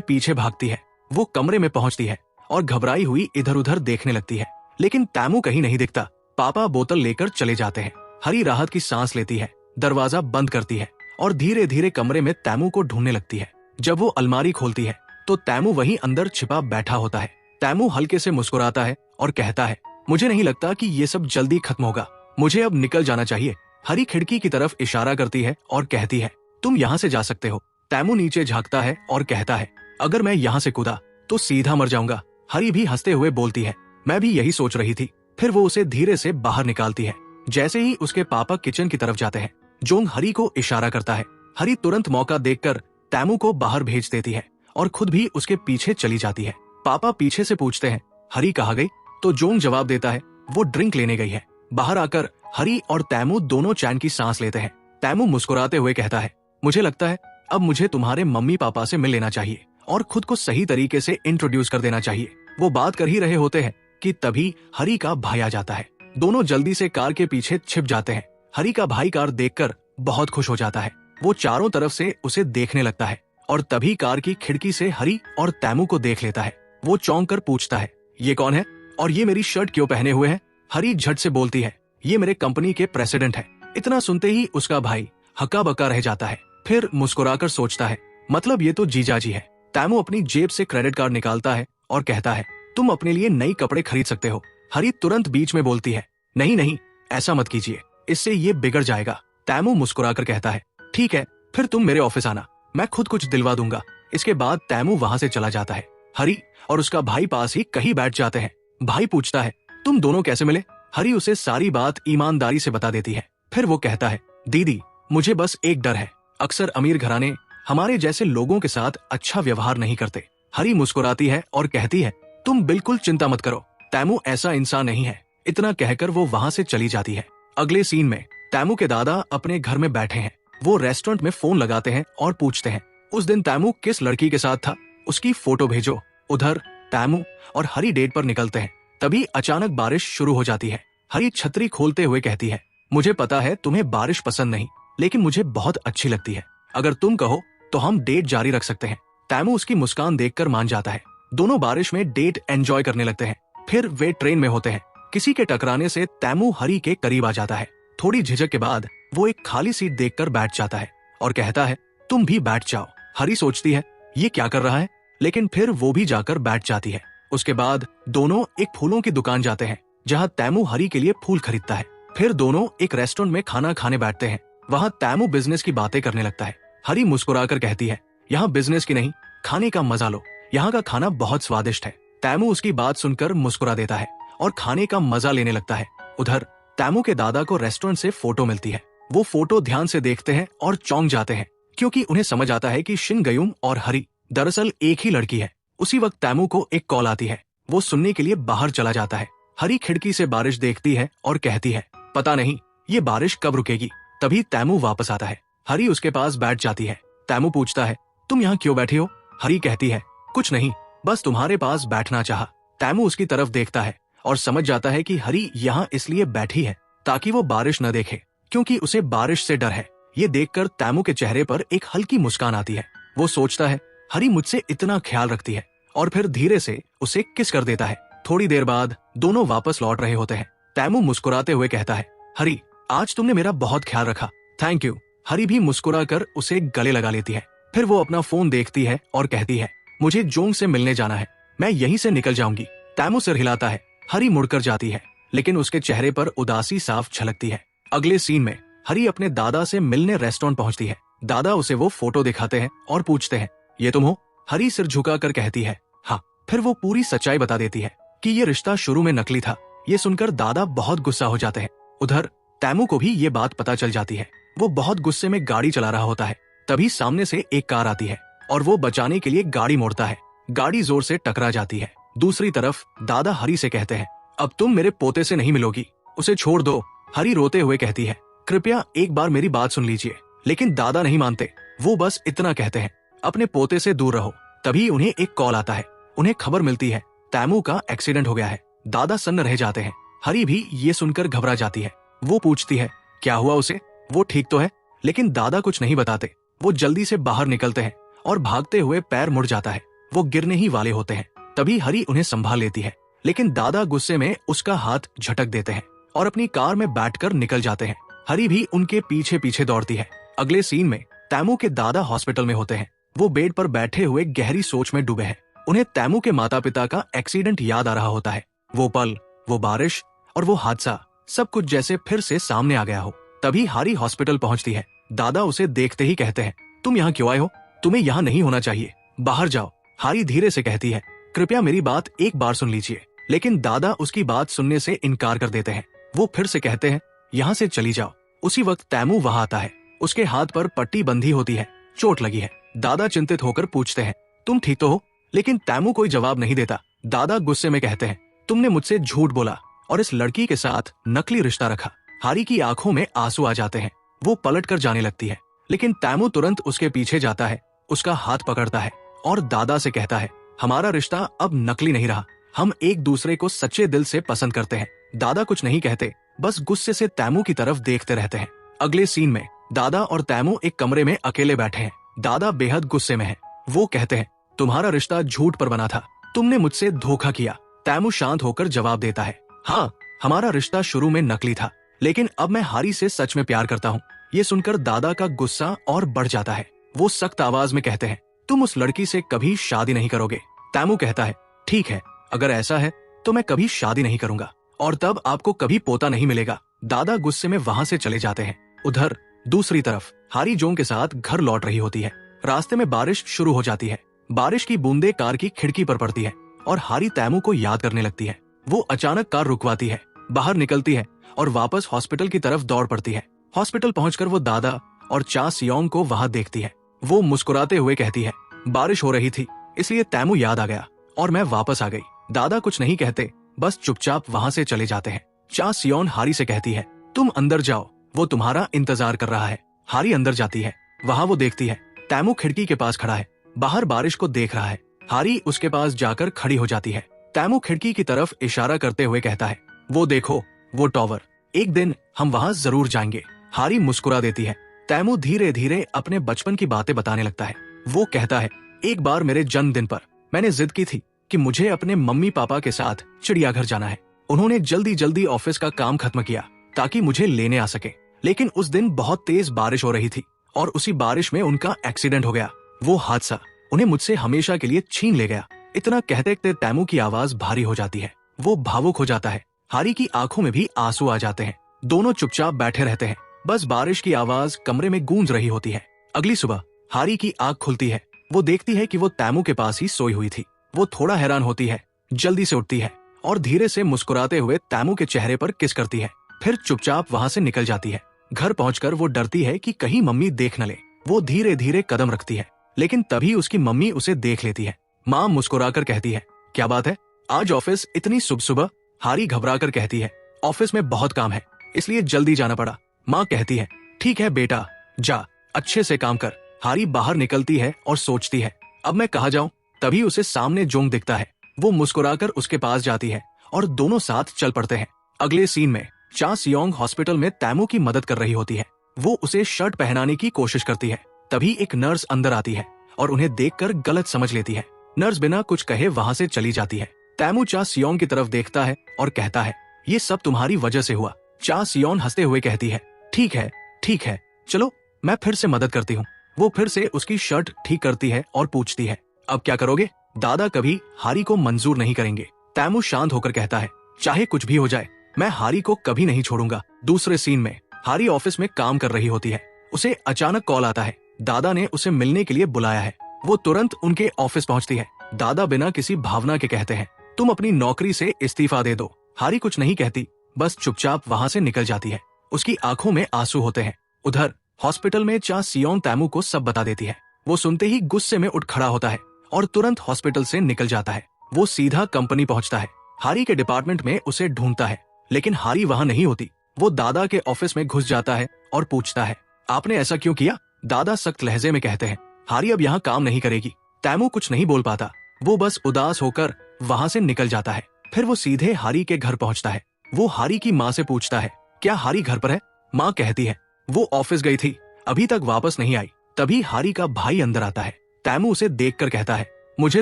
पीछे भागती है। वो कमरे में पहुंचती है और घबराई हुई इधर उधर देखने लगती है, लेकिन तैमू कहीं नहीं दिखता। पापा बोतल लेकर चले जाते हैं। हरी राहत की सांस लेती है, दरवाजा बंद करती है और धीरे धीरे कमरे में तैमू को ढूंढने लगती है। जब वो अलमारी खोलती है तो तैमू वहीं अंदर छिपा बैठा होता है। तैमू हल्के से मुस्कुराता है और कहता है मुझे नहीं लगता कि ये सब जल्दी खत्म होगा, मुझे अब निकल जाना चाहिए। हरी खिड़की की तरफ इशारा करती है और कहती है तुम यहाँ से जा सकते हो। तैमू नीचे झांकता है और कहता है अगर मैं यहाँ से कूदा तो सीधा मर जाऊंगा। हरी भी हंसते हुए बोलती है मैं भी यही सोच रही थी। फिर वो उसे धीरे से बाहर निकालती है। जैसे ही उसके पापा किचन की तरफ जाते हैं जोंग हरी को इशारा करता है। हरी तुरंत मौका देखकर तैमू को बाहर भेज देती है और खुद भी उसके पीछे चली जाती है। पापा पीछे से पूछते हैं हरी कहाँ गई? तो जोंग जवाब देता है वो ड्रिंक लेने गई है। बाहर आकर हरी और तैमू दोनों चैन की सांस लेते हैं। तैमू मुस्कुराते हुए कहता है मुझे लगता है अब मुझे तुम्हारे मम्मी पापा से मिल लेना चाहिए और खुद को सही तरीके से इंट्रोड्यूस कर देना चाहिए। वो बात कर ही रहे होते हैं कि तभी हरी का भाई आ जाता है। दोनों जल्दी से कार के पीछे छिप जाते हैं। हरी का भाई कार देखकर बहुत खुश हो जाता है। वो चारों तरफ से उसे देखने लगता है और तभी कार की खिड़की से हरी और तैमू को देख लेता है। वो चौंक कर पूछता है ये कौन है और ये मेरी शर्ट क्यों पहने हुए है? हरी झट से बोलती है ये मेरे कंपनी के प्रेसिडेंट है। इतना सुनते ही उसका भाई हक्का बक्का रह जाता है। फिर मुस्कुराकर सोचता है मतलब ये तो जीजाजी है। तैमू अपनी जेब से क्रेडिट कार्ड निकालता है और कहता है तुम अपने लिए नई कपड़े खरीद सकते हो। हरी तुरंत बीच में बोलती है नहीं नहीं ऐसा मत कीजिए, इससे ये बिगड़ जाएगा। तैमू मुस्कुराकर कहता है ठीक है फिर तुम मेरे ऑफिस आना, मैं खुद कुछ दिलवा दूंगा। इसके बाद तैमू वहाँ से चला जाता है। हरी और उसका भाई पास ही कहीं बैठ जाते हैं। भाई पूछता है तुम दोनों कैसे मिले? हरी उसे सारी बात ईमानदारी से बता देती है। फिर वो कहता है दीदी मुझे बस एक डर है, अक्सर अमीर घराने हमारे जैसे लोगों के साथ अच्छा व्यवहार नहीं करते। हरी मुस्कुराती है और कहती है तुम बिल्कुल चिंता मत करो, तैमू ऐसा इंसान नहीं है। इतना कहकर वो वहाँ से चली जाती है। अगले सीन में तैमू के दादा अपने घर में बैठे हैं। वो रेस्टोरेंट में फोन लगाते हैं और पूछते हैं उस दिन तैमू किस लड़की के साथ था, उसकी फोटो भेजो। उधर तैमू और हरी डेट पर निकलते हैं। तभी अचानक बारिश शुरू हो जाती है। हरी छतरी खोलते हुए कहती है मुझे पता है तुम्हें बारिश पसंद नहीं, लेकिन मुझे बहुत अच्छी लगती है। अगर तुम कहो तो हम डेट जारी रख सकते हैं। तैमू उसकी मुस्कान देखकर मान जाता है। दोनों बारिश में डेट एंजॉय करने लगते हैं। फिर वे ट्रेन में होते हैं। किसी के टकराने से तैमू हरी के करीब आ जाता है। थोड़ी झिझक के बाद वो एक खाली सीट देखकर बैठ जाता है और कहता है तुम भी बैठ जाओ। हरी सोचती है ये क्या कर रहा है, लेकिन फिर वो भी जाकर बैठ जाती है। उसके बाद दोनों एक फूलों की दुकान जाते हैं जहाँ तैमू हरी के लिए फूल खरीदता है। फिर दोनों एक रेस्टोरेंट में खाना खाने बैठते हैं। वहाँ तैमू बिजनेस की बातें करने लगता है। हरी मुस्कुराकर कहती है यहाँ बिजनेस की नहीं, खाने का मजा लो, यहाँ का खाना बहुत स्वादिष्ट है। तैमू उसकी बात सुनकर मुस्कुरा देता है और खाने का मजा लेने लगता है। उधर तैमू के दादा को रेस्टोरेंट से फोटो मिलती है। वो फोटो ध्यान से देखते हैं और चौंक जाते हैं, क्योंकि उन्हें समझ आता है कि शिन गयुम और हरी दरअसल एक ही लड़की है। उसी वक्त तैमू को एक कॉल आती है। वो सुनने के लिए बाहर चला जाता है। हरी खिड़की से बारिश देखती है और कहती है पता नहीं ये बारिश कब रुकेगी। तभी तैमू वापस आता है। हरी उसके पास बैठ जाती है। तैमू पूछता है तुम यहाँ क्यों बैठी हो? हरी कहती है कुछ नहीं, बस तुम्हारे पास बैठना चाहा। तैमू उसकी तरफ देखता है और समझ जाता है कि हरी यहाँ इसलिए बैठी है ताकि वो बारिश न देखे, क्योंकि उसे बारिश से डर है। ये देखकर तैमू के चेहरे पर एक हल्की मुस्कान आती है। वो सोचता है हरी मुझसे इतना ख्याल रखती है, और फिर धीरे से उसे किस कर देता है। थोड़ी देर बाद दोनों वापस लौट रहे होते हैं। तैमू मुस्कुराते हुए कहता है हरी आज तुमने मेरा बहुत ख्याल रखा, थैंक यू। हरी भी मुस्कुराकर उसे गले लगा लेती है। फिर वो अपना फोन देखती है और कहती है मुझे जोंग से मिलने जाना है, मैं यहीं से निकल जाऊंगी। तैमू सिर हिलाता है। हरी मुड़कर जाती है, लेकिन उसके चेहरे पर उदासी साफ झलकती है। अगले सीन में हरी अपने दादा से मिलने रेस्टोरेंट पहुंचती है। दादा उसे वो फोटो दिखाते हैं और पूछते हैं ये तुम हो? हरी सिर झुकाकर कहती है हाँ। फिर वो पूरी सच्चाई बता देती है कि ये रिश्ता शुरू में नकली था। ये सुनकर दादा बहुत गुस्सा हो जाते हैं। उधर तैमू को भी ये बात पता चल जाती है। वो बहुत गुस्से में गाड़ी चला रहा होता है। तभी सामने से एक कार आती है और वो बचाने के लिए गाड़ी मोड़ता है। गाड़ी जोर से टकरा जाती है। दूसरी तरफ दादा हरी से कहते हैं अब तुम मेरे पोते से नहीं मिलोगी, उसे छोड़ दो। हरी रोते हुए कहती है कृपया एक बार मेरी बात सुन लीजिए, लेकिन दादा नहीं मानते। वो बस इतना कहते हैं अपने पोते से दूर रहो। तभी उन्हें एक कॉल आता है। उन्हें खबर मिलती है तैमू का एक्सीडेंट हो गया है। दादा सन्न रह जाते हैं। हरी भी ये सुनकर घबरा जाती है। वो पूछती है क्या हुआ उसे, वो ठीक तो है? लेकिन दादा कुछ नहीं बताते। वो जल्दी से बाहर निकलते हैं और भागते हुए पैर मुड़ जाता है। वो गिरने ही वाले होते हैं। तभी हरी उन्हें संभाल लेती है, लेकिन दादा गुस्से में उसका हाथ झटक देते हैं और अपनी कार में बैठकर निकल जाते हैं। हरी भी उनके पीछे पीछे दौड़ती है। अगले सीन में तैमू के दादा हॉस्पिटल में होते हैं। वो बेड पर बैठे हुए गहरी सोच में डूबे हैं। उन्हें तैमू के माता पिता का एक्सीडेंट याद आ रहा होता है। वो पल, वो बारिश और वो हादसा, सब कुछ जैसे फिर से सामने आ गया हो। तभी हरी हॉस्पिटल पहुंचती है। दादा उसे देखते ही कहते हैं तुम यहाँ क्यों आए हो? तुम्हें यहाँ नहीं होना चाहिए, बाहर जाओ। हरी धीरे से कहती है कृपया मेरी बात एक बार सुन लीजिए, लेकिन दादा उसकी बात सुनने से इनकार कर देते हैं। वो फिर से कहते हैं यहाँ से चली जाओ। उसी वक्त तैमू वहां आता है। उसके हाथ पर पट्टी बंधी होती है, चोट लगी है। दादा चिंतित होकर पूछते हैं तुम ठीक तो हो? लेकिन तैमू कोई जवाब नहीं देता। दादा गुस्से में कहते हैं तुमने मुझसे झूठ बोला और इस लड़की के साथ नकली रिश्ता रखा। हरी की आंखों में आंसू आ जाते हैं। वो पलट कर जाने लगती है, लेकिन तैमू तुरंत उसके पीछे जाता है, उसका हाथ पकड़ता है और दादा से कहता है हमारा रिश्ता अब नकली नहीं रहा, हम एक दूसरे को सच्चे दिल से पसंद करते हैं। दादा कुछ नहीं कहते, बस गुस्से से तैमू की तरफ देखते रहते हैं। अगले सीन में दादा और तैमू एक कमरे में अकेले बैठे हैं। दादा बेहद गुस्से में है। वो कहते हैं तुम्हारा रिश्ता झूठ पर बना था, तुमने मुझसे धोखा किया। तैमू शांत होकर जवाब देता है हाँ, हमारा रिश्ता शुरू में नकली था, लेकिन अब मैं हारी से सच में प्यार करता हूँ। ये सुनकर दादा का गुस्सा और बढ़ जाता है। वो सख्त आवाज में कहते हैं तुम उस लड़की से कभी शादी नहीं करोगे। तैमू कहता है ठीक है, अगर ऐसा है तो मैं कभी शादी नहीं करूंगा, और तब आपको कभी पोता नहीं मिलेगा। दादा गुस्से में वहां से चले जाते हैं। उधर दूसरी तरफ हारी जोंग के साथ घर लौट रही होती है। रास्ते में बारिश शुरू हो जाती है। बारिश की बूंदें कार की खिड़की पर पड़ती है और हारी तैमू को याद करने लगती है। वो अचानक कार रुकवाती है, बाहर निकलती है और वापस हॉस्पिटल की तरफ दौड़ पड़ती है। हॉस्पिटल पहुंचकर वो दादा और चा सियोंग को वहां देखती है। वो मुस्कुराते हुए कहती है बारिश हो रही थी, इसलिए तैमू याद आ गया और मैं वापस आ गई। दादा कुछ नहीं कहते, बस चुपचाप वहां से चले जाते हैं। चा सियोन हारी से कहती है तुम अंदर जाओ, वो तुम्हारा इंतजार कर रहा है। हारी अंदर जाती है। वहां वो देखती है तैमू खिड़की के पास खड़ा है, बाहर बारिश को देख रहा है। हारी उसके पास जाकर खड़ी हो जाती है। तैमू खिड़की की तरफ इशारा करते हुए कहता है वो देखो, वो टॉवर, एक दिन हम वहां जरूर जाएंगे। हारी मुस्कुरा देती है। तैमू धीरे धीरे अपने बचपन की बातें बताने लगता है। वो कहता है एक बार मेरे जन्मदिन पर मैंने जिद की थी कि मुझे अपने मम्मी पापा के साथ चिड़ियाघर जाना है। उन्होंने जल्दी जल्दी ऑफिस का काम खत्म किया ताकि मुझे लेने आ सके, लेकिन उस दिन बहुत तेज बारिश हो रही थी और उसी बारिश में उनका एक्सीडेंट हो गया। वो हादसा उन्हें मुझसे हमेशा के लिए छीन ले गया। इतना कहते कहते तैमू की आवाज भारी हो जाती है। वो भावुक हो जाता है। हारी की आंखों में भी आंसू आ जाते हैं। दोनों चुपचाप बैठे रहते हैं। बस बारिश की आवाज कमरे में गूंज रही होती है। अगली सुबह हारी की आंख खुलती है। वो देखती है कि वो तैमू के पास ही सोई हुई थी। वो थोड़ा हैरान होती है, जल्दी से उठती है और धीरे से मुस्कुराते हुए तैमू के चेहरे पर किस करती है। फिर चुपचाप वहां से निकल जाती है। घर पहुंचकर वो डरती है कि कहीं मम्मी देख न ले। वो धीरे धीरे कदम रखती है, लेकिन तभी उसकी मम्मी उसे देख लेती है। माँ मुस्कुराकर कहती है, क्या बात है, आज ऑफिस इतनी सुबह सुबह? हारी घबराकर कहती है, ऑफिस में बहुत काम है, इसलिए जल्दी जाना पड़ा। माँ कहती है, ठीक है बेटा, जा, अच्छे से काम कर। हारी बाहर निकलती है और सोचती है, अब मैं कहाँ जाऊं? तभी उसे सामने जोंग दिखता है। वो मुस्कुराकर उसके पास जाती है और दोनों साथ चल पड़ते हैं। अगले सीन में चा सियोंग हॉस्पिटल में तैमू की मदद कर रही होती है। वो उसे शर्ट पहनाने की कोशिश करती है। तभी एक नर्स अंदर आती है और उन्हें देखकर गलत समझ लेती है। नर्स बिना कुछ कहे वहां से चली जाती है। तैमू चा सियोंग की तरफ देखता है और कहता है, ये सब तुम्हारी वजह से हुआ। चा सियोंग हंसते हुए कहती है, ठीक है, चलो मैं फिर से मदद करती हूँ। वो फिर से उसकी शर्ट ठीक करती है और पूछती है, अब क्या करोगे? दादा कभी हारी को मंजूर नहीं करेंगे। तैमू शांत होकर कहता है, चाहे कुछ भी हो जाए, मैं हारी को कभी नहीं छोड़ूंगा। दूसरे सीन में हारी ऑफिस में काम कर रही होती है। उसे अचानक कॉल आता है, दादा ने उसे मिलने के लिए बुलाया है। वो तुरंत उनके ऑफिस पहुंचती है। दादा बिना किसी भावना के कहते हैं, तुम अपनी नौकरी से इस्तीफा दे दो। हारी कुछ नहीं कहती, बस चुपचाप वहां से निकल जाती है। उसकी आंखों में आंसू होते हैं। उधर हॉस्पिटल में चा सियोंग तैमू को सब बता देती है। वो सुनते ही गुस्से में उठ खड़ा होता है और तुरंत हॉस्पिटल से निकल जाता है। वो सीधा कंपनी पहुंचता है। हारी के डिपार्टमेंट में उसे ढूंढता है, लेकिन हारी वहां नहीं होती। वो दादा के ऑफिस में घुस जाता है और पूछता है, आपने ऐसा क्यों किया? दादा सख्त लहजे में कहते हैं, हारी अब यहाँ काम नहीं करेगी। तैमू कुछ नहीं बोल पाता। वो बस उदास होकर वहां से निकल जाता है। फिर वो सीधे हारी के घर पहुंचता है। वो हारी की माँ से पूछता है, क्या हारी घर पर है? माँ कहती है, वो ऑफिस गई थी, अभी तक वापस नहीं आई। तभी हारी का भाई अंदर आता है। तैमू उसे देखकर कहता है, मुझे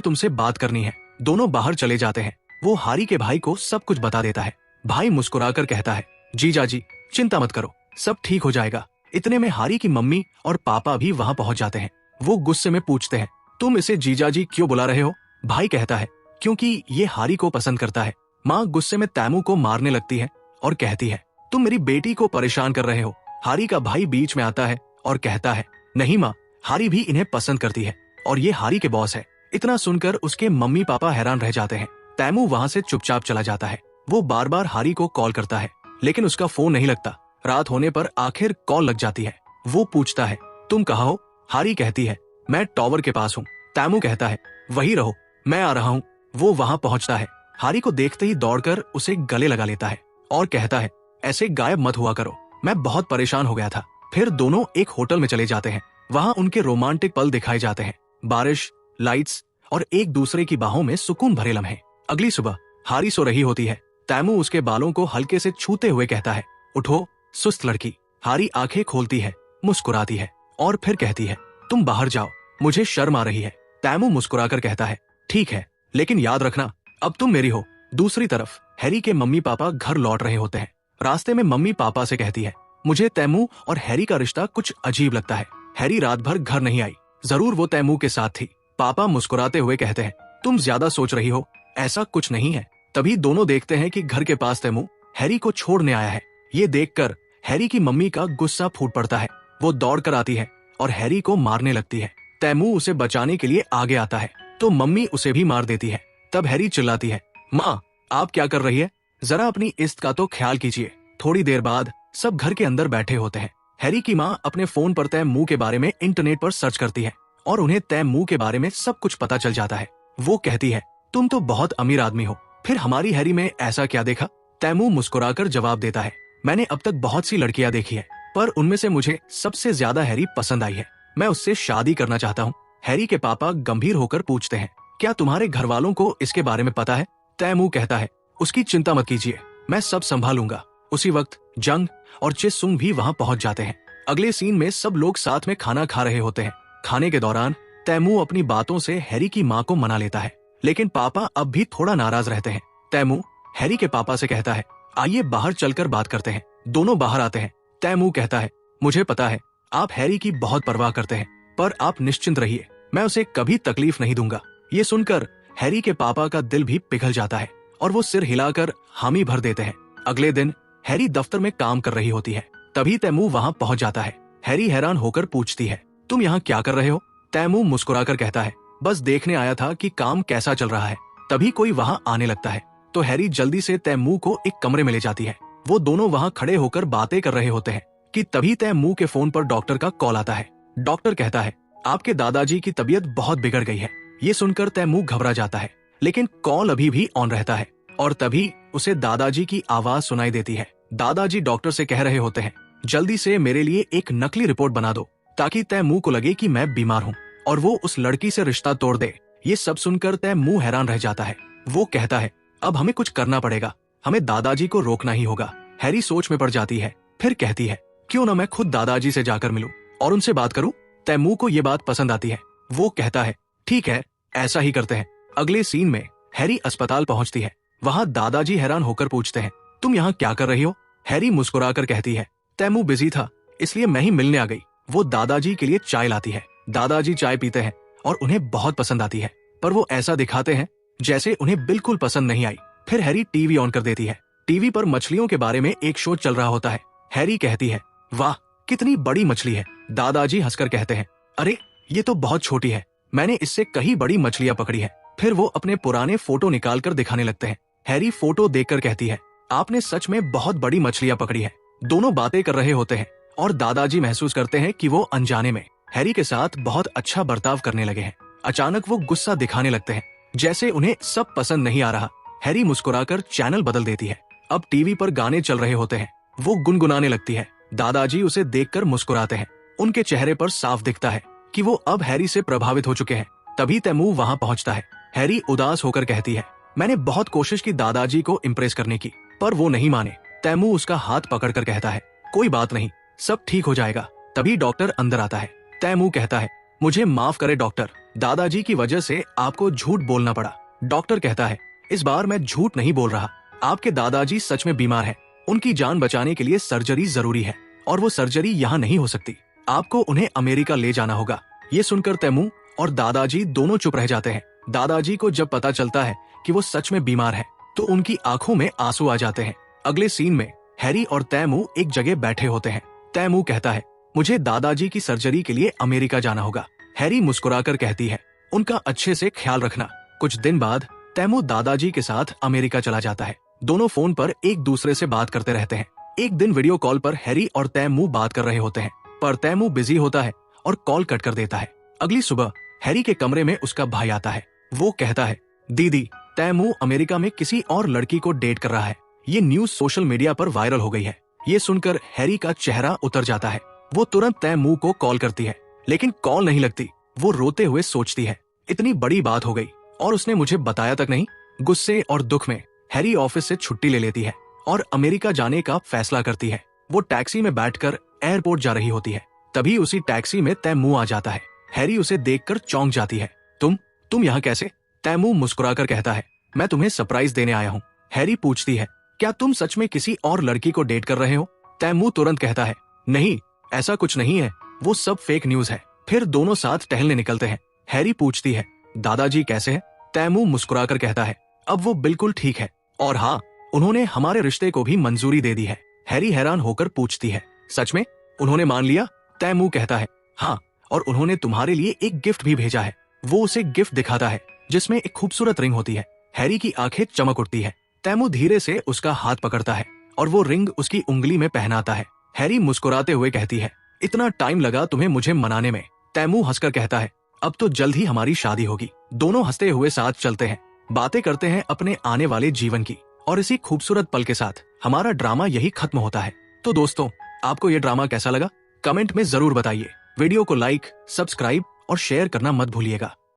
तुमसे बात करनी है। दोनों बाहर चले जाते हैं। वो हारी के भाई को सब कुछ बता देता है। भाई मुस्कुराकर कहता है, जीजा जी, चिंता मत करो, सब ठीक हो जाएगा। इतने में हारी की मम्मी और पापा भी वहां पहुंच जाते हैं। वो गुस्से में पूछते हैं, तुम इसे जीजा जी क्यों बुला रहे हो? भाई कहता है, क्योंकि ये हारी को पसंद करता है। माँ गुस्से में तैमू को मारने लगती है और कहती है, तुम मेरी बेटी को परेशान कर रहे हो। हारी का भाई बीच में आता है और कहता है, नहीं माँ, हारी भी इन्हें पसंद करती है और ये हारी के बॉस है। इतना सुनकर उसके मम्मी पापा हैरान रह जाते हैं। तैमू वहां से चुपचाप चला जाता है। वो बार बार हारी को कॉल करता है, लेकिन उसका फोन नहीं लगता। रात होने पर आखिर कॉल लग जाती है। वो पूछता है, तुम कहाँ हो? हारी कहती है, मैं टॉवर के पास हूँ। तैमू कहता है, वही रहो, मैं आ रहा हूँ। वो वहां पहुंचता है। हारी को देखते ही दौड़कर उसे गले लगा लेता है और कहता है, ऐसे गायब मत हुआ करो, मैं बहुत परेशान हो गया था। फिर दोनों एक होटल में चले जाते हैं। वहां उनके रोमांटिक पल दिखाए जाते हैं, बारिश, लाइट्स और एक दूसरे की बाहों में सुकून भरे लम्हे। अगली सुबह हारी सो रही होती है। तैमू उसके बालों को हल्के से छूते हुए कहता है, उठो सुस्त लड़की। हारी आंखें खोलती है, मुस्कुराती है और फिर कहती है, तुम बाहर जाओ, मुझे शर्म आ रही है। तैमू मुस्कुराकर कहता है, ठीक है, लेकिन याद रखना, अब तुम मेरी हो। दूसरी तरफ हैरी के मम्मी पापा घर लौट रहे होते हैं। रास्ते में मम्मी पापा से कहती है, मुझे तैमू और हैरी का रिश्ता कुछ अजीब लगता है। हैरी रात भर घर नहीं आई, जरूर वो तैमू के साथ थी। पापा मुस्कुराते हुए कहते हैं, तुम ज्यादा सोच रही हो, ऐसा कुछ नहीं है। तभी दोनों देखते हैं कि घर के पास तैमू हैरी को छोड़ने आया है। ये देखकर हैरी की मम्मी का गुस्सा फूट पड़ता है। वो दौड़कर आती है और हैरी को मारने लगती है। तैमू उसे बचाने के लिए आगे आता है तो मम्मी उसे भी मार देती है। तब हैरी चिल्लाती है, माँ, आप क्या कर रही है? जरा अपनी इज्जत का तो ख्याल कीजिए। थोड़ी देर बाद सब घर के अंदर बैठे होते हैं। हैरी की माँ अपने फोन पर तैमू के बारे में इंटरनेट पर सर्च करती है और उन्हें तैमू के बारे में सब कुछ पता चल जाता है। वो कहती है, तुम तो बहुत अमीर आदमी हो, फिर हमारी हैरी में ऐसा क्या देखा? तैमू मुस्कुराकर जवाब देता है, मैंने अब तक बहुत सी लड़कियां देखी है, पर उनमें से मुझे सबसे ज्यादा हैरी पसंद आई है। मैं उससे शादी करना चाहता हूँ। हैरी के पापा गंभीर होकर पूछते हैं, क्या तुम्हारे घर वालों को इसके बारे में पता है? तैमू कहता है, उसकी चिंता मत कीजिए, मैं सब संभालूंगा। उसी वक्त जंग और चिसुंग भी वहां पहुंच जाते हैं। अगले सीन में सब लोग साथ में खाना खा रहे होते हैं। खाने के दौरान तैमू अपनी बातों से हैरी की माँ को मना लेता है, लेकिन पापा अब भी थोड़ा नाराज रहते हैं। तैमू हैरी के पापा से कहता है, आइए बाहर चलकर बात करते हैं। दोनों बाहर आते हैं। तैमू कहता है, मुझे पता है आप हैरी की बहुत परवाह करते हैं, पर आप निश्चिंत रहिए, मैं उसे कभी तकलीफ नहीं दूंगा। ये सुनकर हैरी के पापा का दिल भी पिघल जाता है और वो सिर हिलाकर हामी भर देते हैं। अगले दिन हैरी दफ्तर में काम कर रही होती है। तभी तैमू वहाँ पहुँच जाता है। हैरी हैरान होकर पूछती है, तुम यहाँ क्या कर रहे हो? तैमू मुस्कुराकर कहता है, बस देखने आया था कि काम कैसा चल रहा है। तभी कोई वहाँ आने लगता है तो हैरी जल्दी से तैमू को एक कमरे में ले जाती है। वो दोनों वहाँ खड़े होकर बातें कर रहे होते हैं कि तभी तैमू के फोन पर डॉक्टर का कॉल आता है। डॉक्टर कहता है, आपके दादाजी की तबीयत बहुत बिगड़ गई है। ये सुनकर तैमू घबरा जाता है, लेकिन कॉल अभी भी ऑन रहता है और तभी उसे दादाजी की आवाज सुनाई देती है। दादाजी डॉक्टर से कह रहे होते हैं, जल्दी से मेरे लिए एक नकली रिपोर्ट बना दो ताकि तैमू को लगे कि मैं बीमार हूँ और वो उस लड़की से रिश्ता तोड़ दे। ये सब सुनकर तैमू हैरान रह जाता है। वो कहता है, अब हमें कुछ करना पड़ेगा, हमें दादाजी को रोकना ही होगा। हैरी सोच में पड़ जाती है, फिर कहती है, क्यों ना मैं खुद दादाजी से जाकर मिलूं और उनसे बात करूं। तैमू को ये बात पसंद आती है। वो कहता है, ठीक है, ऐसा ही करते हैं। अगले सीन में हैरी अस्पताल पहुंचती है। वहां दादाजी हैरान होकर पूछते हैं, तुम यहाँ क्या कर रही हो? हैरी मुस्कुराकर कहती है, तैमू बिजी था इसलिए मैं ही मिलने आ गई। वो दादाजी के लिए चाय लाती है। दादाजी चाय पीते हैं और उन्हें बहुत पसंद आती है, पर वो ऐसा दिखाते हैं जैसे उन्हें बिल्कुल पसंद नहीं आई। फिर हैरी टीवी ऑन कर देती है। टीवी पर मछलियों के बारे में एक शो चल रहा होता है। हैरी कहती है, वाह कितनी बड़ी मछली है। दादाजी हंसकर कहते हैं, अरे ये तो बहुत छोटी है, मैंने इससे कहीं बड़ी मछलियां पकड़ी है। फिर वो अपने पुराने फोटो निकालकर दिखाने लगते हैं। हैरी फोटो देखकर कहती है, आपने सच में बहुत बड़ी मछलियां पकड़ी है। दोनों बातें कर रहे होते हैं और दादाजी महसूस करते हैं कि वो अनजाने में हैरी के साथ बहुत अच्छा बर्ताव करने लगे हैं। अचानक वो गुस्सा दिखाने लगते हैं, जैसे उन्हें सब पसंद नहीं आ रहा। हैरी मुस्कुराकर चैनल बदल देती है। अब टीवी पर गाने चल रहे होते हैं। वो गुनगुनाने लगती है। दादाजी उसे देखकर मुस्कुराते हैं। उनके चेहरे पर साफ दिखता है कि वो अब हैरी से प्रभावित हो चुके हैं। तभी तैमू वहाँ पहुँचता है। हैरी उदास होकर कहती है, मैंने बहुत कोशिश की दादाजी को इम्प्रेस करने की, पर वो नहीं माने। तैमू उसका हाथ पकड़कर कहता है, कोई बात नहीं, सब ठीक हो जाएगा। तभी डॉक्टर अंदर आता है। तैमू कहता है, मुझे माफ करे डॉक्टर, दादाजी की वजह से आपको झूठ बोलना पड़ा। डॉक्टर कहता है, इस बार मैं झूठ नहीं बोल रहा, आपके दादाजी सच में बीमार हैं। उनकी जान बचाने के लिए सर्जरी जरूरी है और वो सर्जरी यहाँ नहीं हो सकती। आपको उन्हें अमेरिका ले जाना होगा। ये सुनकर तैमू और दादाजी दोनों चुप रह जाते हैं। दादाजी को जब पता चलता है कि वो सच में बीमार है तो उनकी आंखों में आंसू आ जाते हैं। अगले सीन में हैरी और तैमू एक जगह बैठे होते हैं। तैमू कहता है, मुझे दादाजी की सर्जरी के लिए अमेरिका जाना होगा। हैरी मुस्कुराकर कहती है, उनका अच्छे से ख्याल रखना। कुछ दिन बाद तैमू दादाजी के साथ अमेरिका चला जाता है। दोनों फोन पर एक दूसरे से बात करते रहते हैं। एक दिन वीडियो कॉल पर हैरी और तैमू बात कर रहे होते हैं, पर तैमू बिजी होता है और कॉल कट कर देता है। अगली सुबह हैरी के कमरे में उसका भाई आता है। वो कहता है, दीदी, तैमू अमेरिका में किसी और लड़की को डेट कर रहा है। ये न्यूज सोशल मीडिया पर वायरल हो गई है। ये सुनकर हैरी का चेहरा उतर जाता है। वो तुरंत तैमू को कॉल करती है, लेकिन कॉल नहीं लगती। वो रोते हुए सोचती है, इतनी बड़ी बात हो गई और उसने मुझे बताया तक नहीं। गुस्से और दुख में हैरी ऑफिस से छुट्टी ले लेती है और अमेरिका जाने का फैसला करती है। वो टैक्सी में बैठकर एयरपोर्ट जा रही होती है। तभी उसी टैक्सी में तैमू आ जाता है। हैरी उसे देखकर चौंक जाती है। तुम यहाँ कैसे? तैमू मुस्कुराकर कहता है, मैं तुम्हें सरप्राइज देने आया हूँ। हैरी पूछती है, क्या तुम सच में किसी और लड़की को डेट कर रहे हो? तैमू तुरंत कहता है, नहीं, ऐसा कुछ नहीं है, वो सब फेक न्यूज है। फिर दोनों साथ टहलने निकलते हैं। हैरी पूछती है, दादाजी कैसे हैं? तैमू मुस्कुराकर कहता है, अब वो बिल्कुल ठीक है और हाँ, उन्होंने हमारे रिश्ते को भी मंजूरी दे दी है। हैरी हैरान होकर पूछती है, सच में? उन्होंने मान लिया? तैमू कहता है, हाँ, और उन्होंने तुम्हारे लिए एक गिफ्ट भी भेजा है। वो उसे गिफ्ट दिखाता है जिसमें एक खूबसूरत रिंग होती है। हैरी की आंखें चमक उठती है। तैमू धीरे से उसका हाथ पकड़ता है और वो रिंग उसकी उंगली में पहनाता है। हैरी मुस्कुराते हुए कहती है, इतना टाइम लगा तुम्हें मुझे मनाने में। तैमू हंसकर कहता है, अब तो जल्द ही हमारी शादी होगी। दोनों हंसते हुए साथ चलते हैं, बातें करते हैं अपने आने वाले जीवन की, और इसी खूबसूरत पल के साथ हमारा ड्रामा यही खत्म होता है। तो दोस्तों, आपको ये ड्रामा कैसा लगा? कमेंट में जरूर बताइए। वीडियो को लाइक, सब्सक्राइब और शेयर करना मत भूलिएगा।